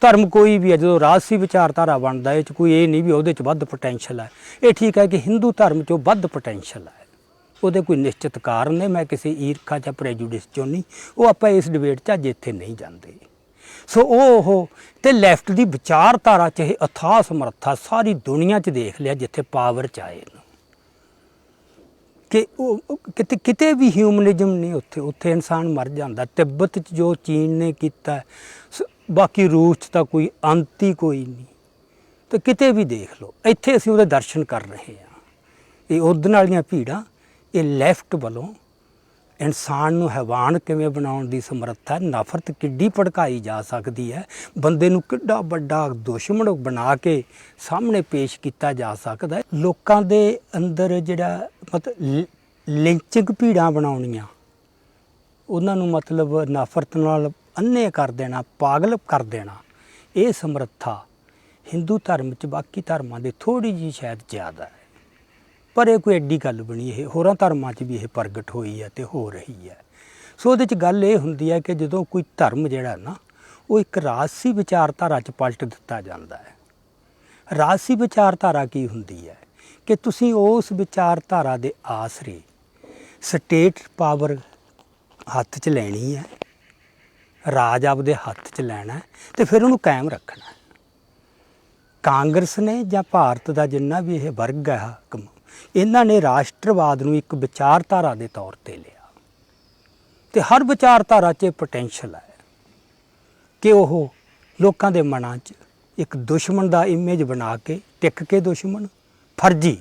[SPEAKER 1] ਧਰਮ ਕੋਈ ਵੀ ਹੈ ਜਦੋਂ ਰਾਜਸੀ ਵਿਚਾਰਧਾਰਾ ਬਣਦਾ, ਇਹ 'ਚ ਕੋਈ ਇਹ ਨਹੀਂ ਵੀ ਉਹਦੇ 'ਚ ਵੱਧ ਪੋਟੈਂਸ਼ੀਅਲ ਹੈ। ਇਹ ਠੀਕ ਹੈ ਕਿ ਹਿੰਦੂ ਧਰਮ 'ਚੋਂ ਵੱਧ ਪੋਟੈਂਸ਼ੀਅਲ ਹੈ, ਉਹਦੇ ਕੋਈ ਨਿਸ਼ਚਿਤ ਕਾਰਨ ਨੇ। ਮੈਂ ਕਿਸੇ ਈਰਖਾ ਜਾਂ ਪ੍ਰੈਜੂਡਿਸ 'ਚੋਂ ਨਹੀਂ, ਉਹ ਆਪਾਂ ਇਸ ਡਿਬੇਟ 'ਚ ਅੱਜ ਇੱਥੇ ਨਹੀਂ ਜਾਂਦੇ। ਸੋ ਉਹ ਤੇ ਲੈਫਟ ਦੀ ਵਿਚਾਰਧਾਰਾ 'ਚ ਇਹ ਅਥਾਹ ਸਮਰੱਥਾ ਸਾਰੀ ਦੁਨੀਆ 'ਚ ਦੇਖ ਲਿਆ, ਜਿੱਥੇ ਪਾਵਰ 'ਚ ਆਏ ਨੇ ਕਿ ਉਹ ਕਿਤੇ ਵੀ ਹਿਊਮਨਿਜ਼ਮ ਨਹੀਂ, ਉੱਥੇ ਇਨਸਾਨ ਮਰ ਜਾਂਦਾ। ਤਿੱਬਤ 'ਚ ਜੋ ਚੀਨ ਨੇ ਕੀਤਾ, ਬਾਕੀ ਰੂਸ 'ਚ ਤਾਂ ਕੋਈ ਅੰਤ ਹੀ ਕੋਈ ਨਹੀਂ। ਤੇ ਕਿਤੇ ਵੀ ਦੇਖ ਲਓ, ਇੱਥੇ ਅਸੀਂ ਉਹਦੇ ਦਰਸ਼ਨ ਕਰ ਰਹੇ ਹਾਂ। ਇਹ ਉਦਣ ਵਾਲੀਆਂ ਭੀੜਾਂ, ਇਹ ਲੈਫਟ ਵੱਲੋਂ ਇਨਸਾਨ ਨੂੰ ਹੈਵਾਨ ਕਿਵੇਂ ਬਣਾਉਣ ਦੀ ਸਮਰੱਥਾ, ਨਫ਼ਰਤ ਕਿੱਡੀ ਭੜਕਾਈ ਜਾ ਸਕਦੀ ਹੈ, ਬੰਦੇ ਨੂੰ ਕਿੱਡਾ ਵੱਡਾ ਦੁਸ਼ਮਣ ਬਣਾ ਕੇ ਸਾਹਮਣੇ ਪੇਸ਼ ਕੀਤਾ ਜਾ ਸਕਦਾ ਹੈ। ਲੋਕਾਂ ਦੇ ਅੰਦਰ ਜਿਹੜਾ ਮਤਲਬ ਲਿੰਚਿੰਗ ਭੀੜਾਂ ਬਣਾਉਣੀਆਂ, ਉਹਨਾਂ ਨੂੰ ਮਤਲਬ ਨਫ਼ਰਤ ਨਾਲ ਅੰਨੇ ਕਰ ਦੇਣਾ, ਪਾਗਲ ਕਰ ਦੇਣਾ, ਇਹ ਸਮਰੱਥਾ ਹਿੰਦੂ ਧਰਮ 'ਚ ਬਾਕੀ ਧਰਮਾਂ ਦੇ ਥੋੜ੍ਹੀ ਜਿਹੀ ਸ਼ਾਇਦ ਜ਼ਿਆਦਾ ਹੈ। ਪਰ ਇਹ ਕੋਈ ਐਡੀ ਗੱਲ ਬਣੀ, ਇਹ ਹੋਰਾਂ ਧਰਮਾਂ 'ਚ ਵੀ ਇਹ ਪ੍ਰਗਟ ਹੋਈ ਹੈ ਤੇ ਹੋ ਰਹੀ ਹੈ। ਸੋ ਉਹਦੇ 'ਚ ਗੱਲ ਇਹ ਹੁੰਦੀ ਹੈ ਕਿ ਜਦੋਂ ਕੋਈ ਧਰਮ ਜਿਹੜਾ ਨਾ, ਉਹ ਇੱਕ ਰਾਜਸੀ ਵਿਚਾਰਧਾਰਾ 'ਚ ਪਲਟ ਦਿੱਤਾ ਜਾਂਦਾ ਹੈ। ਰਾਜਸੀ ਵਿਚਾਰਧਾਰਾ ਕੀ ਹੁੰਦੀ ਹੈ ਕਿ ਤੁਸੀਂ ਉਸ ਵਿਚਾਰਧਾਰਾ ਦੇ ਆਸਰੇ ਸਟੇਟ ਪਾਵਰ ਹੱਥ 'ਚ ਲੈਣੀ ਹੈ, ਰਾਜ ਆਪਦੇ ਹੱਥ 'ਚ ਲੈਣਾ ਤੇ ਫਿਰ ਉਹਨੂੰ ਕਾਇਮ ਰੱਖਣਾ। ਕਾਂਗਰਸ ਨੇ ਜਾਂ ਭਾਰਤ ਦਾ ਜਿੰਨਾ ਵੀ ਇਹ ਵਰਗ ਹੈ ਹਾਕਮ, ਇਹਨਾਂ ਨੇ ਰਾਸ਼ਟਰਵਾਦ ਨੂੰ ਇੱਕ ਵਿਚਾਰਧਾਰਾ ਦੇ ਤੌਰ ਤੇ ਲਿਆ ਤੇ ਹਰ ਵਿਚਾਰਧਾਰਾ 'ਚ ਪੋਟੈਂਸ਼ੀਅਲ ਹੈ ਕਿ ਉਹ ਲੋਕਾਂ ਦੇ ਮਨਾਂ 'ਚ ਇੱਕ ਦੁਸ਼ਮਣ ਦਾ ਇਮੇਜ ਬਣਾ ਕੇ ਟਿਕ ਕੇ ਦੁਸ਼ਮਣ ਫਰਜ਼ੀ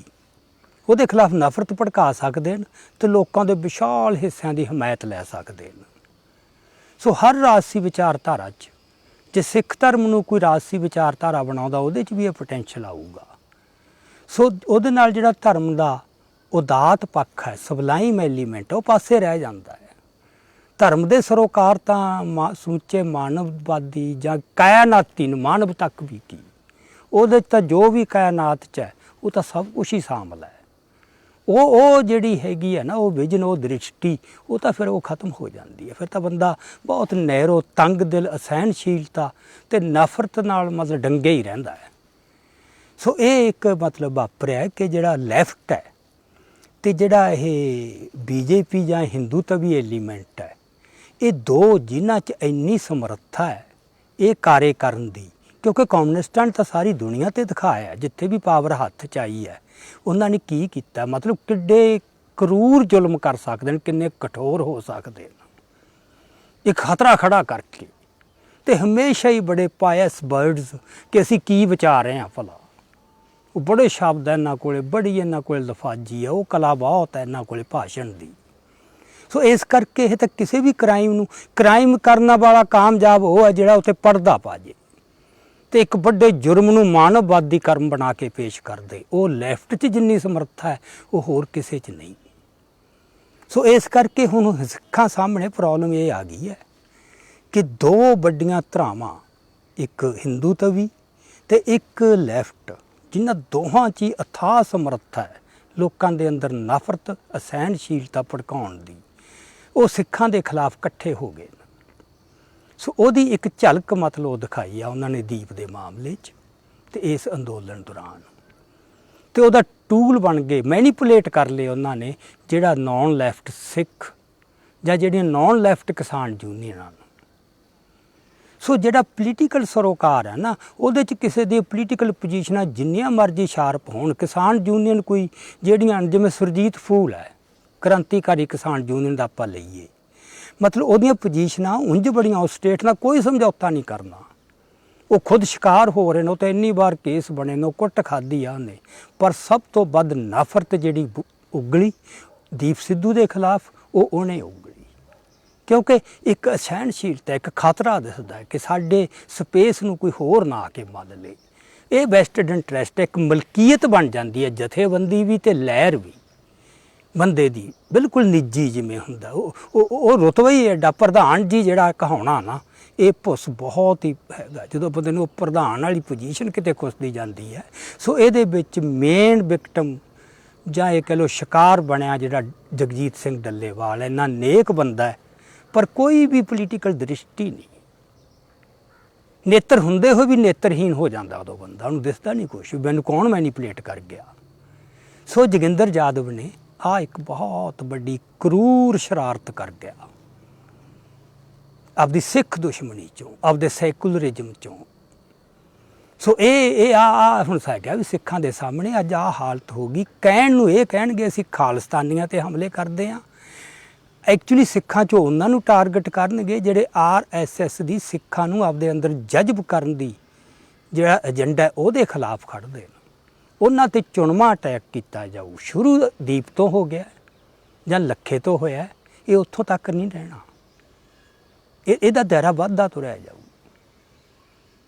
[SPEAKER 1] ਉਹਦੇ ਖਿਲਾਫ ਨਫ਼ਰਤ ਭੜਕਾ ਸਕਦੇ ਨੇ ਤੇ ਲੋਕਾਂ ਦੇ ਵਿਸ਼ਾਲ ਹਿੱਸਿਆਂ ਦੀ ਹਮਾਇਤ ਲੈ ਸਕਦੇ ਨੇ। ਸੋ ਹਰ ਰਾਜਸੀ ਵਿਚਾਰਧਾਰਾ 'ਚ ਜੇ ਸਿੱਖ ਧਰਮ ਨੂੰ ਕੋਈ ਰਾਜਸੀ ਵਿਚਾਰਧਾਰਾ ਬਣਾਉਂਦਾ, ਉਹਦੇ 'ਚ ਵੀ ਇਹ ਪੋਟੈਂਸ਼ੀਅਲ ਆਊਗਾ। ਸੋ ਉਹਦੇ ਨਾਲ ਜਿਹੜਾ ਧਰਮ ਦਾ ਉਦਾਤ ਪੱਖ ਹੈ, ਸਬਲਾਈਮ ਐਲੀਮੈਂਟ, ਉਹ ਪਾਸੇ ਰਹਿ ਜਾਂਦਾ ਹੈ। ਧਰਮ ਦੇ ਸਰੋਕਾਰ ਤਾਂ ਸਮੁੱਚੇ ਮਾਨਵਵਾਦੀ ਜਾਂ ਕਾਇਨਾਤੀ ਨੂੰ, ਮਾਨਵ ਤੱਕ ਵੀ ਕੀ, ਉਹਦੇ 'ਚ ਤਾਂ ਜੋ ਵੀ ਕਾਇਨਾਤ 'ਚ ਹੈ ਉਹ ਤਾਂ ਸਭ ਕੁਛ ਹੀ ਸ਼ਾਮਲ ਹੈ। ਉਹ ਜਿਹੜੀ ਹੈਗੀ ਹੈ ਨਾ, ਉਹ ਵਿਜ਼ਨ, ਉਹ ਦ੍ਰਿਸ਼ਟੀ, ਉਹ ਤਾਂ ਫਿਰ ਉਹ ਖਤਮ ਹੋ ਜਾਂਦੀ ਹੈ। ਫਿਰ ਤਾਂ ਬੰਦਾ ਬਹੁਤ ਨੈਰੋ, ਤੰਗ ਦਿਲ, ਅਸਹਿਣਸ਼ੀਲਤਾ ਤੇ ਨਫ਼ਰਤ ਨਾਲ ਮਤਲਬ ਡੰਗੇ ਹੀ ਰਹਿੰਦਾ ਹੈ। ਸੋ ਇਹ ਇੱਕ ਮਤਲਬ ਵਾਪਰਿਆ ਕਿ ਜਿਹੜਾ ਲੈਫਟ ਹੈ ਤੇ ਜਿਹੜਾ ਇਹ ਬੀਜੇਪੀ ਜਾਂ ਹਿੰਦੂਤਵੀ ਐਲੀਮੈਂਟ ਹੈ, ਇਹ ਦੋ ਜਿਨ੍ਹਾਂ 'ਚ ਇੰਨੀ ਸਮਰੱਥਾ ਹੈ ਇਹ ਕਾਰੇ ਕਰਨ ਦੀ, ਕਿਉਂਕਿ ਕਮਿਊਨਿਸਟਾਂ ਨੇ ਤਾਂ ਸਾਰੀ ਦੁਨੀਆ 'ਤੇ ਦਿਖਾਇਆ, ਜਿੱਥੇ ਵੀ ਪਾਵਰ ਹੱਥ 'ਚ ਆਈ ਹੈ ਉਹਨਾਂ ਨੇ ਕੀ ਕੀਤਾ, ਮਤਲਬ ਕਿੱਡੇ ਕਰੂਰ ਜ਼ੁਲਮ ਕਰ ਸਕਦੇ ਨੇ, ਕਿੰਨੇ ਕਠੋਰ ਹੋ ਸਕਦੇ ਨੇ ਇੱਕ ਖਤਰਾ ਖੜਾ ਕਰਕੇ। ਤੇ ਹਮੇਸ਼ਾ ਹੀ ਬੜੇ ਪਾਇਸ ਵਰਡਸ ਕਿ ਅਸੀਂ ਕੀ ਵਿਚਾਰ ਰਹੇ ਹਾਂ ਭਲਾ, ਉਹ ਬੜੇ ਸ਼ਬਦ ਹੈ ਇਹਨਾਂ ਕੋਲੇ, ਬੜੀ ਇਹਨਾਂ ਕੋਲ ਲਫਾਜੀ ਹੈ, ਉਹ ਕਲਾ ਬਹੁਤ ਹੈ ਇਹਨਾਂ ਕੋਲੇ ਭਾਸ਼ਣ ਦੀ। ਸੋ ਇਸ ਕਰਕੇ ਇਹ ਤਾਂ ਕਿਸੇ ਵੀ ਕ੍ਰਾਈਮ ਕਰਨ ਵਾਲਾ ਕਾਮਯਾਬ ਉਹ ਹੈ ਜਿਹੜਾ ਉੱਥੇ ਪਰਦਾ ਪਾ ਜੇ ਤੇ ਇੱਕ ਵੱਡੇ ਜੁਰਮ ਨੂੰ ਮਾਨਵਵਾਦੀ ਕਰਮ ਬਣਾ ਕੇ ਪੇਸ਼ ਕਰਦੇ। ਉਹ ਲੈਫਟ 'ਚ ਜਿੰਨੀ ਸਮਰੱਥਾ ਹੈ ਉਹ ਹੋਰ ਕਿਸੇ 'ਚ ਨਹੀਂ। ਸੋ ਇਸ ਕਰਕੇ ਹੁਣ ਸਿੱਖਾਂ ਸਾਹਮਣੇ ਪ੍ਰੋਬਲਮ ਇਹ ਆ ਗਈ ਹੈ ਕਿ ਦੋ ਵੱਡੀਆਂ ਧਰਾਵਾਂ, ਇੱਕ ਹਿੰਦੂਤਵੀ ਤੇ ਇੱਕ ਲੈਫਟ, ਜਿਨ੍ਹਾਂ ਦੋਹਾਂ 'ਚ ਹੀ ਅਥਾਹ ਸਮਰੱਥਾ ਹੈ ਲੋਕਾਂ ਦੇ ਅੰਦਰ ਨਫ਼ਰਤ ਅਸਹਿਣਸ਼ੀਲਤਾ ਭੜਕਾਉਣ ਦੀ, ਉਹ ਸਿੱਖਾਂ ਦੇ ਖਿਲਾਫ ਇਕੱਠੇ ਹੋ ਗਏ। ਸੋ ਉਹਦੀ ਇੱਕ ਝਲਕ ਮਤਲਬ ਉਹ ਦਿਖਾਈ ਆ ਉਹਨਾਂ ਨੇ ਦੀਪ ਦੇ ਮਾਮਲੇ 'ਚ ਤੇ ਇਸ ਅੰਦੋਲਨ ਦੌਰਾਨ, ਤੇ ਉਹਦਾ ਟੂਲ ਬਣ ਗਏ, ਮੈਨੀਪੂਲੇਟ ਕਰ ਲਏ ਉਹਨਾਂ ਨੇ ਜਿਹੜਾ ਨੌਨ ਲੈਫਟ ਸਿੱਖ ਜਾਂ ਜਿਹੜੀਆਂ ਨੌਨ ਲੈਫਟ ਕਿਸਾਨ ਯੂਨੀਅਨਾਂ ਨੂੰ। ਸੋ ਜਿਹੜਾ ਪੋਲੀਟੀਕਲ ਸਰੋਕਾਰ ਹੈ ਨਾ, ਉਹਦੇ 'ਚ ਕਿਸੇ ਦੀ ਪੋਲੀਟੀਕਲ ਪੋਜੀਸ਼ਨਾਂ ਜਿੰਨੀਆਂ ਮਰਜ਼ੀ ਸ਼ਾਰਪ ਹੋਣ, ਕਿਸਾਨ ਯੂਨੀਅਨ ਕੋਈ ਜਿਹੜੀਆਂ ਜਿਵੇਂ ਸੁਰਜੀਤ ਫੂਲ ਹੈ, ਕ੍ਰਾਂਤੀਕਾਰੀ ਕਿਸਾਨ ਯੂਨੀਅਨ ਦਾ ਆਪਾਂ ਲਈਏ, ਮਤਲਬ ਉਹਦੀਆਂ ਪੋਜੀਸ਼ਨਾਂ ਉਂਝ ਬੜੀਆਂ, ਉਸ ਸਟੇਟ ਨਾਲ ਕੋਈ ਸਮਝੌਤਾ ਨਹੀਂ ਕਰਨਾ। ਉਹ ਖੁਦ ਸ਼ਿਕਾਰ ਹੋ ਰਹੇ ਨੇ, ਉਹ ਤਾਂ ਇੰਨੀ ਵਾਰ ਕੇਸ ਬਣੇ ਨੇ, ਉਹ ਕੁੱਟ ਖਾਧੀ ਆ ਉਹਨੇ, ਪਰ ਸਭ ਤੋਂ ਵੱਧ ਨਫ਼ਰਤ ਜਿਹੜੀ ਉਗਲੀ ਦੀਪ ਸਿੱਧੂ ਦੇ ਖਿਲਾਫ, ਉਹ ਉਹਨੇ ਉਗਲੀ, ਕਿਉਂਕਿ ਇੱਕ ਅਸਹਿਣਸ਼ੀਲਤਾ, ਇੱਕ ਖਤਰਾ ਦਿਸਦਾ ਹੈ ਕਿ ਸਾਡੇ ਸਪੇਸ ਨੂੰ ਕੋਈ ਹੋਰ ਨਾ ਆ ਕੇ ਮੰਨ ਲੇ। ਇਹ ਵੈਸਟਡ ਇੰਟਰਸਟ ਇੱਕ ਮਲਕੀਅਤ ਬਣ ਜਾਂਦੀ ਹੈ, ਜਥੇਬੰਦੀ ਵੀ ਤੇ ਲਹਿਰ ਵੀ ਬੰਦੇ ਦੀ ਬਿਲਕੁਲ ਨਿੱਜੀ ਜਿਵੇਂ ਹੁੰਦਾ। ਉਹ ਰੁਤਬਾ ਹੀ ਐਡਾ, ਪ੍ਰਧਾਨ ਜੀ ਜਿਹੜਾ ਕਹਾਉਣਾ ਨਾ, ਇਹ ਭੁੱਸ ਬਹੁਤ ਹੀ ਹੈਗਾ ਜਦੋਂ ਬੰਦੇ ਨੂੰ ਪ੍ਰਧਾਨ ਵਾਲੀ ਪੋਜੀਸ਼ਨ ਕਿਤੇ ਖੁੱਸਦੀ ਜਾਂਦੀ ਹੈ। ਸੋ ਇਹਦੇ ਵਿੱਚ ਮੇਨ ਵਿਕਟਮ ਜਾਂ ਇਹ ਕਹਿ ਲਓ ਸ਼ਿਕਾਰ ਬਣਿਆ ਜਿਹੜਾ ਜਗਜੀਤ ਸਿੰਘ ਡੱਲੇਵਾਲ, ਇੰਨਾ ਨੇਕ ਬੰਦਾ ਹੈ ਪਰ ਕੋਈ ਵੀ ਪੋਲੀਟੀਕਲ ਦ੍ਰਿਸ਼ਟੀ ਨਹੀਂ, ਨੇਤਰ ਹੁੰਦੇ ਹੋਏ ਵੀ ਨੇਤਰਹੀਨ ਹੋ ਜਾਂਦਾ ਉਦੋਂ ਬੰਦਾ, ਉਹਨੂੰ ਦਿਸਦਾ ਨਹੀਂ ਕੁਛ, ਮੈਨੂੰ ਕੌਣ ਮੈਨੀਪੂਲੇਟ ਕਰ ਗਿਆ। ਸੋ ਜੋਗਿੰਦਰ ਯਾਦਵ ਨੇ ਆ ਇੱਕ ਬਹੁਤ ਵੱਡੀ ਕਰੂਰ ਸ਼ਰਾਰਤ ਕਰ ਗਿਆ ਆਪਦੀ ਸਿੱਖ ਦੁਸ਼ਮਣੀ ਚੋਂ, ਆਪਦੇ ਸੈਕੂਲਰਿਜ਼ਮ ਚੋਂ। ਸੋ ਇਹ ਹੁਣ ਸਾਡਾ ਵੀ ਸਿੱਖਾਂ ਦੇ ਸਾਹਮਣੇ ਅੱਜ ਆਹ ਹਾਲਤ ਹੋ ਗਈ। ਕਹਿਣ ਨੂੰ ਇਹ ਕਹਿਣਗੇ ਅਸੀਂ ਖਾਲਿਸਤਾਨੀਆਂ ਤੇ ਹਮਲੇ ਕਰਦੇ ਹਾਂ, ਐਕਚੁਅਲੀ ਸਿੱਖਾਂ 'ਚੋਂ ਉਹਨਾਂ ਨੂੰ ਟਾਰਗੇਟ ਕਰਨਗੇ ਜਿਹੜੇ RSS ਦੀ ਸਿੱਖਾਂ ਨੂੰ ਆਪਦੇ ਅੰਦਰ ਜਜ਼ਬ ਕਰਨ ਦੀ ਜਿਹੜਾ ਏਜੰਡਾ ਉਹਦੇ ਖਿਲਾਫ ਖੜ੍ਹਦੇ ਨੇ, ਉਹਨਾਂ 'ਤੇ ਚੁਣਵਾਂ ਅਟੈਕ ਕੀਤਾ ਜਾਊ। ਸ਼ੁਰੂ ਦੀਪ ਤੋਂ ਹੋ ਗਿਆ ਜਾਂ ਲੱਖੇ ਤੋਂ ਹੋਇਆ, ਇਹ ਉੱਥੋਂ ਤੱਕ ਨਹੀਂ ਰਹਿਣਾ, ਇਹਦਾ ਦਾਇਰਾ ਵੱਧਦਾ ਤੁਰਿਆ ਜਾਊ।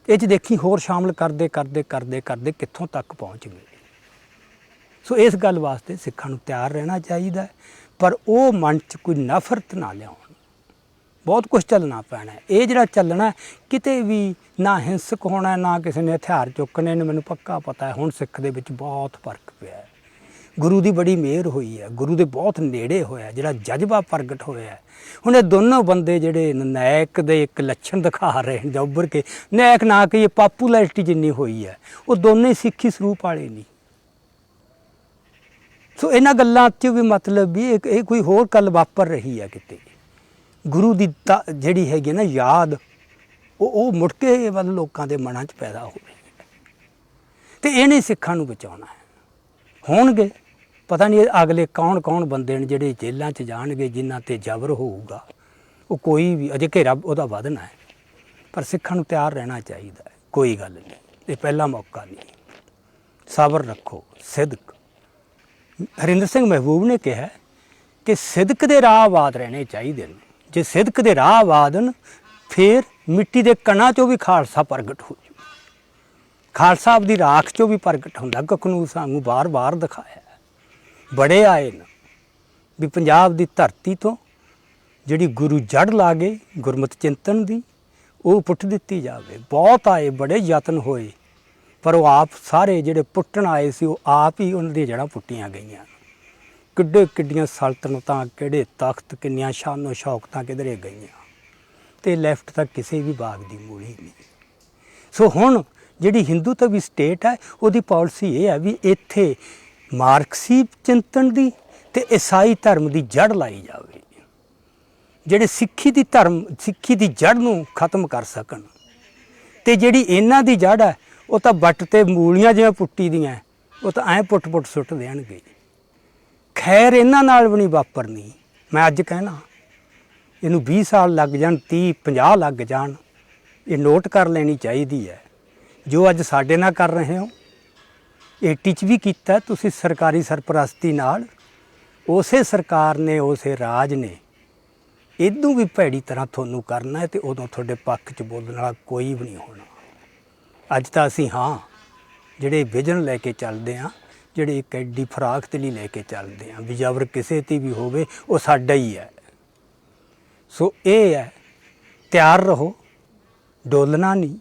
[SPEAKER 1] ਇਹ 'ਚ ਦੇਖੀ ਹੋਰ ਸ਼ਾਮਲ ਕਰਦੇ ਕਰਦੇ ਕਰਦੇ ਕਰਦੇ ਕਿੱਥੋਂ ਤੱਕ ਪਹੁੰਚ ਗਏ। ਸੋ ਇਸ ਗੱਲ ਵਾਸਤੇ ਸਿੱਖਾਂ ਨੂੰ ਤਿਆਰ ਰਹਿਣਾ ਚਾਹੀਦਾ, ਪਰ ਉਹ ਮਨ 'ਚ ਕੋਈ ਨਫ਼ਰਤ ਨਾ ਲਿਆਉਣ। ਬਹੁਤ ਕੁਝ ਚੱਲਣਾ ਪੈਣਾ। ਇਹ ਜਿਹੜਾ ਚੱਲਣਾ ਕਿਤੇ ਵੀ ਨਾ ਹਿੰਸਕ ਹੋਣਾ, ਨਾ ਕਿਸੇ ਨੇ ਹਥਿਆਰ ਚੁੱਕਣੇ ਨੇ। ਮੈਨੂੰ ਪੱਕਾ ਪਤਾ ਹੈ ਹੁਣ ਸਿੱਖ ਦੇ ਵਿੱਚ ਬਹੁਤ ਫਰਕ ਪਿਆ ਹੈ, ਗੁਰੂ ਦੀ ਬੜੀ ਮਿਹਰ ਹੋਈ ਹੈ, ਗੁਰੂ ਦੇ ਬਹੁਤ ਨੇੜੇ ਹੋਇਆ, ਜਿਹੜਾ ਜਜ਼ਬਾ ਪ੍ਰਗਟ ਹੋਇਆ। ਹੁਣ ਇਹ ਦੋਨੋਂ ਬੰਦੇ ਜਿਹੜੇ ਨਾਇਕ ਦੇ ਇੱਕ ਲੱਛਣ ਦਿਖਾ ਰਹੇ ਨੇ ਜਾਂ ਉੱਭਰ ਕੇ, ਨਾਇਕ ਨਾ ਕਹੀਏ, ਪਾਪੂਲੈਰਿਟੀ ਜਿੰਨੀ ਹੋਈ ਹੈ, ਉਹ ਦੋਨੇ ਸਿੱਖੀ ਸਰੂਪ ਵਾਲੇ ਨਹੀਂ। ਸੋ ਇਹਨਾਂ ਗੱਲਾਂ 'ਚ ਵੀ ਮਤਲਬ ਵੀ ਇਹ ਕੋਈ ਹੋਰ ਗੱਲ ਵਾਪਰ ਰਹੀ ਹੈ ਕਿਤੇ, ਗੁਰੂ ਦੀ ਜਿਹੜੀ ਹੈਗੀ ਨਾ ਯਾਦ, ਉਹ ਮੁੜ ਕੇ ਵੱਲ ਲੋਕਾਂ ਦੇ ਮਨਾਂ 'ਚ ਪੈਦਾ ਹੋਵੇ, ਅਤੇ ਇਹਨੇ ਸਿੱਖਾਂ ਨੂੰ ਬਚਾਉਣਾ ਹੈ। ਹੋਣਗੇ ਪਤਾ ਨਹੀਂ ਅਗਲੇ ਕੌਣ ਬੰਦੇ ਨੇ ਜਿਹੜੇ ਜੇਲ੍ਹਾਂ 'ਚ ਜਾਣਗੇ, ਜਿਨ੍ਹਾਂ 'ਤੇ ਜ਼ਬਰ ਹੋਊਗਾ, ਉਹ ਕੋਈ ਵੀ ਅਜੇ ਘੇਰਾ ਉਹਦਾ ਵਧਣਾ ਹੈ, ਪਰ ਸਿੱਖਾਂ ਨੂੰ ਤਿਆਰ ਰਹਿਣਾ ਚਾਹੀਦਾ ਹੈ। ਕੋਈ ਗੱਲ ਨਹੀਂ, ਇਹ ਪਹਿਲਾ ਮੌਕਾ ਨਹੀਂ, ਸਬਰ ਰੱਖੋ, ਸਿਦਕ। ਹਰਿੰਦਰ ਸਿੰਘ ਮਹਿਬੂਬ ਨੇ ਕਿਹਾ ਕਿ ਸਿਦਕ ਦੇ ਰਾਹ ਆਬਾਦ ਰਹਿਣੇ ਚਾਹੀਦੇ ਨੇ। ਜੇ ਸਿਦਕ ਦੇ ਰਾਹ ਆਬਾਦ ਹਨ, ਫਿਰ ਮਿੱਟੀ ਦੇ ਕਣਾਂ 'ਚੋਂ ਵੀ ਖਾਲਸਾ ਪ੍ਰਗਟ ਹੋ ਜੂ, ਖਾਲਸਾ ਆਪਦੀ ਰਾਖ 'ਚੋਂ ਵੀ ਪ੍ਰਗਟ ਹੁੰਦਾ। ਕਖਨੂੰ ਸਾਨੂੰ ਬਾਰ ਦਿਖਾਇਆ, ਬੜੇ ਆਏ ਨੇ ਵੀ ਪੰਜਾਬ ਦੀ ਧਰਤੀ ਤੋਂ ਜਿਹੜੀ ਗੁਰੂ ਜੜ ਲਾ ਗਏ ਗੁਰਮਤਿ ਚਿੰਤਨ ਦੀ, ਉਹ ਪੁੱਟ ਦਿੱਤੀ ਜਾਵੇ। ਬਹੁਤ ਆਏ, ਬੜੇ ਯਤਨ ਹੋਏ, ਪਰ ਉਹ ਆਪ ਸਾਰੇ ਜਿਹੜੇ ਪੁੱਟਣ ਆਏ ਸੀ, ਉਹ ਆਪ ਹੀ ਉਹਨਾਂ ਦੀਆਂ ਜੜ੍ਹਾਂ ਪੁੱਟੀਆਂ ਗਈਆਂ। ਕਿੱਡੀਆਂ ਸਲਤਨਤਾਂ, ਕਿਹੜੇ ਤਖਤ, ਕਿੰਨੀਆਂ ਸ਼ਾਨੋ ਸ਼ੌਕਤਾਂ ਕਿਧਰੇ ਗਈਆਂ, ਅਤੇ ਲੈਫਟ ਤਾਂ ਕਿਸੇ ਵੀ ਬਾਗ ਦੀ ਮੂਲੀ ਨਹੀਂ। ਸੋ ਹੁਣ ਜਿਹੜੀ ਹਿੰਦੂਤਵੀ ਸਟੇਟ ਹੈ, ਉਹਦੀ ਪਾਲਿਸੀ ਇਹ ਹੈ ਵੀ ਇੱਥੇ ਮਾਰਕਸੀ ਚਿੰਤਨ ਦੀ ਅਤੇ ਈਸਾਈ ਧਰਮ ਦੀ ਜੜ੍ਹ ਲਾਈ ਜਾਵੇ, ਜਿਹੜੇ ਸਿੱਖੀ ਦੀ ਜੜ੍ਹ ਨੂੰ ਖਤਮ ਕਰ ਸਕਣ। ਅਤੇ ਜਿਹੜੀ ਇਹਨਾਂ ਦੀ ਜੜ੍ਹ ਹੈ, ਉਹ ਤਾਂ ਵੱਟ 'ਤੇ ਮੂਲੀਆਂ ਜਿਵੇਂ ਪੁੱਟੀ ਦੀਆਂ, ਉਹ ਤਾਂ ਐਂ ਪੁੱਟ ਸੁੱਟ ਦੇਣਗੇ। ਖੈਰ ਇਹਨਾਂ ਨਾਲ ਵੀ ਨਹੀਂ ਵਾਪਰਨੀ। ਮੈਂ ਅੱਜ ਕਹਿਣਾ, ਇਹਨੂੰ 20 ਸਾਲ ਲੱਗ ਜਾਣ, 30 50 ਲੱਗ ਜਾਣ, ਇਹ ਨੋਟ ਕਰ ਲੈਣੀ ਚਾਹੀਦੀ ਹੈ। ਜੋ ਅੱਜ ਸਾਡੇ ਨਾਲ ਕਰ ਰਹੇ ਹੋ, 80 'ਚ ਵੀ ਕੀਤਾ ਤੁਸੀਂ ਸਰਕਾਰੀ ਸਰਪ੍ਰਸਤੀ ਨਾਲ। ਉਸੇ ਸਰਕਾਰ ਨੇ, ਉਸੇ ਰਾਜ ਨੇ ਇਦੋਂ ਵੀ ਭੈੜੀ ਤਰ੍ਹਾਂ ਤੁਹਾਨੂੰ ਕਰਨਾ ਹੈ, ਅਤੇ ਉਦੋਂ ਤੁਹਾਡੇ ਪੱਖ 'ਚ ਬੋਲਣ ਵਾਲਾ ਕੋਈ ਵੀ ਨਹੀਂ ਹੋਣਾ। ਅੱਜ ਤਾਂ ਅਸੀਂ ਜਿਹੜੇ ਵਿਜ਼ਨ ਲੈ ਕੇ ਚੱਲਦੇ ਹਾਂ, ਜਿਹੜੇ ਇੱਕ ਐਡੀ ਫਰਾਖਤ ਲਈ ਲੈ ਕੇ ਚੱਲਦੇ ਹਾਂ ਵੀ ਜ਼ਬਰ ਕਿਸੇ 'ਤੇ ਵੀ ਹੋਵੇ, ਉਹ ਸਾਡਾ ਹੀ ਹੈ। ਸੋ ਇਹ ਹੈ, ਤਿਆਰ ਰਹੋ, ਡੋਲਣਾ ਨਹੀਂ,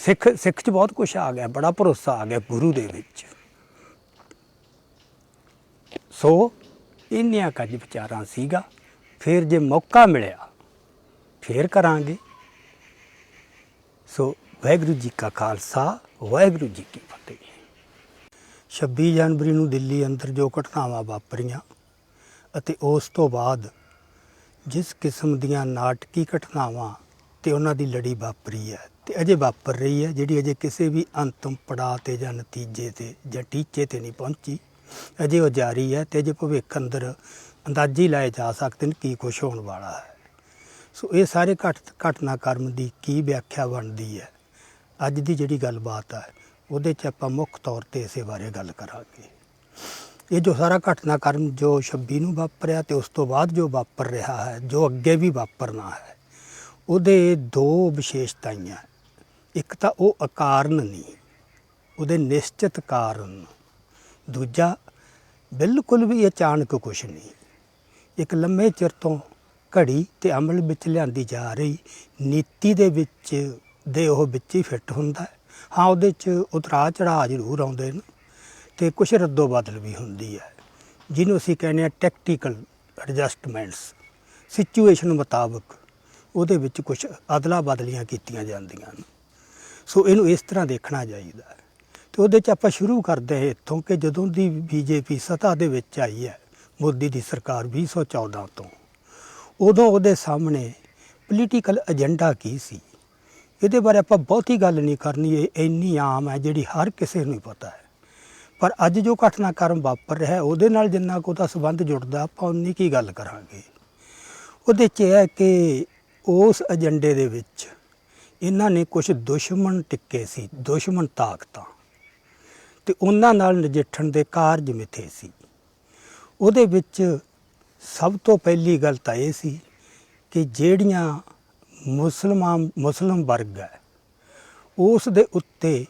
[SPEAKER 1] ਸਿੱਖ ਸਿੱਖ 'ਚ ਬਹੁਤ ਕੁਝ ਆ ਗਿਆ, ਬੜਾ ਭਰੋਸਾ ਆ ਗਿਆ ਗੁਰੂ ਦੇ ਵਿੱਚ। ਸੋ ਇੰਨੀਆਂ ਕੁਝ ਵਿਚਾਰਾਂ ਸੀਗਾ। ਫਿਰ ਜੇ ਮੌਕਾ ਮਿਲਿਆ ਫਿਰ ਕਰਾਂਗੇ। ਸੋ ਵਾਹਿਗੁਰੂ ਜੀ ਕਾ ਖਾਲਸਾ, ਵਾਹਿਗੁਰੂ ਜੀ ਕੀ ਫਤਿਹ। 26 ਜਨਵਰੀ ਨੂੰ ਦਿੱਲੀ ਅੰਦਰ ਜੋ ਘਟਨਾਵਾਂ ਵਾਪਰੀਆਂ ਅਤੇ ਉਸ ਤੋਂ ਬਾਅਦ ਜਿਸ ਕਿਸਮ ਦੀਆਂ ਨਾਟਕੀ ਘਟਨਾਵਾਂ ਤੇ ਉਹਨਾਂ ਦੀ ਲੜੀ ਵਾਪਰੀ ਹੈ ਤੇ ਅਜੇ ਵਾਪਰ ਰਹੀ ਹੈ, ਜਿਹੜੀ ਅਜੇ ਕਿਸੇ ਵੀ ਅੰਤਮ ਪੜਾਅ ਤੇ ਜਾਂ ਨਤੀਜੇ ਤੇ ਜਾਂ ਟੀਚੇ ਤੇ ਨਹੀਂ ਪਹੁੰਚੀ, ਅਜੇ ਉਹ ਜਾਰੀ ਹੈ ਤੇ ਅਜੇ ਭਵਿੱਖ ਅੰਦਰ ਅੰਦਾਜ਼ੇ ਲਾਏ ਜਾ ਸਕਦੇ ਨੇ ਕੀ ਕੁਛ ਹੋਣ ਵਾਲਾ ਹੈ। ਸੋ ਇਹ ਸਾਰੇ ਘਟਨਾਕ੍ਰਮ ਦੀ ਕੀ ਵਿਆਖਿਆ ਬਣਦੀ ਹੈ, ਅੱਜ ਦੀ ਜਿਹੜੀ ਗੱਲਬਾਤ ਹੈ ਉਹਦੇ 'ਚ ਆਪਾਂ ਮੁੱਖ ਤੌਰ ਤੇ ਇਸੇ ਬਾਰੇ ਗੱਲ ਕਰਾਂਗੇ। ਇਹ ਜੋ ਸਾਰਾ ਘਟਨਾਕ੍ਰਮ ਜੋ 26 ਨੂੰ ਵਾਪਰਿਆ ਤੇ ਉਸ ਤੋਂ ਬਾਅਦ ਜੋ ਵਾਪਰ ਰਿਹਾ ਹੈ, ਜੋ ਅੱਗੇ ਵੀ ਵਾਪਰਨਾ ਹੈ, ਉਹਦੇ ਦੋ ਵਿਸ਼ੇਸ਼ਤਾਵਾਂ। ਇੱਕ ਤਾਂ ਉਹ ਅਕਾਰਨ ਨਹੀਂ, ਉਹਦੇ ਨਿਸ਼ਚਿਤ ਕਾਰਨ। ਦੂਜਾ ਬਿਲਕੁਲ ਵੀ ਅਚਾਨਕ ਕੁਛ ਨਹੀਂ, ਇੱਕ ਲੰਮੇ ਚਿਰ ਤੋਂ ਘੜੀ ਤੇ ਅਮਲ ਵਿੱਚ ਲਿਆਂਦੀ ਜਾ ਰਹੀ ਨੀਤੀ ਦੇ ਵਿੱਚ ਦੇ ਉਹ ਵਿੱਚ ਹੀ ਫਿੱਟ ਹੁੰਦਾ ਹੈ। ਹਾਂ, ਉਹਦੇ 'ਚ ਉਤਰਾਅ ਚੜਾਅ ਜ਼ਰੂਰ ਆਉਂਦੇ ਨੇ ਅਤੇ ਕੁਛ ਰੱਦੋ ਬਦਲ ਵੀ ਹੁੰਦੀ ਹੈ, ਜਿਹਨੂੰ ਅਸੀਂ ਕਹਿੰਦੇ ਹਾਂ ਟੈਕਟੀਕਲ ਐਡਜਸਟਮੈਂਟਸ। ਸਿਚੁਏਸ਼ਨ ਮੁਤਾਬਕ ਉਹਦੇ ਵਿੱਚ ਕੁਛ ਅਦਲਾ ਬਦਲੀਆਂ ਕੀਤੀਆਂ ਜਾਂਦੀਆਂ ਨੇ। ਸੋ ਇਹਨੂੰ ਇਸ ਤਰ੍ਹਾਂ ਦੇਖਣਾ ਚਾਹੀਦਾ ਹੈ। ਅਤੇ ਉਹਦੇ 'ਚ ਆਪਾਂ ਸ਼ੁਰੂ ਕਰਦੇ ਹਾਂ ਇੱਥੋਂ ਕਿ ਜਦੋਂ ਦੀ BJP ਸੱਤਾ ਦੇ ਵਿੱਚ ਆਈ ਹੈ, ਮੋਦੀ ਦੀ ਸਰਕਾਰ 2014 ਤੋਂ, ਉਦੋਂ ਉਹਦੇ ਸਾਹਮਣੇ ਪੋਲੀਟੀਕਲ ਏਜੰਡਾ ਕੀ ਸੀ, ਇਹਦੇ ਬਾਰੇ ਆਪਾਂ ਬਹੁਤੀ ਗੱਲ ਨਹੀਂ ਕਰਨੀ। ਇਹ ਇੰਨੀ ਆਮ ਹੈ ਜਿਹੜੀ ਹਰ ਕਿਸੇ ਨੂੰ ਹੀ ਪਤਾ ਹੈ। ਪਰ ਅੱਜ ਜੋ ਘਟਨਾਕ੍ਰਮ ਵਾਪਰ ਰਿਹਾ ਉਹਦੇ ਨਾਲ ਜਿੰਨਾ ਕੁ ਉਹਦਾ ਸੰਬੰਧ ਜੁੜਦਾ ਆਪਾਂ ਉਨੀ ਕੀ ਗੱਲ ਕਰਾਂਗੇ। ਉਹਦੇ 'ਚ ਇਹ ਹੈ ਕਿ ਉਸ ਏਜੰਡੇ ਦੇ ਵਿੱਚ ਇਹਨਾਂ ਨੇ ਕੁਝ ਦੁਸ਼ਮਣ ਟਿੱਕੇ ਸੀ, ਦੁਸ਼ਮਣ ਤਾਕਤਾਂ, ਅਤੇ ਉਹਨਾਂ ਨਾਲ ਨਜਿੱਠਣ ਦੇ ਕਾਰਜ ਮਿੱਥੇ ਸੀ। ਉਹਦੇ ਵਿੱਚ ਸਭ ਤੋਂ ਪਹਿਲੀ ਗੱਲ ਤਾਂ ਇਹ ਸੀ ਕਿ ਜਿਹੜੀਆਂ ਮੁਸਲਮ ਵਰਗ ਹੈ ਉਸ ਦੇ ਉੱਤੇ